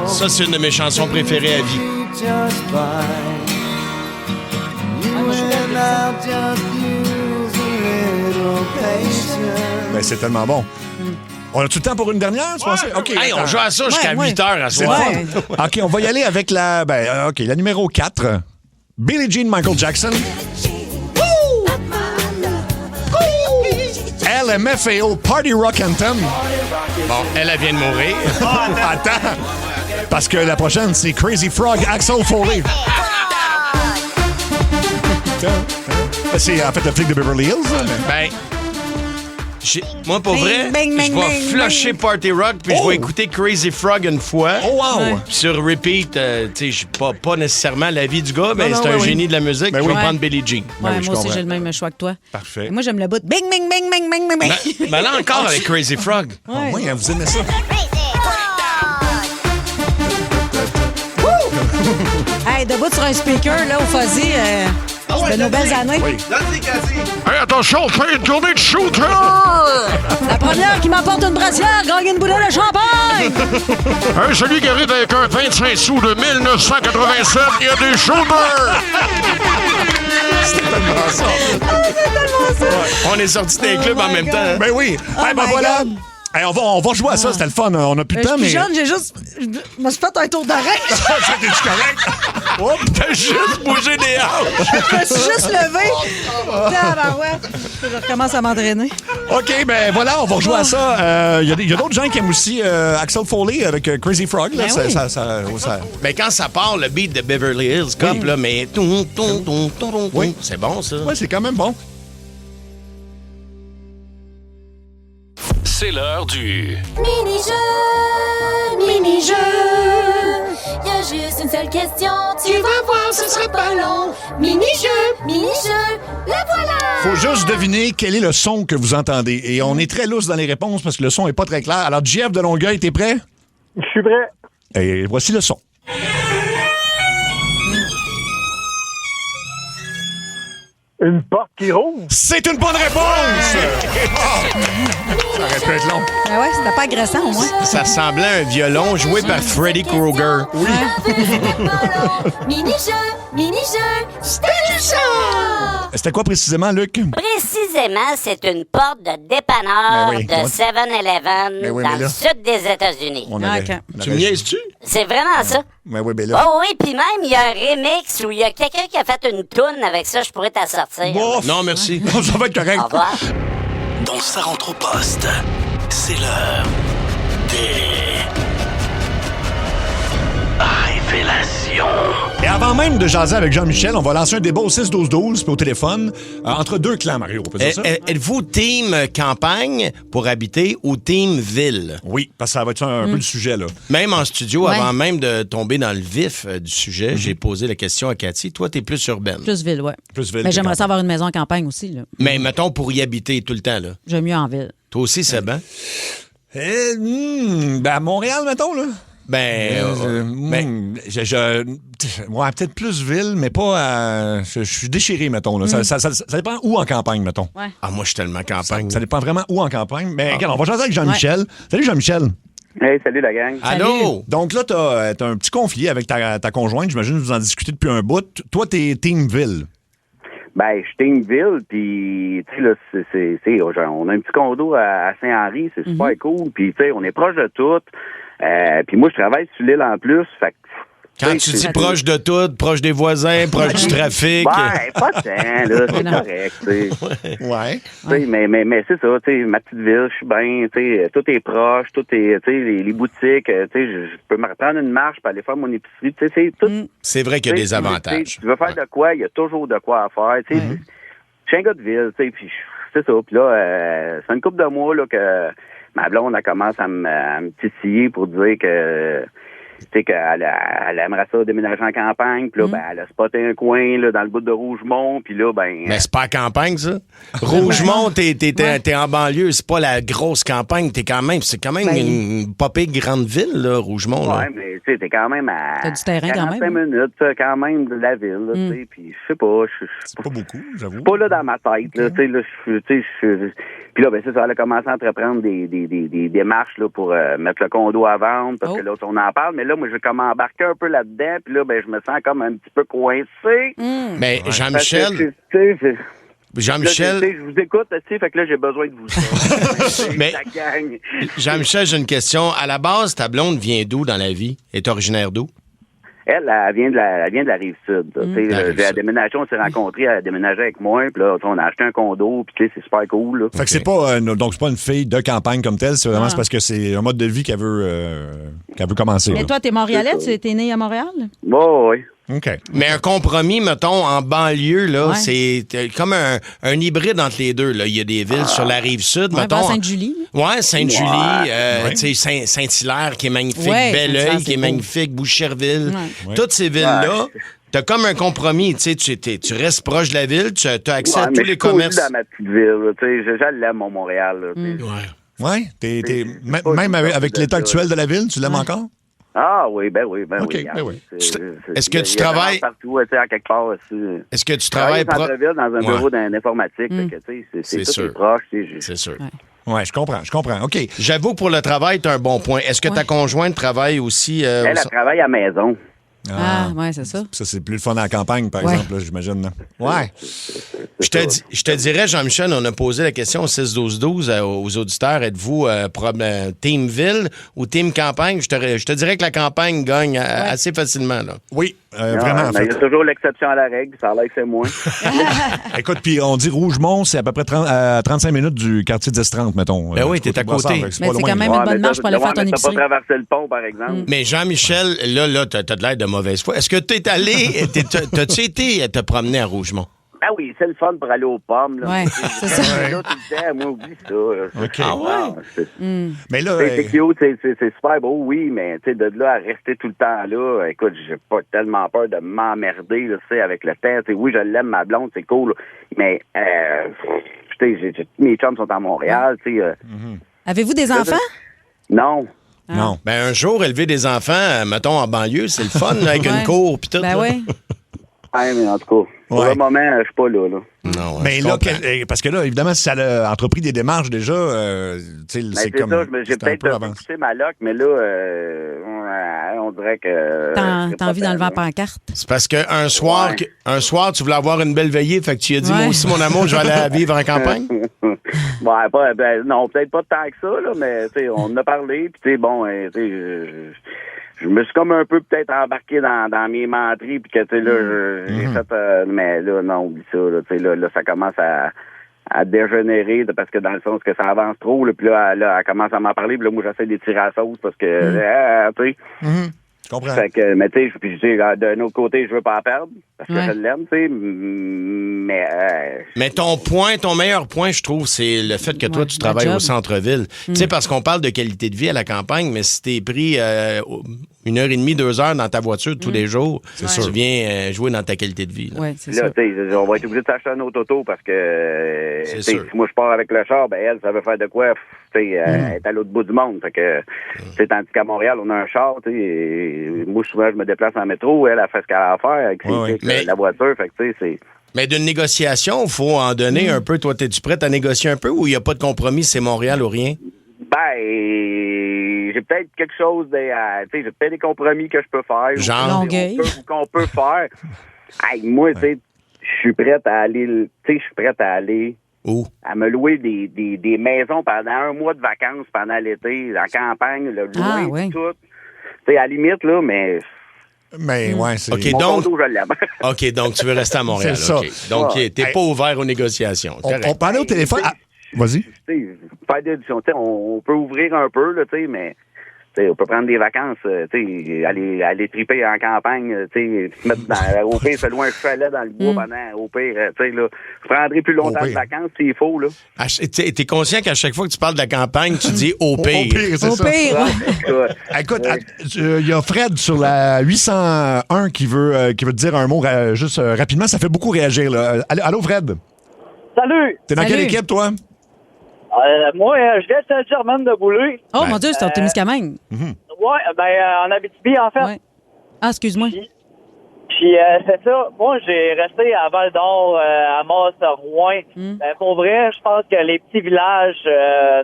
Ça, c'est une de mes chansons préférées à vie. Ben c'est tellement bon. On a tout le temps pour une dernière, tu pensais? OK. Hey, on attends. joue à ça jusqu'à 8 heures à C'est soir. le fun. OK, on va y aller avec la la numéro 4. Billie Jean Michael Jackson. LMFAO Party Rock Anthem. Bon, elle vient de mourir. Attends. Parce que la prochaine, c'est Crazy Frog Axel Foley. C'est en fait le flic de Beverly Hills. Ben, moi, pour vrai, bing, je bing, vais bing, flusher Party Rock, puis je vais écouter Crazy Frog une fois. Oh, wow! Ouais. Puis sur repeat, tu sais, je suis pas nécessairement l'avis du gars, mais non, c'est un oui, génie oui. de la musique. Ben je vais oui. prendre Billie Jean. Ouais, oui, je moi aussi, comprends. j'ai le même choix que toi. Parfait. Et moi, j'aime le bout. Bing, bing, bing, bing, bing, bing, bing. Ben là encore avec Crazy Frog. Ouais. Oui, hein, vous aimez ça? Hey, debout sur un speaker, là, au Fuzzy, de nos belles années. Oui. Donne-les quasi. Hey, attention, c'est une journée de shooter! La première qui m'apporte une brassière gagne une bouteille de champagne! Celui qui arrive avec un 25 sous de 1987, il y a des shooters! C'est tellement ça. On est sortis des clubs en même temps. Ben oui. Oh Ben my voilà. God. Hey, on va jouer à ça, c'était le fun. On n'a plus de Je temps, suis mais. jeune, j'ai juste. Je me suis fait un tour d'oreille. C'était-tu correct? Oups. T'as juste bougé des hanches. Je me suis juste levée. Ouais. Je recommence à m'entraîner. OK, ben voilà, on va rejouer à ça. Il y a d'autres gens qui aiment aussi Axel Foley avec Crazy Frog. Là, Ben oui. ça- Ben quand ça part, le beat de Beverly Hills Cop, là, mais Oui. c'est bon, ça. Ouais, c'est quand même bon. C'est l'heure du Mini-jeu, mini-jeu, y a juste une seule question. Tu vas voir, ce sera pas long. Mini-jeu, mini-jeu, le voilà! Faut juste deviner quel est le son que vous entendez. Et on est très lousse dans les réponses parce que le son est pas très clair. Alors, JF de Longueuil, t'es prêt? Je suis prêt. Et voici le son. Une porte qui roule. C'est une bonne réponse! Ça aurait pu être long. Ben ouais, c'était pas agressant au moins. Ça ressemblait à un violon joué par Freddy Krueger. Oui. Mini-jeu, mini-jeu, c'était du chat! C'était quoi précisément, Luc? Précisément, c'est une porte de dépanneur Ben oui. de 7-Eleven Ben oui, dans mais là, le sud des États-Unis. On avait, Tu me niaises-tu? C'est vraiment ça. Mais oui, mais là. Oh oui, puis même, il y a un remix où il y a quelqu'un qui a fait une toune avec ça, je pourrais t'en sortir. Bof. Non, merci. Ça va être correct. Au revoir. Dans Ça rentre au poste, c'est l'heure des révélations. Et avant même de jaser avec Jean-Michel, on va lancer un débat au 6-12-12 puis au téléphone entre deux clans, Mario. On peut dire ça? Êtes-vous team campagne pour habiter ou team ville? Oui, parce que ça va être un peu le sujet, là. Même en studio, Ouais. avant même de tomber dans le vif du sujet, j'ai posé la question à Cathy. Toi, t'es plus urbaine. Plus ville, ouais. Plus ville Mais que j'aimerais campagne. ça avoir une maison en campagne aussi, là. Mais mettons pour y habiter tout le temps, là. J'aime mieux en ville. Toi aussi, c'est bien? Ben, à Montréal, mettons, là. Ouais, peut-être plus ville, mais pas à... Je suis déchiré, mettons. Là. Ça dépend où en campagne, mettons. Ouais. Ah, moi, je suis tellement campagne. Ça dépend vraiment où en campagne. Mais regarde, on va jaser avec Jean-Michel. Salut, Jean-Michel. Hey, salut la gang. Allô? Donc là, t'as un petit conflit avec ta conjointe. J'imagine que vous en discutez depuis un bout. Toi, t'es team ville. Ben, je suis Teamville, puis, tu sais, là, genre, on a un petit condo à Saint-Henri, c'est super cool, puis, tu sais, on est proche de tout. Puis moi, je travaille sur l'île en plus, fait que... Quand tu dis proche de tout, proche des voisins, proche du trafic. Ouais, pas tant, là, c'est correct, tu sais. Ouais. Tu sais, mais c'est ça, tu sais, ma petite ville, je suis bien, tu sais, tout est proche, tout est, tu sais, les boutiques, tu sais, je peux me reprendre une marche pour aller faire mon épicerie, tu sais, c'est tout. C'est vrai qu'il y a des Tu sais, avantages. Tu veux faire de quoi, il y a toujours de quoi à faire, tu sais. Je suis un gars de ville, tu sais, puis c'est ça. Puis là, c'est une couple de mois, là, que ma blonde, elle commence à me titiller pour dire que... Tu sais, qu'elle aimerait ça déménager en campagne. Puis là, ben, elle a spoté un coin là, dans le bout de Rougemont. Puis là, ben... Mais c'est pas à campagne, ça. Rougemont, t'es en banlieue. C'est pas la grosse campagne. C'est quand même une pas pire grande ville, là, Rougemont. Là. Ouais, mais tu sais, t'es quand même à... T'as du terrain quand même. 45 minutes, quand même, de la ville, tu sais. Puis je sais pas... C'est pas beaucoup, j'avoue. Je suis pas là dans ma tête, là. Tu sais, là, puis là, ben, c'est ça, elle a commencé à entreprendre des démarches là, pour mettre le condo à vendre, parce que là, on en parle, mais là, moi, j'ai comme embarqué un peu là-dedans, puis là, ben, je me sens comme un petit peu coincé. Mais Jean-Michel... Jean-Michel... Je vous écoute, tu sais, fait que là, j'ai besoin de vous. Mais la gang. Jean-Michel, j'ai une question. À la base, ta blonde vient d'où dans la vie? Est originaire d'où? Elle vient de la Rive-Sud. J'ai déménagé, on s'est rencontrés, elle a déménagé avec moi, puis là, on a acheté un condo, puis tu sais, c'est super cool. Là. Fait que c'est pas donc c'est pas une fille de campagne comme telle, c'est vraiment c'est parce que c'est un mode de vie qu'elle veut commencer. Mais là. toi, t'es Montréalais? Tu es né à Montréal? Oui. OK. Mais un compromis, mettons, en banlieue, là, Ouais. c'est comme un hybride entre les deux. Là. Il y a des villes sur la Rive-Sud, Ouais, mettons. vers Sainte-Julie. Ouais, Sainte-Julie, Ouais. tu sais, Saint-Hilaire qui est magnifique, Ouais, Belleuil Saint-Hilaire, qui est c'est magnifique, Boucherville. Ouais. Toutes ces villes-là, t'as comme un compromis, tu sais, tu restes proche de la ville, tu as accès à tous les commerces. Dans ma petite ville, tu sais, je l'aime, mon Montréal. Là, tu sais. Ouais, même avec l'état actuel de la ville, tu l'aimes encore? Ah oui, ben oui. OK, ben oui. Est-ce que tu travailles... partout, tu sais, à quelque part aussi. Est-ce que tu travailles... au centre-ville dans un bureau d'informatique, Mm. fait que, tu sais, c'est sûr. tout proche. C'est sûr. Ouais, je comprends. OK. J'avoue que pour le travail, tu as un bon point. Est-ce que ta conjointe travaille aussi... Elle travaille à la maison. Ah, ouais, c'est ça. Ça, c'est plus le fun à la campagne, par Ouais. exemple, là, j'imagine. Là. Ouais. Je te dirais, Jean-Michel, on a posé la question au 6-12-12 aux auditeurs. Êtes-vous team ville ou team campagne? Je te dirais que la campagne gagne assez facilement. Là. Oui, vraiment. En mais fait. il y a toujours l'exception à la règle, ça a l'air que c'est moins. Écoute, puis on dit Rougemont, c'est à peu près 35 minutes du quartier 10-30, mettons. Ben oui, t'es à côté. Mais c'est quand même une bonne marche pour aller faire ton T'as épicerie. pas traversé le pont, par exemple. Mais Jean-Michel, là, t'as de l'air de mauvaise foi. Est-ce que t'es allé, t'as-tu été te promener à Rougemont? Ah oui, c'est le fun pour aller aux pommes. Là. Ouais, c'est ça. Là, tout le temps, moi, oublie ça. Là. OK. Ah ouais? Mais là... C'est cute, c'est super beau, oui, mais tu sais, de là à rester tout le temps là, écoute, j'ai pas tellement peur de m'emmerder, là, tu sais, avec le temps. T'sais, oui, je l'aime, ma blonde, c'est cool, mais tu sais, mes chums sont à Montréal, tu sais. Avez-vous des enfants? Non. Non. Ben, un jour, élever des enfants, mettons, en banlieue, c'est le fun, là, avec une cour pis tout. Ben oui. Ouais, mais en tout cas, pour le moment, je suis pas là. Non, mais là, parce que là, évidemment, si ça a entrepris des démarches déjà, tu sais, c'est comme... ça, j'ai peut-être avancé. poussé ma loc, mais là, on dirait que... T'as envie d'enlever la pancarte? C'est parce qu'un soir, tu voulais avoir une belle veillée, fait que tu as dit, moi aussi, mon amour, je vais aller vivre en campagne? Non, peut-être pas tant que ça, là, mais tu sais, on en a parlé, puis tu sais, bon, tu sais, je me suis comme un peu peut-être embarqué dans mes menteries, puis que, tu sais, là, j'ai fait... mais là, non, oublie ça, là, tu sais, là, ça commence à dégénérer, parce que dans le sens que ça avance trop, là, puis là, elle commence à m'en parler, puis là, moi, j'essaie de tirer à la sauce, parce que, tu sais... Je comprends. Fait que, mais tu sais, puis d'un autre côté, je veux pas en perdre, parce que je l'aime, tu sais, Mais ton meilleur point, je trouve, c'est le fait que toi, tu travailles au centre-ville. Tu sais, parce qu'on parle de qualité de vie à la campagne, mais si t'es pris 1h30, 2 heures dans ta voiture tous les jours, tu viens jouer dans ta qualité de vie. Là, tu sais, on va être obligé de s'acheter un autre auto, parce que, si moi, je pars avec le char, ben elle, ça veut faire de quoi, tu sais, elle est à l'autre bout du monde. Fait que, tu sais, tandis qu'à Montréal, on a un char, tu sais, moi, souvent, je me déplace en métro, elle fait ce qu'elle a à faire avec la voiture, fait que, tu sais, c'est... Mais d'une négociation, il faut en donner un peu. Toi, es-tu prête à négocier un peu ou il n'y a pas de compromis, c'est Montréal ou rien? Ben, j'ai peut-être quelque chose tu sais, j'ai peut-être des compromis que je peux faire. Genre? Qu'on peut faire. Hey, moi, tu sais, je suis prête à aller... Où? À me louer des maisons pendant un mois de vacances pendant l'été, en campagne, le louer, tout. Tu sais, à la limite, là, mais... Mais ouais, c'est... OK, mon donc... condo, je l'aime. OK, donc tu veux rester à Montréal. C'est ça. Okay. Donc, t'es pas ouvert aux négociations. On parlait au téléphone... Vas-y. Faire des auditions, on peut ouvrir un peu, là, tu sais, mais... T'sais, on peut prendre des vacances, aller triper en campagne, se mettre au pire, se louer un chalet dans le bois pendant, au pire, là, je prendrai plus longtemps de vacances s'il faut, là. T'es conscient qu'à chaque fois que tu parles de la campagne, tu dis au pire. Au pire, c'est ça. Écoute, il y a Fred sur la 801 qui veut te dire un mot juste rapidement. Ça fait beaucoup réagir, là. Allô, Fred? Salut! T'es dans quelle équipe, toi? Moi, je viens de Saint-Germain de Boulay. Oh, mon Dieu, c'est au Témiscamingue. Oui, en Abitibi, en fait. Ouais. Ah, excuse-moi. Puis, c'est ça. Moi, j'ai resté à Val-d'Or, à Mont-Rouen. Pour vrai, je pense que les petits villages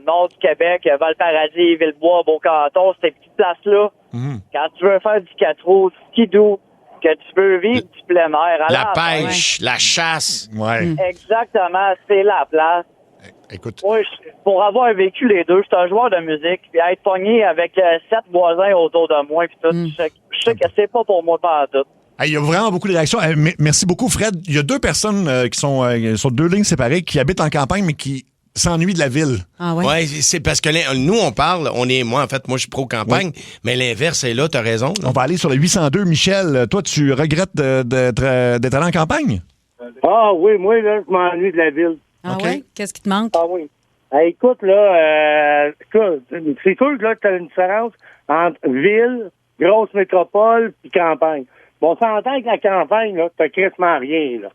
nord du Québec, Val-Paradis, Villebois, Beaucanton, ces petites places-là, quand tu veux faire du 4 roues, du skidoo, que tu veux vivre du plein air. La pêche, la chasse. Ouais. Exactement, c'est la place. Écoute. Moi, pour avoir vécu les deux, je suis un joueur de musique, puis être pogné avec 7 voisins autour de moi, puis tout, je sais que c'est pas pour moi pas tout. Il y a vraiment beaucoup de réactions. Merci beaucoup, Fred. Il y a 2 personnes qui sont sur 2 lignes séparées, qui habitent en campagne, mais qui s'ennuient de la ville. Ah ouais? Ouais, c'est parce que nous, on parle, moi, je suis pro-campagne, mais l'inverse est là, t'as raison. Là. On va aller sur le 802. Michel, toi, tu regrettes d'être allé en campagne? Ah oui, moi, là, je m'ennuie de la ville. Ah oui? Qu'est-ce qui te manque? Ah oui. Écoute, là, c'est sûr que là, tu as une différence entre ville, grosse métropole, puis campagne. Bon, on s'entend que la campagne, là, t'as quasiment rien, là.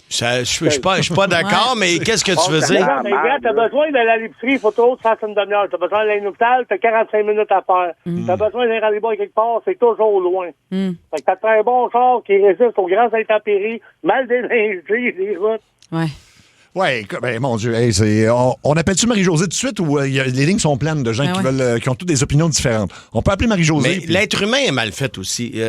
Je suis pas d'accord, mais qu'est-ce que tu veux dire? Mais regarde, t'as besoin d'aller à l'épicerie, il faut que tu fasses une demi-heure. T'as besoin d'aller à l'hôpital, t'as 45 minutes à faire. T'as besoin d'aller à l'ébois quelque part, c'est toujours loin. Fait que t'as un bon char qui résiste aux grandes intempéries, mal déneigé, les routes. Ouais. Ouais, ben, mon Dieu, on appelle-tu Marie-Josée tout de suite ou les lignes sont pleines de gens qui ont toutes des opinions différentes? On peut appeler Marie-Josée. Mais l'être humain est mal fait aussi.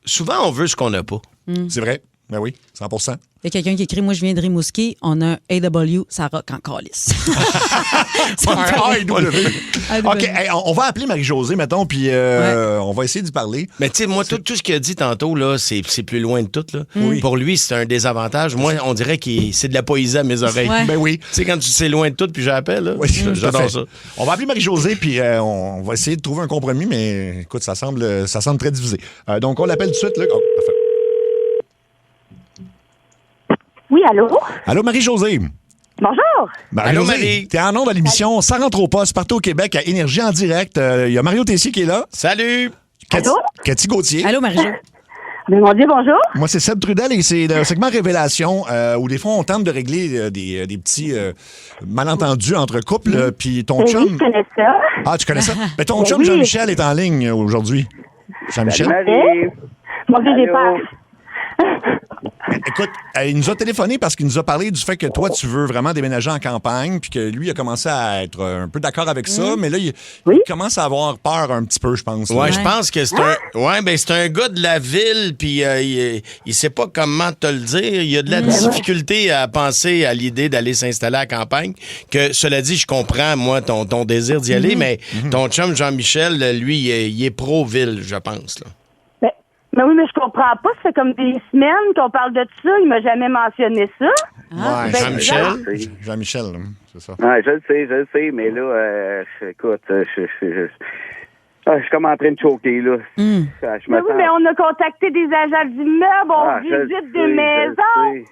Souvent, on veut ce qu'on n'a pas. C'est vrai. Ben oui, 100%. Il y a quelqu'un qui écrit « Moi, je viens de Rimouski. On a un AW, ça rock en calice. » OK, on va appeler Marie-Josée, mettons, puis on va essayer d'y parler. Mais tu sais, moi, tout ce qu'il a dit tantôt, là, c'est plus loin de tout. Là. Pour lui, c'est un désavantage. Moi, on dirait que c'est de la poésie à mes oreilles. Ouais. Ben oui. Tu sais, quand tu sais loin de tout, puis j'appelle, là, j'adore ça. On va appeler Marie-Josée, puis on va essayer de trouver un compromis, mais écoute, ça semble très divisé. Donc, on l'appelle tout de suite. Là. Oh, parfait. Oui, allô? Allô, Marie-Josée. Bonjour. Allô, Marie. T'es en ondes à l'émission Ça rentre au poste partout au Québec à Énergie en direct. Il y a Mario Tessier qui est là. Salut. Allô? Cathy Gauthier. Allô, Marie-Jo. Mais mon Dieu, bonjour. Moi, c'est Seb Trudel et c'est le segment Révélation où des fois, on tente de régler des petits malentendus entre couples. Puis ton chum... Oui, je connais ça. Ah, tu connais ça? Mais ton Ben chum oui. Jean-Michel est en ligne aujourd'hui. Jean-Michel? Mon Dieu, j'ai peur. Écoute, il nous a téléphoné parce qu'il nous a parlé du fait que toi, tu veux vraiment déménager en campagne, puis que lui a commencé à être un peu d'accord avec ça, mais là, il commence à avoir peur un petit peu, je pense. Ouais, je pense que c'est c'est un gars de la ville, puis il sait pas comment te le dire. Il a de la difficulté à penser à l'idée d'aller s'installer à la campagne. Que cela dit, je comprends, moi, ton désir d'y aller, mais ton chum Jean-Michel, lui, il est pro-ville, je pense, là. Mais oui, mais je comprends pas. Ça fait comme des semaines qu'on parle de ça. Il m'a jamais mentionné ça. Ouais, Ben, Jean-Michel. Jean-Michel, c'est ça. Ouais, je le sais, mais là, écoute, je suis comme en train de choquer, là. Mais oui, mais on a contacté des agents d'immeubles, on visite des maisons.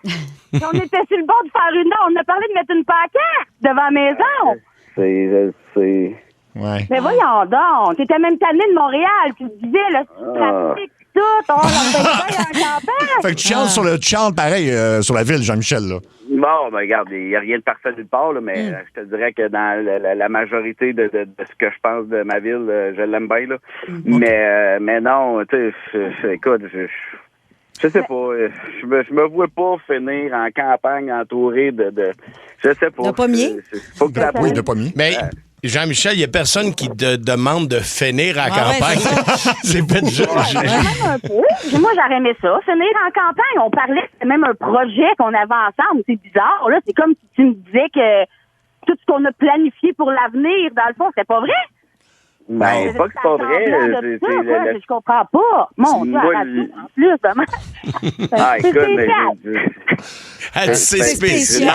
On était sur le bord de faire une heure. On a parlé de mettre une pancarte devant la maison. Je le sais. Ouais. Mais voyons donc, t'étais même tanné de Montréal, tu te disais, le trafic, tout, on en campagne. Fait que tu chiales pareil sur la ville, Jean-Michel, là. Bon, ben regarde, il n'y a rien de parfait nulle part, là, mais je te dirais que dans la majorité de ce que je pense de ma ville, je l'aime bien, là. Mais non, tu sais, écoute, je sais pas, je me vois pas finir en campagne entouré de je sais pas. De pommiers? Faut que Oui, de pommiers. Mais Jean-Michel, il n'y a personne qui te demande de finir à la campagne. C'est pas un peu. Moi, j'aurais aimé ça. Finir en campagne, on parlait, c'était même un projet qu'on avait ensemble. C'est bizarre, là. C'est comme si tu me disais que tout ce qu'on a planifié pour l'avenir, dans le fond, c'était pas vrai. Ben, pas que c'est pas vrai. Je comprends pas. Mon Dieu, en plus, demain. Ah, écoute, mais c'est spécial.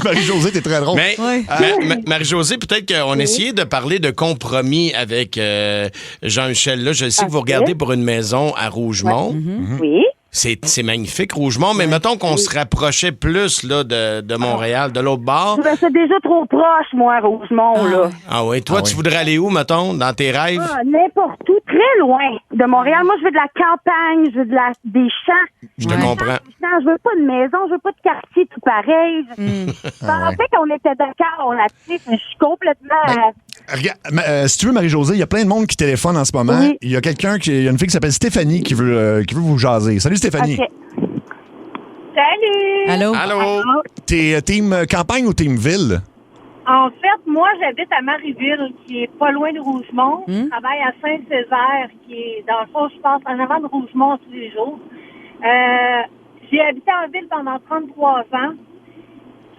Marie-Josée, t'es très drôle. Mais, Marie-Josée, peut-être qu'on essayait de parler de compromis avec Jean-Michel. Là, je sais que vous regardez pour une maison à Rougemont. Oui. C'est magnifique, Rougemont, mais mettons qu'on se rapprochait plus là, de Montréal, de l'autre bord. Ben, c'est déjà trop proche, moi, Rougemont, là. Ah oui, toi, tu voudrais aller où, mettons, dans tes rêves? N'importe où, très loin de Montréal. Moi, je veux de la campagne, je veux des champs. Je te comprends. Je veux pas de maison, je veux pas de quartier tout pareil. En fait, on était d'accord là-dessus, je suis complètement... Regarde, si tu veux, Marie-Josée, il y a plein de monde qui téléphone en ce moment. Oui. Il y a une fille qui s'appelle Stéphanie qui veut vous jaser. Salut, Stéphanie. Okay. Salut! Allô? T'es team campagne ou team ville? En fait, moi, j'habite à Marieville, qui est pas loin de Rougemont. Je travaille à Saint-Césaire, qui est, dans le fond, je passe en avant de Rougemont tous les jours. J'ai habité en ville pendant 33 ans.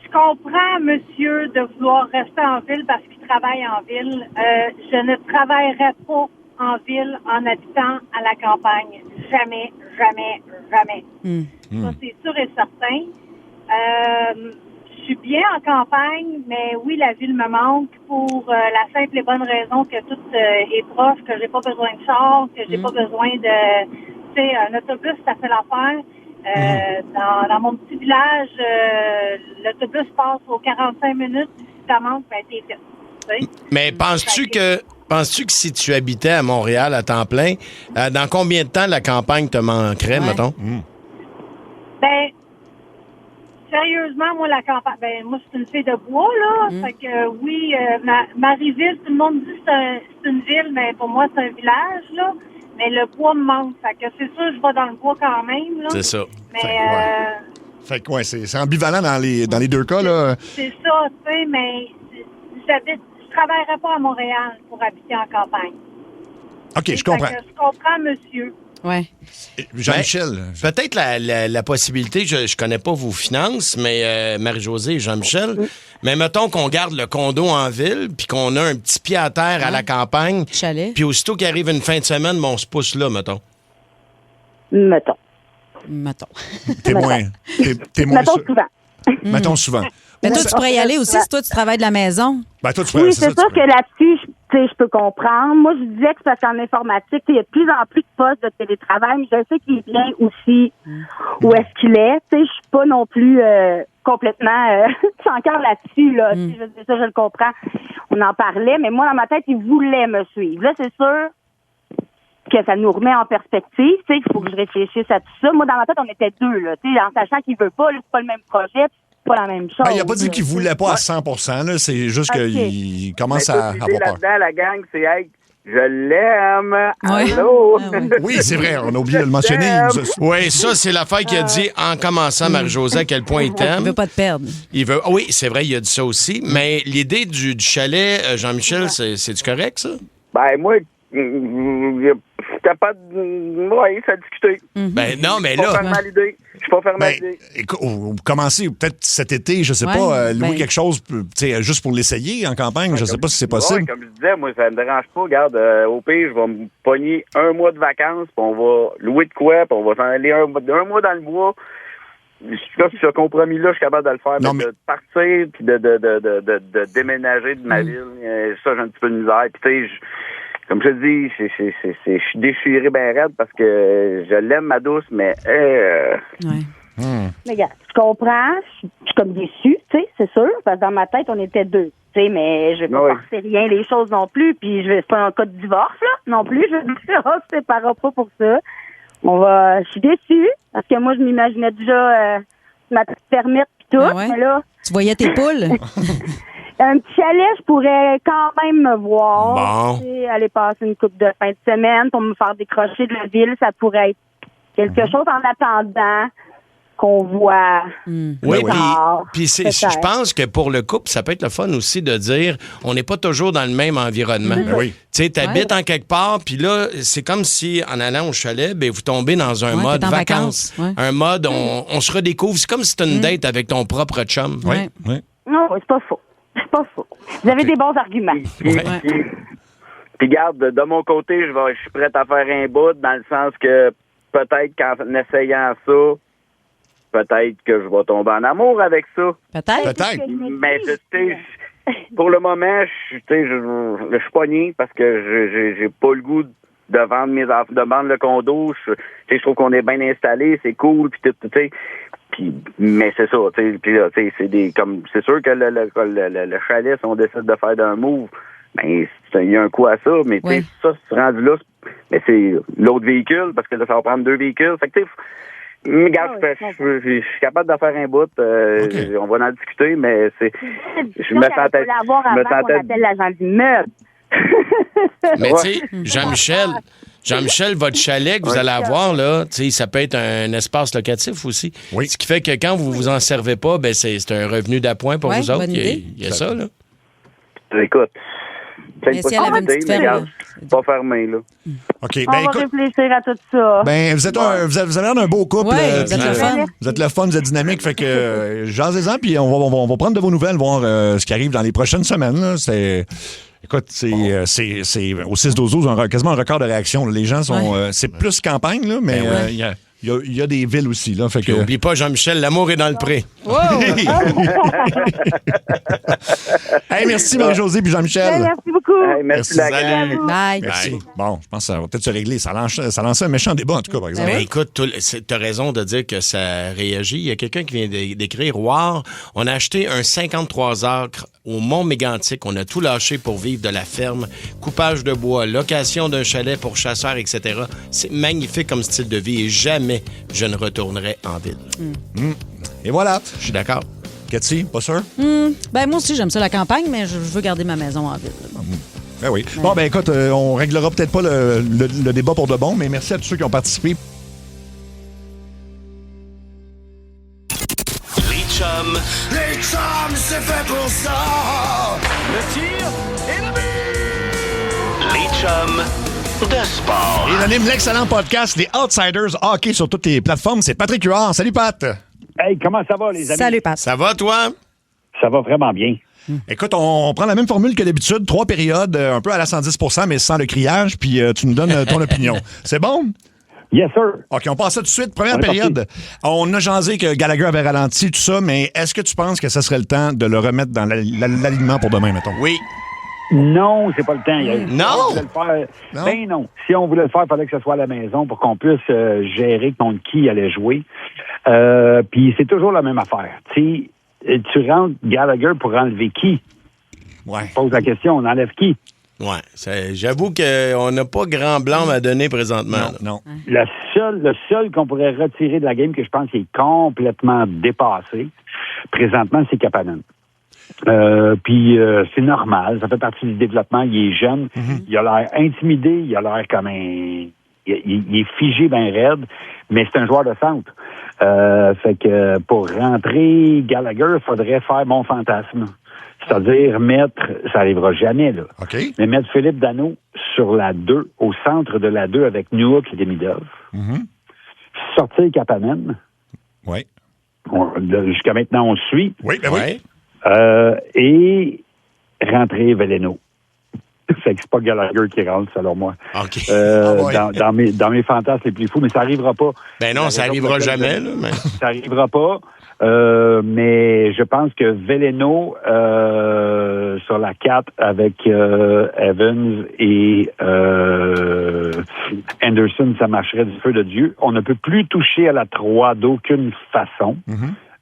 Je comprends, monsieur, de vouloir rester en ville parce qu'il travaille en ville. Je ne travaillerai pas en ville en habitant à la campagne. Jamais, jamais, jamais. Ça, c'est sûr et certain. Je suis bien en campagne, mais oui, la ville me manque pour la simple et bonne raison que tout est proche, que j'ai pas besoin de char, que j'ai pas besoin de... Tu sais, un autobus, ça fait l'affaire. Dans mon petit village, l'autobus passe aux 45 minutes, puis si ça manque, ben t'es fait. Mais penses-tu que si tu habitais à Montréal à temps plein, dans combien de temps la campagne te manquerait, mettons? Ben, sérieusement, moi, la campagne, moi, c'est une fille de bois, là. Fait que, oui, Marieville, tout le monde dit que c'est une ville, mais pour moi, c'est un village, là. Mais le bois me manque. Fait que c'est sûr, je vais dans le bois quand même, là. C'est ça. Mais, Fait que, c'est ambivalent dans les deux cas, là. C'est ça, tu sais, mais je travaillerais pas à Montréal pour habiter en campagne. OK, je comprends. Je comprends, monsieur. Ouais. Jean-Michel. Peut-être la possibilité, je connais pas vos finances, mais Marie-Josée et Jean-Michel, mais mettons qu'on garde le condo en ville, puis qu'on a un petit pied à terre à la campagne, puis aussitôt qu'il arrive une fin de semaine, on se pousse là, mettons. Mettons. T'es moins Mettons souvent. Mais toi, tu pourrais y aller aussi si toi, tu travailles de la maison. Ben, toi, tu pourrais, oui, c'est sûr que là-dessus, tu sais, je peux comprendre. Moi, je disais que c'est parce qu'en informatique, il y a de plus en plus de postes de télétravail, mais je sais qu'il est bien aussi où est-ce qu'il est. Tu sais, je suis pas non plus complètement sans cœur là-dessus, là. Tu sais, ça, je le comprends. On en parlait, mais moi, dans ma tête, il voulait me suivre. Là, c'est sûr que ça nous remet en perspective, tu sais, il faut que je réfléchisse à tout ça. Moi, dans ma tête, on était deux, là, tu sais, en sachant qu'il veut pas, là, c'est pas le même projet, c'est pas la même chose. Il n'a pas dit qu'il voulait pas à 100%, là, c'est juste qu'il commence à avoir peur. Là-dedans, la gang, c'est hey, je l'aime. Allô? Oui, c'est vrai, on a oublié de le mentionner. Oui, ça, c'est l'affaire qu'il a dit en commençant, Marie-Josée, à quel point il t'aime. Il veut pas te perdre. Oui, c'est vrai, il a dit ça aussi. Mais l'idée du chalet, Jean-Michel, c'est-tu correct, ça? Ben, moi, j'étais pas oui, ça a discuté. Ben non, mais Je suis là... pas fermé à l'idée. Je suis pas fermé à l'idée. Écoute, commencez peut-être cet été, je sais pas, louer quelque chose, tu sais, juste pour l'essayer en campagne, je sais pas si c'est possible. Ouais, comme je disais, moi, ça me dérange pas. Regarde, au pire, je vais me pogner un mois de vacances, puis on va louer de quoi, puis on va s'en aller un mois dans le bois. Là, ce compromis-là, je suis capable de le faire. Mais de partir, puis de déménager de ma ville, ça, j'ai un petit peu de misère. Puis, tu sais, comme je te dis, je suis déchiré bien raide parce que je l'aime, ma douce, mais... Mais regarde, je comprends, je suis comme déçue, tu sais, c'est sûr, parce que dans ma tête, on était deux, tu sais, mais je vais pas forcer rien, les choses non plus, puis c'est pas un cas de divorce, là, non plus, je veux dire, on se séparera pas pour ça. Je suis déçue, parce que moi, je m'imaginais déjà ma petite fermette pis tout, mais là... Tu voyais tes poules? Un petit chalet, je pourrais quand même me voir. Bon. Tu sais, aller passer une couple de fin de semaine pour me faire décrocher de la ville, ça pourrait être quelque chose en attendant qu'on voit. Oui, puis je pense que pour le couple, ça peut être le fun aussi de dire on n'est pas toujours dans le même environnement. Oui. Tu sais, t'habites en quelque part, puis là, c'est comme si en allant au chalet, ben, vous tombez dans un mode vacances. Un mode, on se redécouvre. C'est comme si c'était une date avec ton propre chum. Oui. Non, c'est pas faux. C'est pas faux. Vous avez des bons arguments. Puis garde, de mon côté, je suis prêt à faire un bout dans le sens que peut-être qu'en essayant ça, peut-être que je vais tomber en amour avec ça. Peut-être. Mais pour le moment, je suis pogné parce que j'ai pas le goût de vendre de vendre le condo. Je trouve qu'on est bien installé, c'est cool, puis tu sais. Mais c'est ça, c'est sûr que le chalet, si on décide de faire d'un move, ben il y a un coût à ça, mais ça, c'est rendu là, mais c'est l'autre véhicule, parce que là, ça va prendre 2 véhicules. Fait que regarde, je suis capable de faire un bout, on va en discuter, mais je me sentais... qu'on appelle l'agent d'immeuble. Mais tu sais, Jean-Michel, votre chalet que vous allez avoir, là, ça peut être un espace locatif aussi. Oui. Ce qui fait que quand vous vous en servez pas, ben c'est un revenu d'appoint pour vous autres. Il y a ça, là. Écoute, Mais si elle avait une petite ferme, pas fermé, là. OK. On va réfléchir à tout ça. Ben, vous avez l'air d'un beau couple. Ouais, vous êtes le fun. Vous êtes le fun, vous êtes dynamique. Fait que, jasez-en, puis on va prendre de vos nouvelles, voir ce qui arrive dans les prochaines semaines. Là. Écoute, c'est au 6-12-12, quasiment un record de réaction. Là. Les gens sont... c'est plus campagne, là, mais il y a des villes aussi. Là, fait que... N'oublie pas, Jean-Michel, l'amour est dans le pré. Wow. Hey, merci Marie-Josée puis Jean-Michel. Merci beaucoup. Hey, merci la gang. Bye. Merci. Bon, je pense que ça va peut-être se régler. Ça lance un méchant débat, en tout cas, par exemple. Ben, écoute, tu as raison de dire que ça réagit. Il y a quelqu'un qui vient d'écrire « Wow, on a acheté un 53 acres au Mont-Mégantic. On a tout lâché pour vivre de la ferme. Coupage de bois, location d'un chalet pour chasseurs, etc. C'est magnifique comme style de vie et jamais je ne retournerai en ville. Et voilà. Je suis d'accord. Cathy, pas sûr? Ben, moi aussi, j'aime ça la campagne, mais je veux garder ma maison en ville. Ben oui. Bon, ben écoute, on réglera peut-être pas le débat pour de bon, mais merci à tous ceux qui ont participé. Les chums, c'est fait pour ça. Le tir et le but. Les chums de sport. Il anime l'excellent podcast Les Outsiders Hockey sur toutes les plateformes. C'est Patrick Huard. Salut, Pat. Hey, comment ça va, les amis? Salut, Pat. Ça va, toi? Ça va vraiment bien. Écoute, on prend la même formule que d'habitude. 3 périodes, un peu à la 110%, mais sans le criage, puis tu nous donnes ton opinion. C'est bon? Yes, sir. OK, on passe ça tout de suite. Première période. On a jasé que Gallagher avait ralenti, tout ça, mais est-ce que tu penses que ça serait le temps de le remettre dans l'alignement pour demain, mettons? Oui. Non, c'est pas le temps. Non? Ben non. Si on voulait le faire, il fallait que ce soit à la maison pour qu'on puisse gérer contre qui allait jouer. Puis c'est toujours la même affaire. Tu rentres Gallagher pour enlever qui? Ouais. Pose la question, on enlève qui? Ouais, j'avoue qu'on n'a pas grand blanc à donner présentement. Non. Le seul qu'on pourrait retirer de la game que je pense qu'il est complètement dépassé, présentement, c'est Kapanen. Puis c'est normal, ça fait partie du développement, il est jeune, il a l'air intimidé, il a l'air comme il est figé bien raide, mais c'est un joueur de centre. Fait que pour rentrer Gallagher, il faudrait faire mon fantasme. C'est-à-dire mettre, ça n'arrivera jamais, là. Okay. Mais mettre Philippe Danault sur la 2, au centre de la 2 avec Newhook et Demidov. Sortir Kapanen. Oui. Jusqu'à maintenant, on le suit. Oui, ben oui. Et rentrer Veleno. Fait que c'est pas Gallagher qui rentre, selon moi. OK. Dans mes fantasmes les plus fous, mais ça n'arrivera pas. Ben non, ça n'arrivera jamais, là. Mais... Ça n'arrivera pas. Mais je pense que Veleno sur la 4 avec Evans et Anderson, ça marcherait du feu de Dieu. On ne peut plus toucher à la 3 d'aucune façon.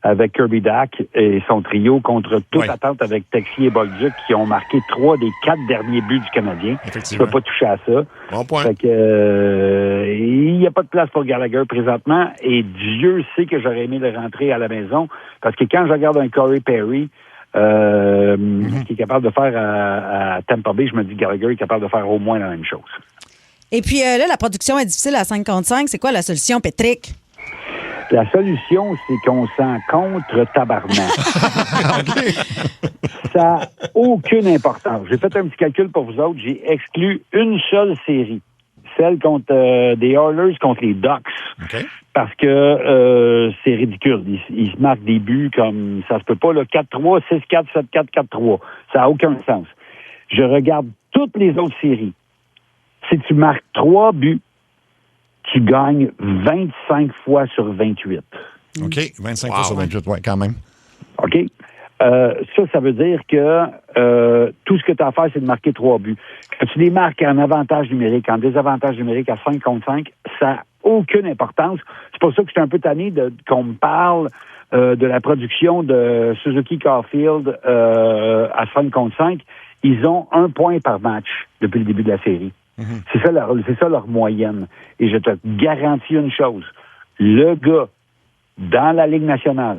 Avec Kirby Dack et son trio contre toute attente avec Texier et Bolduc qui ont marqué 3 des 4 derniers buts du Canadien. Tu peux pas toucher à ça. Bon point. Fait que il n'y a pas de place pour Gallagher présentement et Dieu sait que j'aurais aimé le rentrer à la maison parce que quand je regarde un Corey Perry qui est capable de faire à Tampa Bay, je me dis Gallagher est capable de faire au moins la même chose. Et puis là, la production est difficile à 5 contre 5. C'est quoi la solution, Patrick? La solution, c'est qu'on s'en contre tabarnak. Ça n'a aucune importance. J'ai fait un petit calcul pour vous autres. J'ai exclu une seule série. Celle contre des Oilers contre les Ducks. Okay. Parce que c'est ridicule. Ils se marquent des buts comme ça se peut pas. Là, 4-3, 6-4, 7-4, 4-3. Ça n'a aucun sens. Je regarde toutes les autres séries. Si tu marques 3 buts, tu gagnes 25 fois sur 28. OK, 25 fois sur 28, oui, quand même. OK? Ça veut dire que tout ce que tu as à faire, c'est de marquer 3 buts. Quand tu les marques en avantage numérique, en désavantage numérique à 5 contre 5, ça n'a aucune importance. C'est pour ça que je suis un peu tanné qu'on me parle de la production de Suzuki Caulfield à 5 contre 5. Ils ont 1 point par match depuis le début de la série. C'est ça leur moyenne. Et je te garantis une chose. Le gars dans la Ligue nationale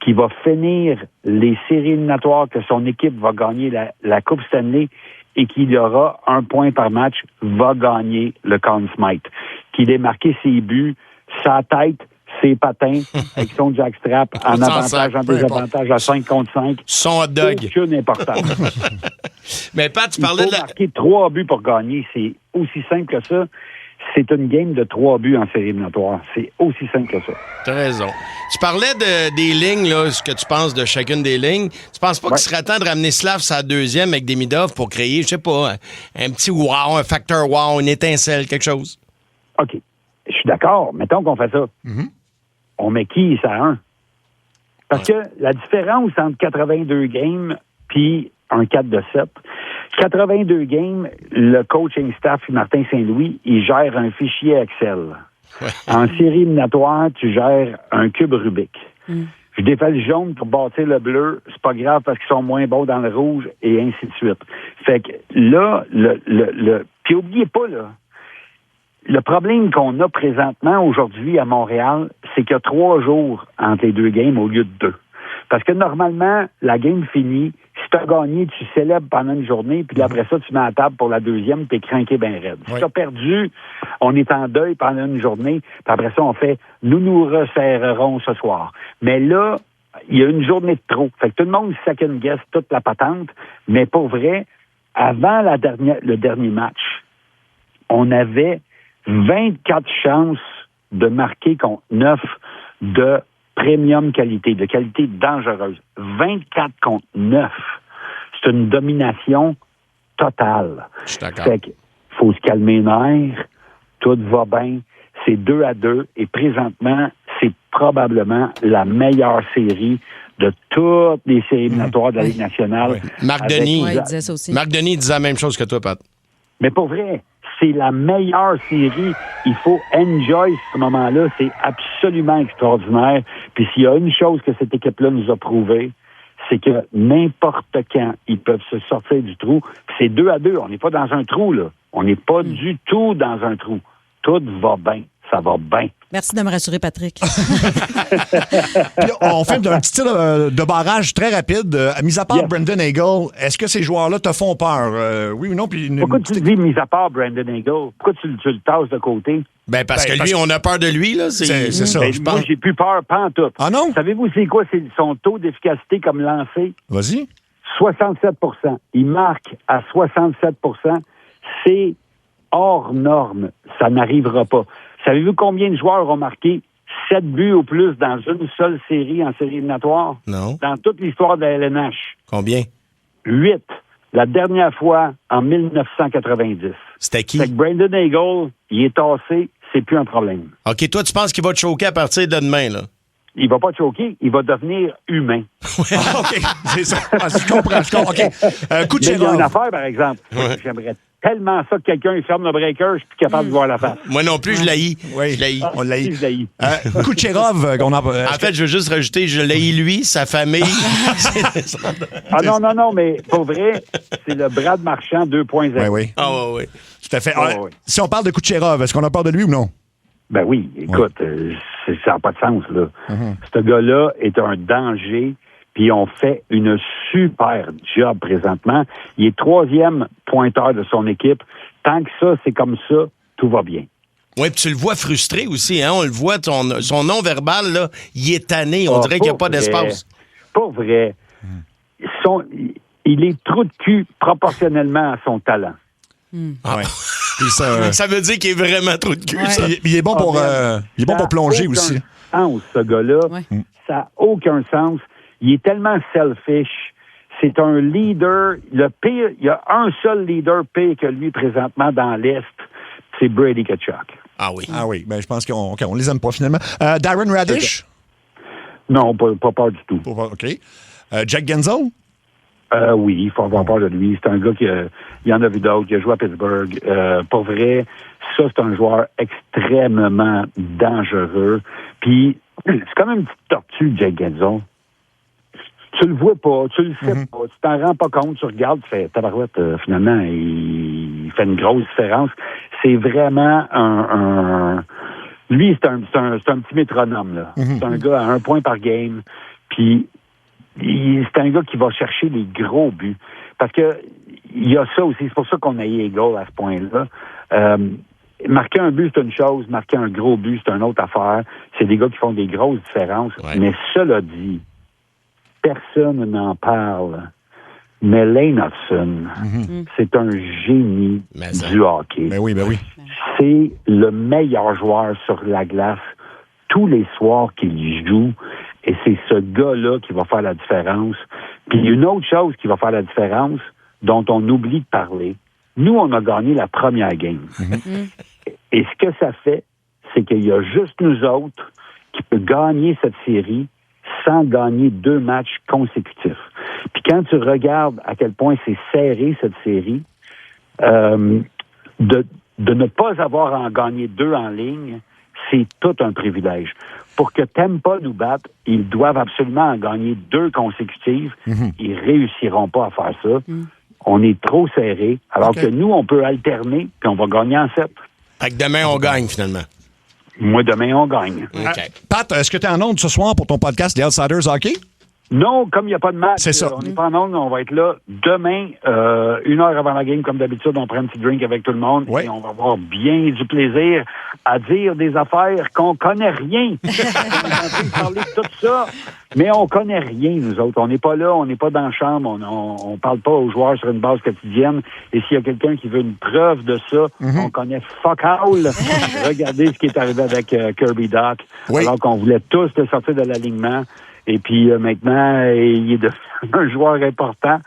qui va finir les séries éliminatoires que son équipe va gagner la Coupe Stanley et qu'il aura 1 point par match va gagner le Conn Smythe. Qu'il ait marqué ses buts, sa tête, ses patins, avec son jackstrap en avantage, en désavantage à 5 contre 5. Son hot dog. Aucune importance. Mais Pat, tu parlais de marquer 3 buts pour gagner. C'est aussi simple que ça. C'est une game de 3 buts en série éliminatoire. C'est aussi simple que ça. Tu as raison. Tu parlais des lignes, là, ce que tu penses de chacune des lignes. Tu penses pas qu'il serait temps de ramener Slav sa deuxième avec Demidov pour créer, je sais pas, un petit wow, un facteur wow, une étincelle, quelque chose? OK. Je suis d'accord. Mettons qu'on fait ça. On met qui ça à 1? Parce que la différence entre 82 games puis un 4 de 7, 82 games, le coaching staff Martin Saint-Louis, il gère un fichier Excel. En série éliminatoire, tu gères un cube Rubik. Je défais le jaune pour bâtir le bleu, c'est pas grave parce qu'ils sont moins bons dans le rouge, et ainsi de suite. Fait que là, puis oubliez pas, là, le problème qu'on a présentement aujourd'hui à Montréal, c'est qu'il y a 3 jours entre les 2 games au lieu de 2. Parce que normalement, la game finit, si tu as gagné, tu célèbres pendant une journée, puis après ça, tu mets à table pour la deuxième, tu es craqué bien raide. Si tu as perdu, on est en deuil pendant une journée, puis après ça, on fait « nous nous resserrerons ce soir ». Mais là, il y a une journée de trop. Fait que tout le monde second guess toute la patente, mais pour vrai, avant le dernier match, on avait 24 chances de marquer contre 9 de premium qualité, de qualité dangereuse. 24 contre 9. C'est une domination totale. Je suis d'accord. Fait qu'il faut se calmer les nerfs. Tout va bien. C'est 2-2. Et présentement, c'est probablement la meilleure série de toutes les séries éliminatoires de la Ligue nationale. Oui. Marc Denis. Ouais, il disait ça aussi. Marc Denis disait la même chose que toi, Pat. Mais pour vrai, c'est la meilleure série. Il faut enjoy ce moment-là. C'est absolument extraordinaire. Puis s'il y a une chose que cette équipe-là nous a prouvé, c'est que n'importe quand, ils peuvent se sortir du trou. Puis c'est 2-2. On n'est pas dans un trou, là. On n'est pas du tout dans un trou. Tout va bien. Ça va bien. Merci de me rassurer, Patrick. Puis on fait un petit tir de barrage très rapide. Mis à part Brendan Hagel, est-ce que ces joueurs-là te font peur? Oui ou non? Puis Pourquoi tu dis mis à part Brendan Hagel? Pourquoi tu le tasses de côté? Ben parce que lui, on a peur de lui, là. C'est ça. Ben, moi, j'ai plus peur, pas en tout. Ah non? Savez-vous c'est quoi son taux d'efficacité comme lancé? Vas-y. 67 %. Il marque à 67 %. C'est hors norme. Ça n'arrivera pas. Savez-vous combien de joueurs ont marqué 7 buts ou plus dans une seule série en série éliminatoire? Non. Dans toute l'histoire de la LNH. Combien? 8. La dernière fois, en 1990. C'était qui? Fait que Brendan Hagel, il est tassé, c'est plus un problème. OK, toi, tu penses qu'il va te choquer à partir de demain, là? Il va pas te choquer, il va devenir humain. OK, c'est ça. Je comprends. OK. Mais il y a une affaire, par exemple. J'aimerais tellement ça que quelqu'un ferme le breaker, je suis plus capable de voir la face. Moi non plus, je l'haïs. Oui, je l'haïs. On l'haït. Je l'haïs. Kucherov, en fait, je veux juste rajouter, je l'haïs lui, sa famille. Non, mais pour vrai, c'est le Brad Marchand 2.0. Oui. Ah oui. Tout à fait. Si on parle de Kucherov, est-ce qu'on a peur de lui ou non? Ben oui, écoute, ça n'a pas de sens, là. Ce gars-là est un danger, puis on fait une super job présentement. Il est 3e pointeur de son équipe. Tant que ça, c'est comme ça, tout va bien. Oui, puis tu le vois frustré aussi, hein? On le voit, son non-verbal, là, il est tanné. On dirait qu'il n'y a pas d'espace. Pas vrai. Il est trou de cul proportionnellement à son talent. Ah. Ça veut dire qu'il est vraiment trop de cul. Ouais. Il est bon pour, plonger aussi. Sens, ce gars-là, ça n'a aucun sens. Il est tellement selfish. C'est un leader. Le pire, il y a un seul leader pire que lui présentement dans l'Est, c'est Brady Tkachuk. Ah oui. Ah oui. Ben, je pense qu'on les aime pas finalement. Darren Radish? Non, pas peur du tout. OK. Jack Genzel? Oui, il faut avoir peur de lui. C'est un gars il en a vu d'autres. Il a joué à Pittsburgh. Pour vrai, ça, c'est un joueur extrêmement dangereux. Puis, c'est comme une petite tortue, Jack Genzel. Tu le vois pas, tu le sais pas, tu t'en rends pas compte, tu regardes, tu fais tabarouette, finalement, il fait une grosse différence. C'est vraiment lui, c'est un petit métronome, là. C'est un gars à 1 point par game. Puis, c'est un gars qui va chercher les gros buts. Parce que il y a ça aussi. C'est pour ça qu'on a Hagel à ce point-là. Marquer un but, c'est une chose. Marquer un gros but, c'est une autre affaire. C'est des gars qui font des grosses différences. Ouais. Mais cela dit, personne n'en parle. Mais Lane Hudson, c'est un génie du hockey. Ben oui. C'est le meilleur joueur sur la glace tous les soirs qu'il joue. Et c'est ce gars-là qui va faire la différence. Puis une autre chose qui va faire la différence, dont on oublie de parler, nous, on a gagné la première game. Et ce que ça fait, c'est qu'il y a juste nous autres qui peut gagner cette série sans gagner 2 matchs consécutifs. Puis quand tu regardes à quel point c'est serré, cette série, de ne pas avoir en gagné 2 en ligne, c'est tout un privilège. Pour que Tampa nous batte, ils doivent absolument en gagner 2 consécutives. Ils réussiront pas à faire ça. On est trop serré, alors que nous, on peut alterner, puis on va gagner en 7. Fait que demain, on gagne, finalement. Moi, demain, on gagne. Pat, est-ce que tu es en onde ce soir pour ton podcast Les Outsiders Hockey? Non, comme il n'y a pas de match, c'est ça. On n'est pas en onde, on va être là demain, 1 heure avant la game, comme d'habitude, on prend un petit drink avec tout le monde et on va avoir bien du plaisir à dire des affaires qu'on connaît rien. On est en train de parler de tout ça, mais on connaît rien, nous autres. On n'est pas là, on n'est pas dans la chambre, on parle pas aux joueurs sur une base quotidienne. Et s'il y a quelqu'un qui veut une preuve de ça, on connaît fuck all. Regardez ce qui est arrivé avec Kirby Dach, alors qu'on voulait tous le sortir de l'alignement. Et puis maintenant, il est devenu un joueur important.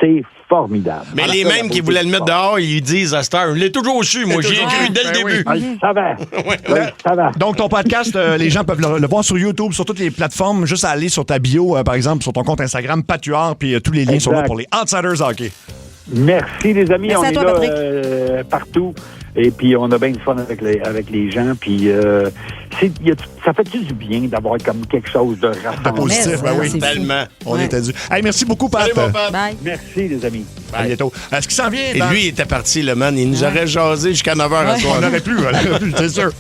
C'est formidable. Mais les mêmes qui voulaient le mettre dehors, ils disent à Star, je l'ai toujours su, moi, j'y ai cru dès le début. Ça va. Donc, ton podcast, les gens peuvent le voir sur YouTube, sur toutes les plateformes, juste à aller sur ta bio, par exemple, sur ton compte Instagram, Patuard, puis tous les liens sont là pour les Outsiders Hockey. Merci, les amis. Merci on à toi, est là Patrick. partout. Et puis, on a bien du fun avec les gens. Puis, ça fait du bien d'avoir comme quelque chose de rassemblant. Positif, ben oui. C'est tellement. On était dû. Hey, merci beaucoup, Pat. Salut, mon Pat. Bye. Merci, les amis. À bientôt. Est-ce qu'il s'en vient? Et lui, il était parti, le man. Il nous aurait jasé jusqu'à 9h à soir. On aurait pu, c'est sûr.